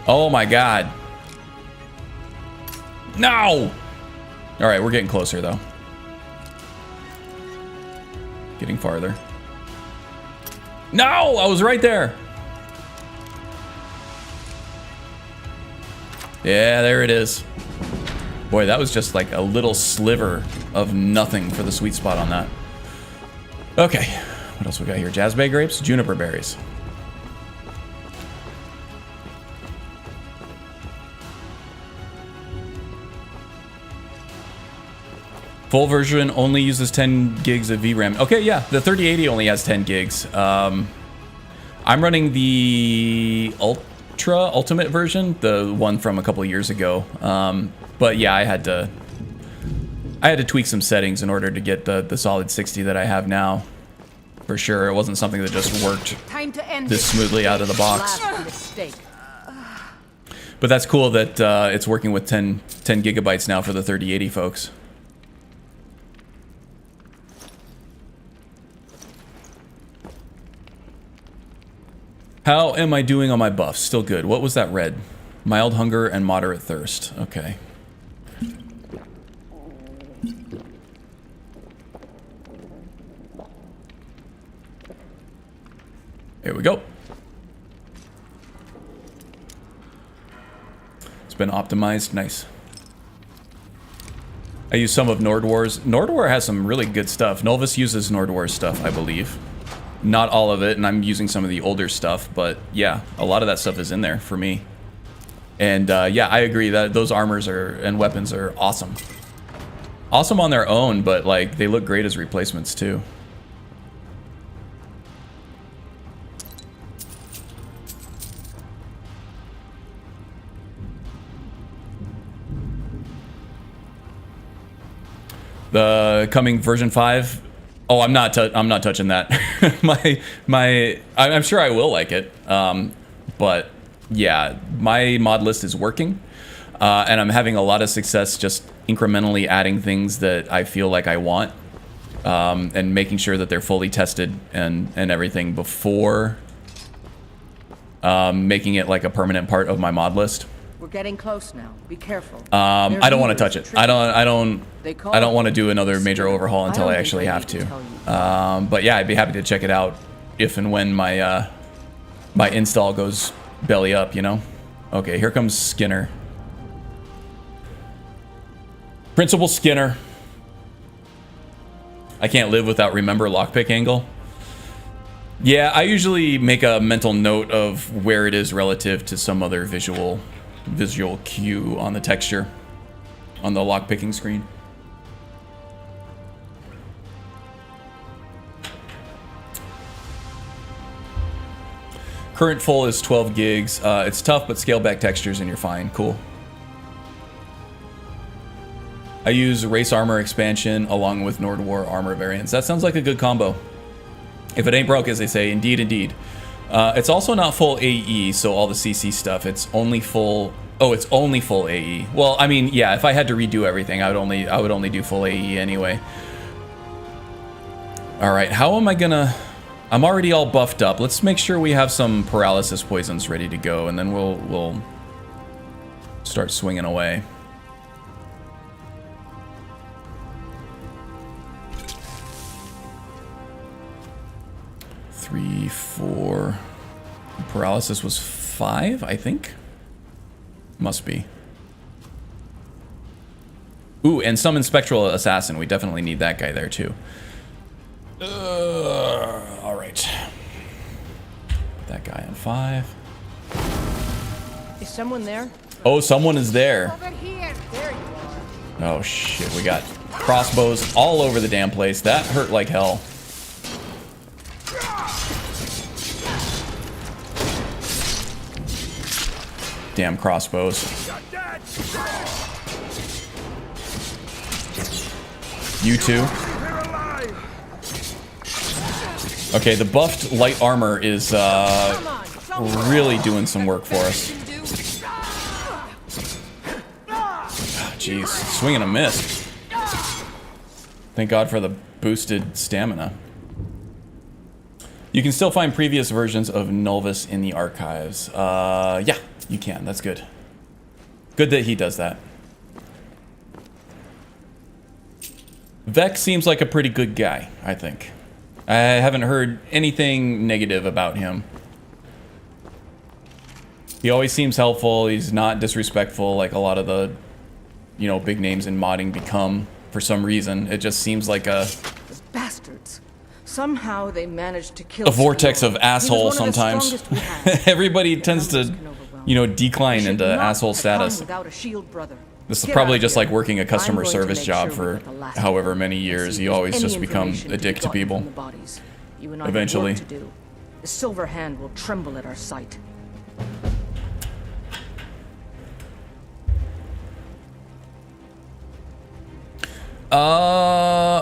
Oh my god. No! Alright, we're getting closer though. Getting farther. No! I was right there! Yeah, there it is. Boy, that was just like a little sliver of nothing for the sweet spot on that. Okay, what else we got here? Jazzbay grapes, juniper berries. Full version only uses 10 gigs of VRAM. Okay, yeah, the 3080 only has 10 gigs. I'm running the Ultimate version, the one from a couple of years ago. But yeah, I had to tweak some settings in order to get the solid 60 that I have now. For sure, it wasn't something that just worked this smoothly out of the box. But that's cool that it's working with 10 gigabytes now for the 3080 folks. How am I doing on my buffs? Still good. What was that red? Mild hunger and moderate thirst. Okay. Here we go. It's been optimized. Nice. I use some of Nordwar's. Nordwar has some really good stuff. Novus uses Nordwar's stuff, I believe. Not all of it, and I'm using some of the older stuff, but yeah, a lot of that stuff is in there for me. And yeah, I agree that those armors and weapons are awesome. Awesome on their own, but like they look great as replacements too. The coming version 5. Oh, I'm not touching that. I'm sure I will like it. But yeah, my mod list is working. And I'm having a lot of success just incrementally adding things that I feel like I want. And making sure that they're fully tested and everything before making it like a permanent part of my mod list. We're getting close now. Be careful. I don't want to touch it. I don't want to do another major overhaul until I actually have to. But yeah, I'd be happy to check it out if and when my my install goes belly up, you know. Okay, here comes Skinner. Principal Skinner. I can't live without remember lockpick angle. Yeah, I usually make a mental note of where it is relative to some other visual cue on the texture on the lockpicking screen. Current full is 12 gigs. It's tough, but scale back textures and you're fine. Cool. I use race armor expansion along with Nordwar armor variants. That sounds like a good combo. If it ain't broke, as they say, indeed, indeed. It's also not full AE, so all the CC stuff, it's only full... Oh, it's only full AE. Well, I mean, yeah, if I had to redo everything, I would only do full AE anyway. Alright, how am I gonna... I'm already all buffed up. Let's make sure we have some paralysis poisons ready to go, and then we'll start swinging away. Three, 4... Paralysis was 5, I think? Must be. Ooh, and summon Spectral Assassin. We definitely need that guy there, too. Alright. Put that guy on 5. Is someone there? Oh, someone is there. Over here. There you are. Oh shit, we got crossbows all over the damn place. That hurt like hell. Damn crossbows. You too. Okay, the buffed light armor is really doing some work for us. Jeez, swing and a miss. Thank God for the boosted stamina. You can still find previous versions of Nulvis in the archives. Yeah, you can. That's good. Good that he does that. Vex seems like a pretty good guy, I think. I haven't heard anything negative about him. He always seems helpful. He's not disrespectful like a lot of the, you know, big names in modding become for some reason. It just seems like a Bastards. Somehow they managed to kill a vortex Skyrim. of asshole He was one of the sometimes. strongest we had. Everybody tends to, you know, decline You should into not asshole have come status. without a shield, brother. This is Get probably out just here. like working a customer I'm going to service make job sure for we get the last however one many and years. see You if always any just become information a dick to can be gotten people. from the bodies. You and I have Eventually. work to do. The silver hand will tremble at our sight.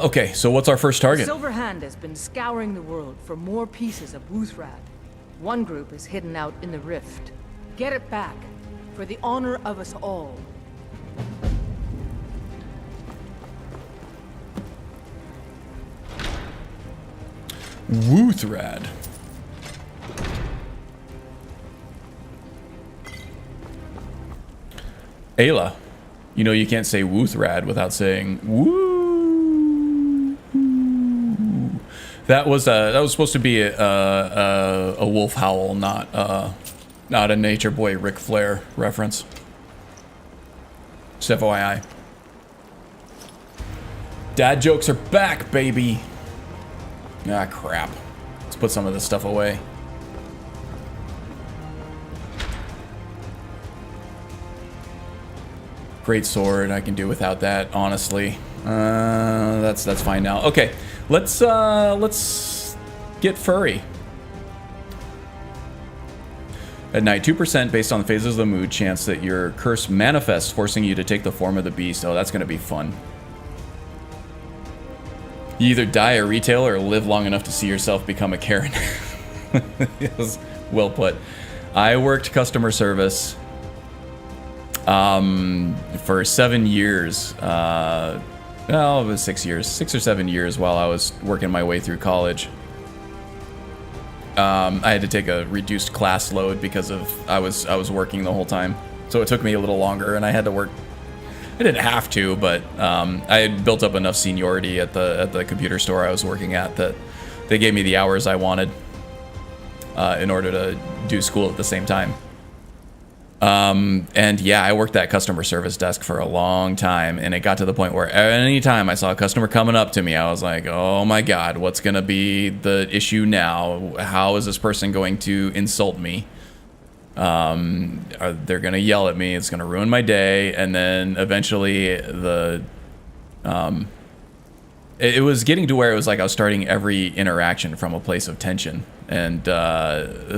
Okay, so what's our first target? Silver Hand has been scouring the world for more pieces of Wuthrad. One group is hidden out in the rift. Get it back, for the honor of us all. Wuthrad. Ayla. You know you can't say Wuthrad without saying woo. That was supposed to be a wolf howl, not a Nature Boy Ric Flair reference. Just FYI. Dad jokes are back, baby. Ah, crap. Let's put some of this stuff away. Great sword. I can do without that, honestly. That's fine now. Okay, let's get furry. At night, 2% based on the phases of the mood chance that your curse manifests, forcing you to take the form of the beast. Oh, that's gonna be fun. You either die a retailer or live long enough to see yourself become a Karen. Yes, well put. I worked customer service for 7 years. Well, it was 6 years, 6 or 7 years while I was working my way through college. I had to take a reduced class load because of I was working the whole time, so it took me a little longer, and I had to work. I didn't have to, but I had built up enough seniority at the computer store I was working at that they gave me the hours I wanted in order to do school at the same time. And yeah, I worked that customer service desk for a long time, and it got to the point where anytime I saw a customer coming up to me, I was like, oh my God, what's gonna be the issue now? How is this person going to insult me? They're gonna yell at me, it's gonna ruin my day, and then eventually it was getting to where it was like I was starting every interaction from a place of tension, and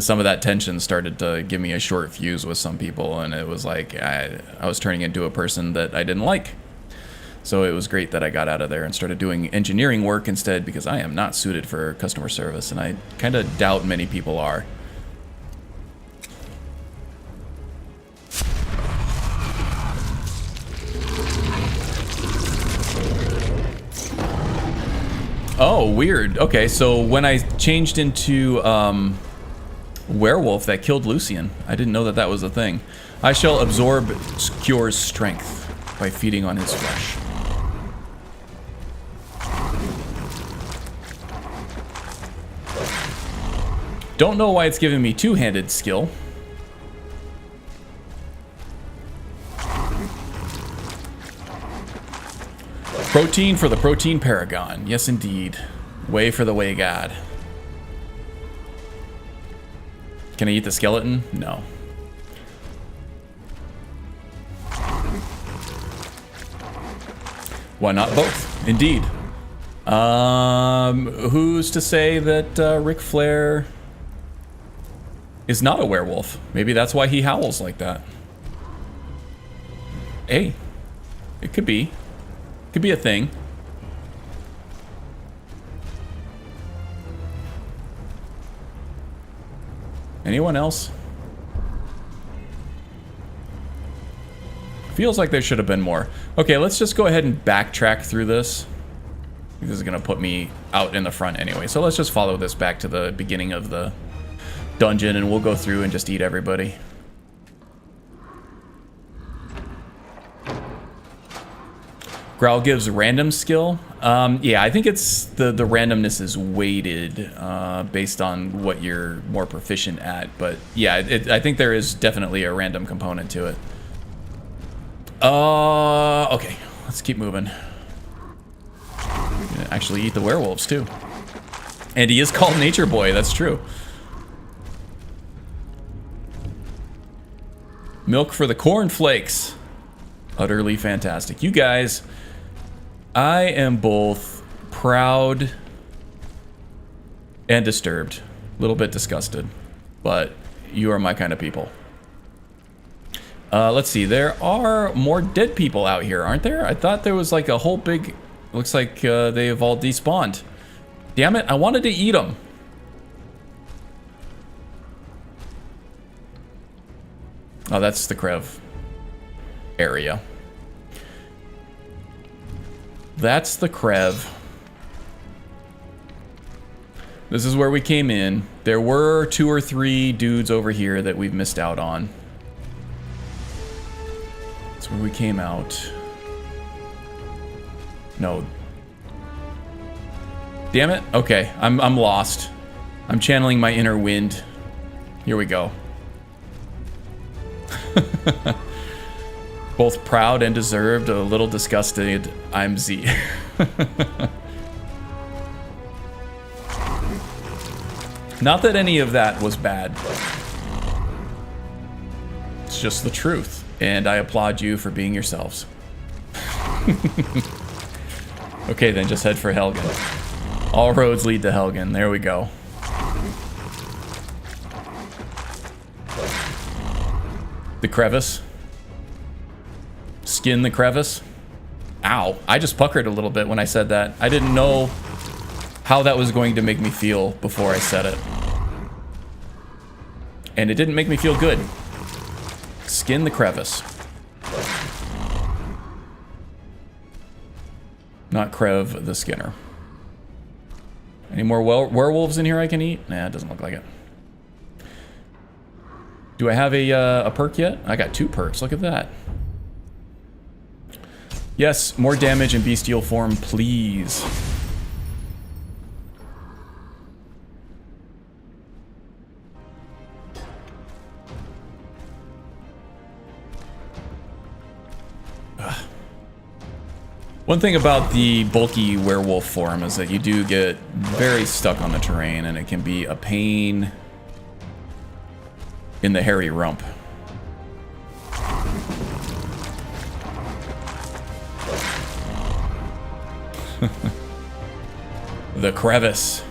some of that tension started to give me a short fuse with some people, and it was like I was turning into a person that I didn't like. So it was great that I got out of there and started doing engineering work instead, because I am not suited for customer service, and I kind of doubt many people are. Oh, weird. Okay, so when I changed into werewolf, that killed Lucian. I didn't know that that was a thing. I shall absorb Cure's strength by feeding on his flesh. Don't know why it's giving me two-handed skill. Protein for the protein paragon. Yes, indeed. Way for the way god. Can I eat the skeleton? No. Why not both? Indeed. Who's to say that Ric Flair is not a werewolf? Maybe that's why he howls like that. Hey, it could be. Could be a thing. Anyone else? Feels like there should have been more. Okay, let's just go ahead and backtrack through this. This is gonna put me out in the front anyway. So let's just follow this back to the beginning of the dungeon and we'll go through and just eat everybody. Growl gives random skill. Yeah, I think it's the randomness is weighted based on what you're more proficient at. But yeah, I think there is definitely a random component to it. Okay, let's keep moving. Actually eat the werewolves too. And he is called Nature Boy, that's true. Milk for the cornflakes. Utterly fantastic. You guys, I am both proud and disturbed. A little bit disgusted. But you are my kind of people. Let's see, there are more dead people out here, aren't there? I thought there was like a whole big... Looks like they have all despawned. Damn it, I wanted to eat them. Oh, that's the Krev area. That's the Krev. This is where we came in. There were 2 or 3 dudes over here that we've missed out on. That's where we came out. No. Damn it. Okay, I'm lost. I'm channeling my inner wind. Here we go. Both proud and deserved, a little disgusted. I'm Z. Not that any of that was bad. It's just the truth. And I applaud you for being yourselves. Okay, then just head for Helgen. All roads lead to Helgen. There we go. The crevice. Skin the crevice. Ow. I just puckered a little bit when I said that. I didn't know how that was going to make me feel before I said it. And it didn't make me feel good. Skin the crevice. Not Krev the Skinner. Any more werewolves in here I can eat? Nah, it doesn't look like it. Do I have a perk yet? I got 2 perks. Look at that. Yes, more damage in bestial form, please. One thing about the bulky werewolf form is that you do get very stuck on the terrain and it can be a pain in the hairy rump. The crevice.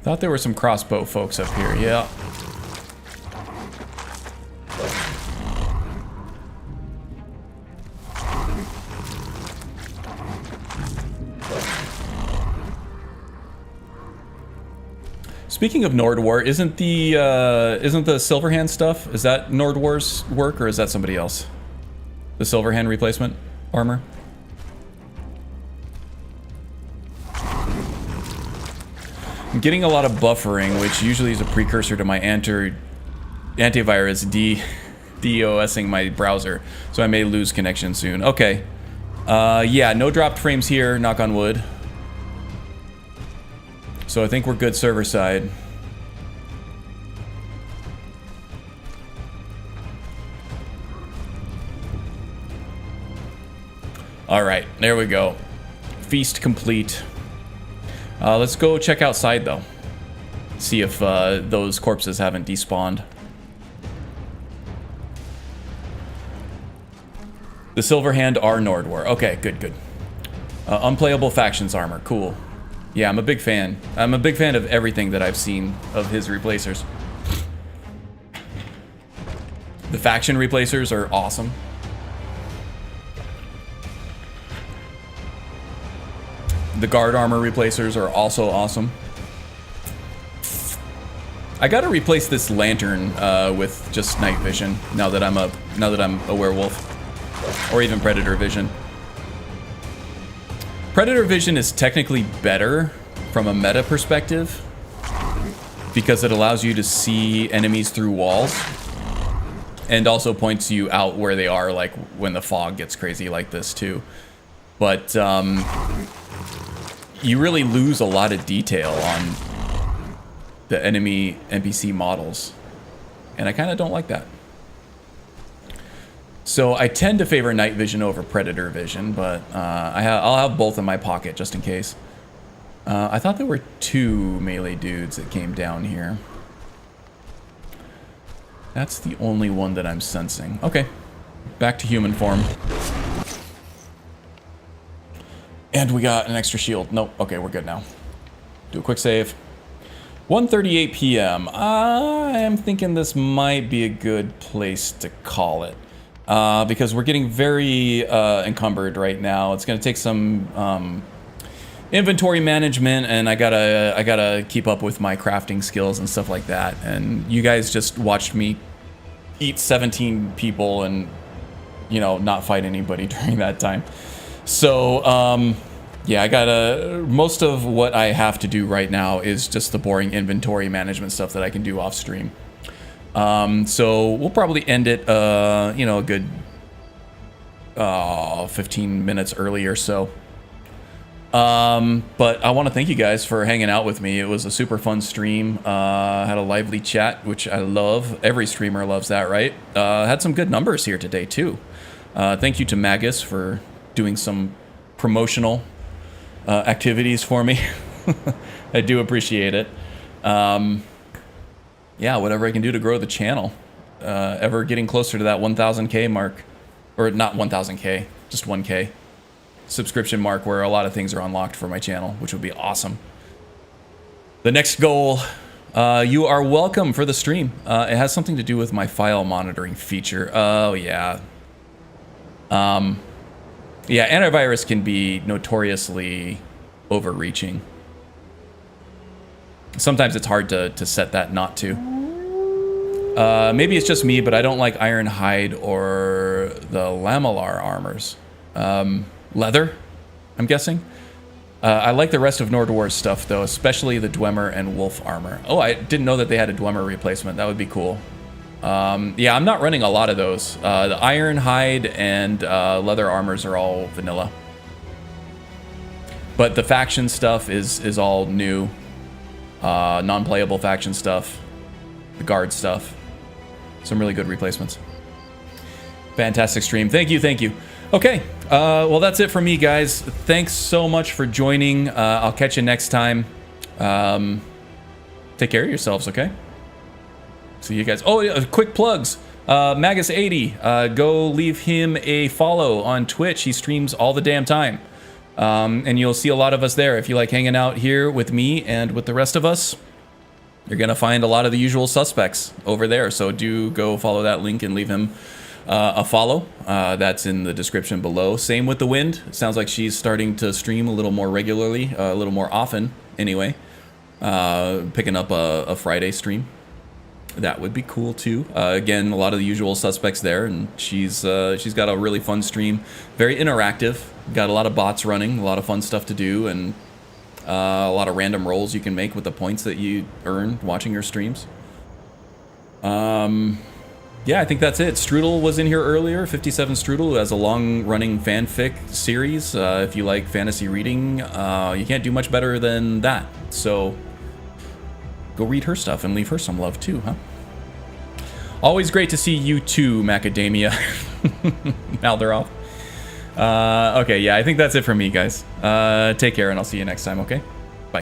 Thought there were some crossbow folks up here, yeah. Speaking of Nord War, isn't the Silverhand stuff, is that Nord War's work or is that somebody else? The Silverhand replacement armor? I'm getting a lot of buffering, which usually is a precursor to my antivirus DOSing my browser, so I may lose connection soon. Okay. Yeah, no dropped frames here, knock on wood. So I think we're good server side. All right, there we go. Feast complete. Let's go check outside, though. See if those corpses haven't despawned. The Silverhand are Nordwar. Okay, good. Unplayable factions armor. Cool. Yeah, I'm a big fan. I'm a big fan of everything that I've seen of his replacers. The faction replacers are awesome. The guard armor replacers are also awesome. I gotta replace this lantern with just night vision now that I'm a werewolf, or even predator vision. Predator vision is technically better from a meta perspective because it allows you to see enemies through walls and also points you out where they are, like when the fog gets crazy like this too. But you really lose a lot of detail on the enemy NPC models, and I kind of don't like that. So I tend to favor night vision over predator vision, but I'll have both in my pocket just in case. I thought there were 2 melee dudes that came down here. That's the only one that I'm sensing. Okay, back to human form. And we got an extra shield. Nope, okay, we're good now. Do a quick save. 1:38 p.m. I am thinking this might be a good place to call it. Because we're getting very encumbered right now. It's going to take some inventory management, and I gotta keep up with my crafting skills and stuff like that. And you guys just watched me eat 17 people and, you know, not fight anybody during that time. So yeah, I gotta, most of what I have to do right now is just the boring inventory management stuff that I can do off stream. So we'll probably end it, you know, a good 15 minutes early or so. But I want to thank you guys for hanging out with me. It was a super fun stream. Had a lively chat, which I love. Every streamer loves that, right? Had some good numbers here today too. Thank you to Magnus for doing some promotional activities for me. I do appreciate it. Yeah, whatever I can do to grow the channel. Ever getting closer to that 1,000K mark. Or not 1,000K, just 1K subscription mark where a lot of things are unlocked for my channel, which would be awesome. The next goal, you are welcome for the stream. It has something to do with my file monitoring feature. Oh, yeah. Yeah, antivirus can be notoriously overreaching. Sometimes it's hard to set that not to. Maybe it's just me, but I don't like Ironhide or the Lamellar armors. Leather, I'm guessing. I like the rest of Nordwar's stuff, though, especially the Dwemer and Wolf armor. Oh, I didn't know that they had a Dwemer replacement. That would be cool. Yeah, I'm not running a lot of those. The Ironhide and leather armors are all vanilla. But the faction stuff is all new. Non-playable faction stuff. The guard stuff. Some really good replacements. Fantastic stream. Thank you, thank you. Okay, well, that's it for me, guys. Thanks so much for joining. I'll catch you next time. Take care of yourselves, okay? See you guys. Oh, yeah, quick plugs. Magus80, go leave him a follow on Twitch. He streams all the damn time. And you'll see a lot of us there. If you like hanging out here with me and with the rest of us, you're going to find a lot of the usual suspects over there. So do go follow that link and leave him a follow. That's in the description below. Same with the Wind. It sounds like she's starting to stream a little more regularly, a little more often anyway. Picking up a Friday stream. That would be cool too. Again, a lot of the usual suspects there, and she's got a really fun stream. Very interactive. Got a lot of bots running, a lot of fun stuff to do, and a lot of random rolls you can make with the points that you earn watching your streams. Yeah, I think that's it. Strudel was in here earlier. 57 Strudel, who has a long-running fanfic series. If you like fantasy reading, you can't do much better than that. So go read her stuff and leave her some love too, huh? Always great to see you too, Macadamia. Malderoff. Okay, yeah, I think that's it for me, guys. Take care, and I'll see you next time, okay?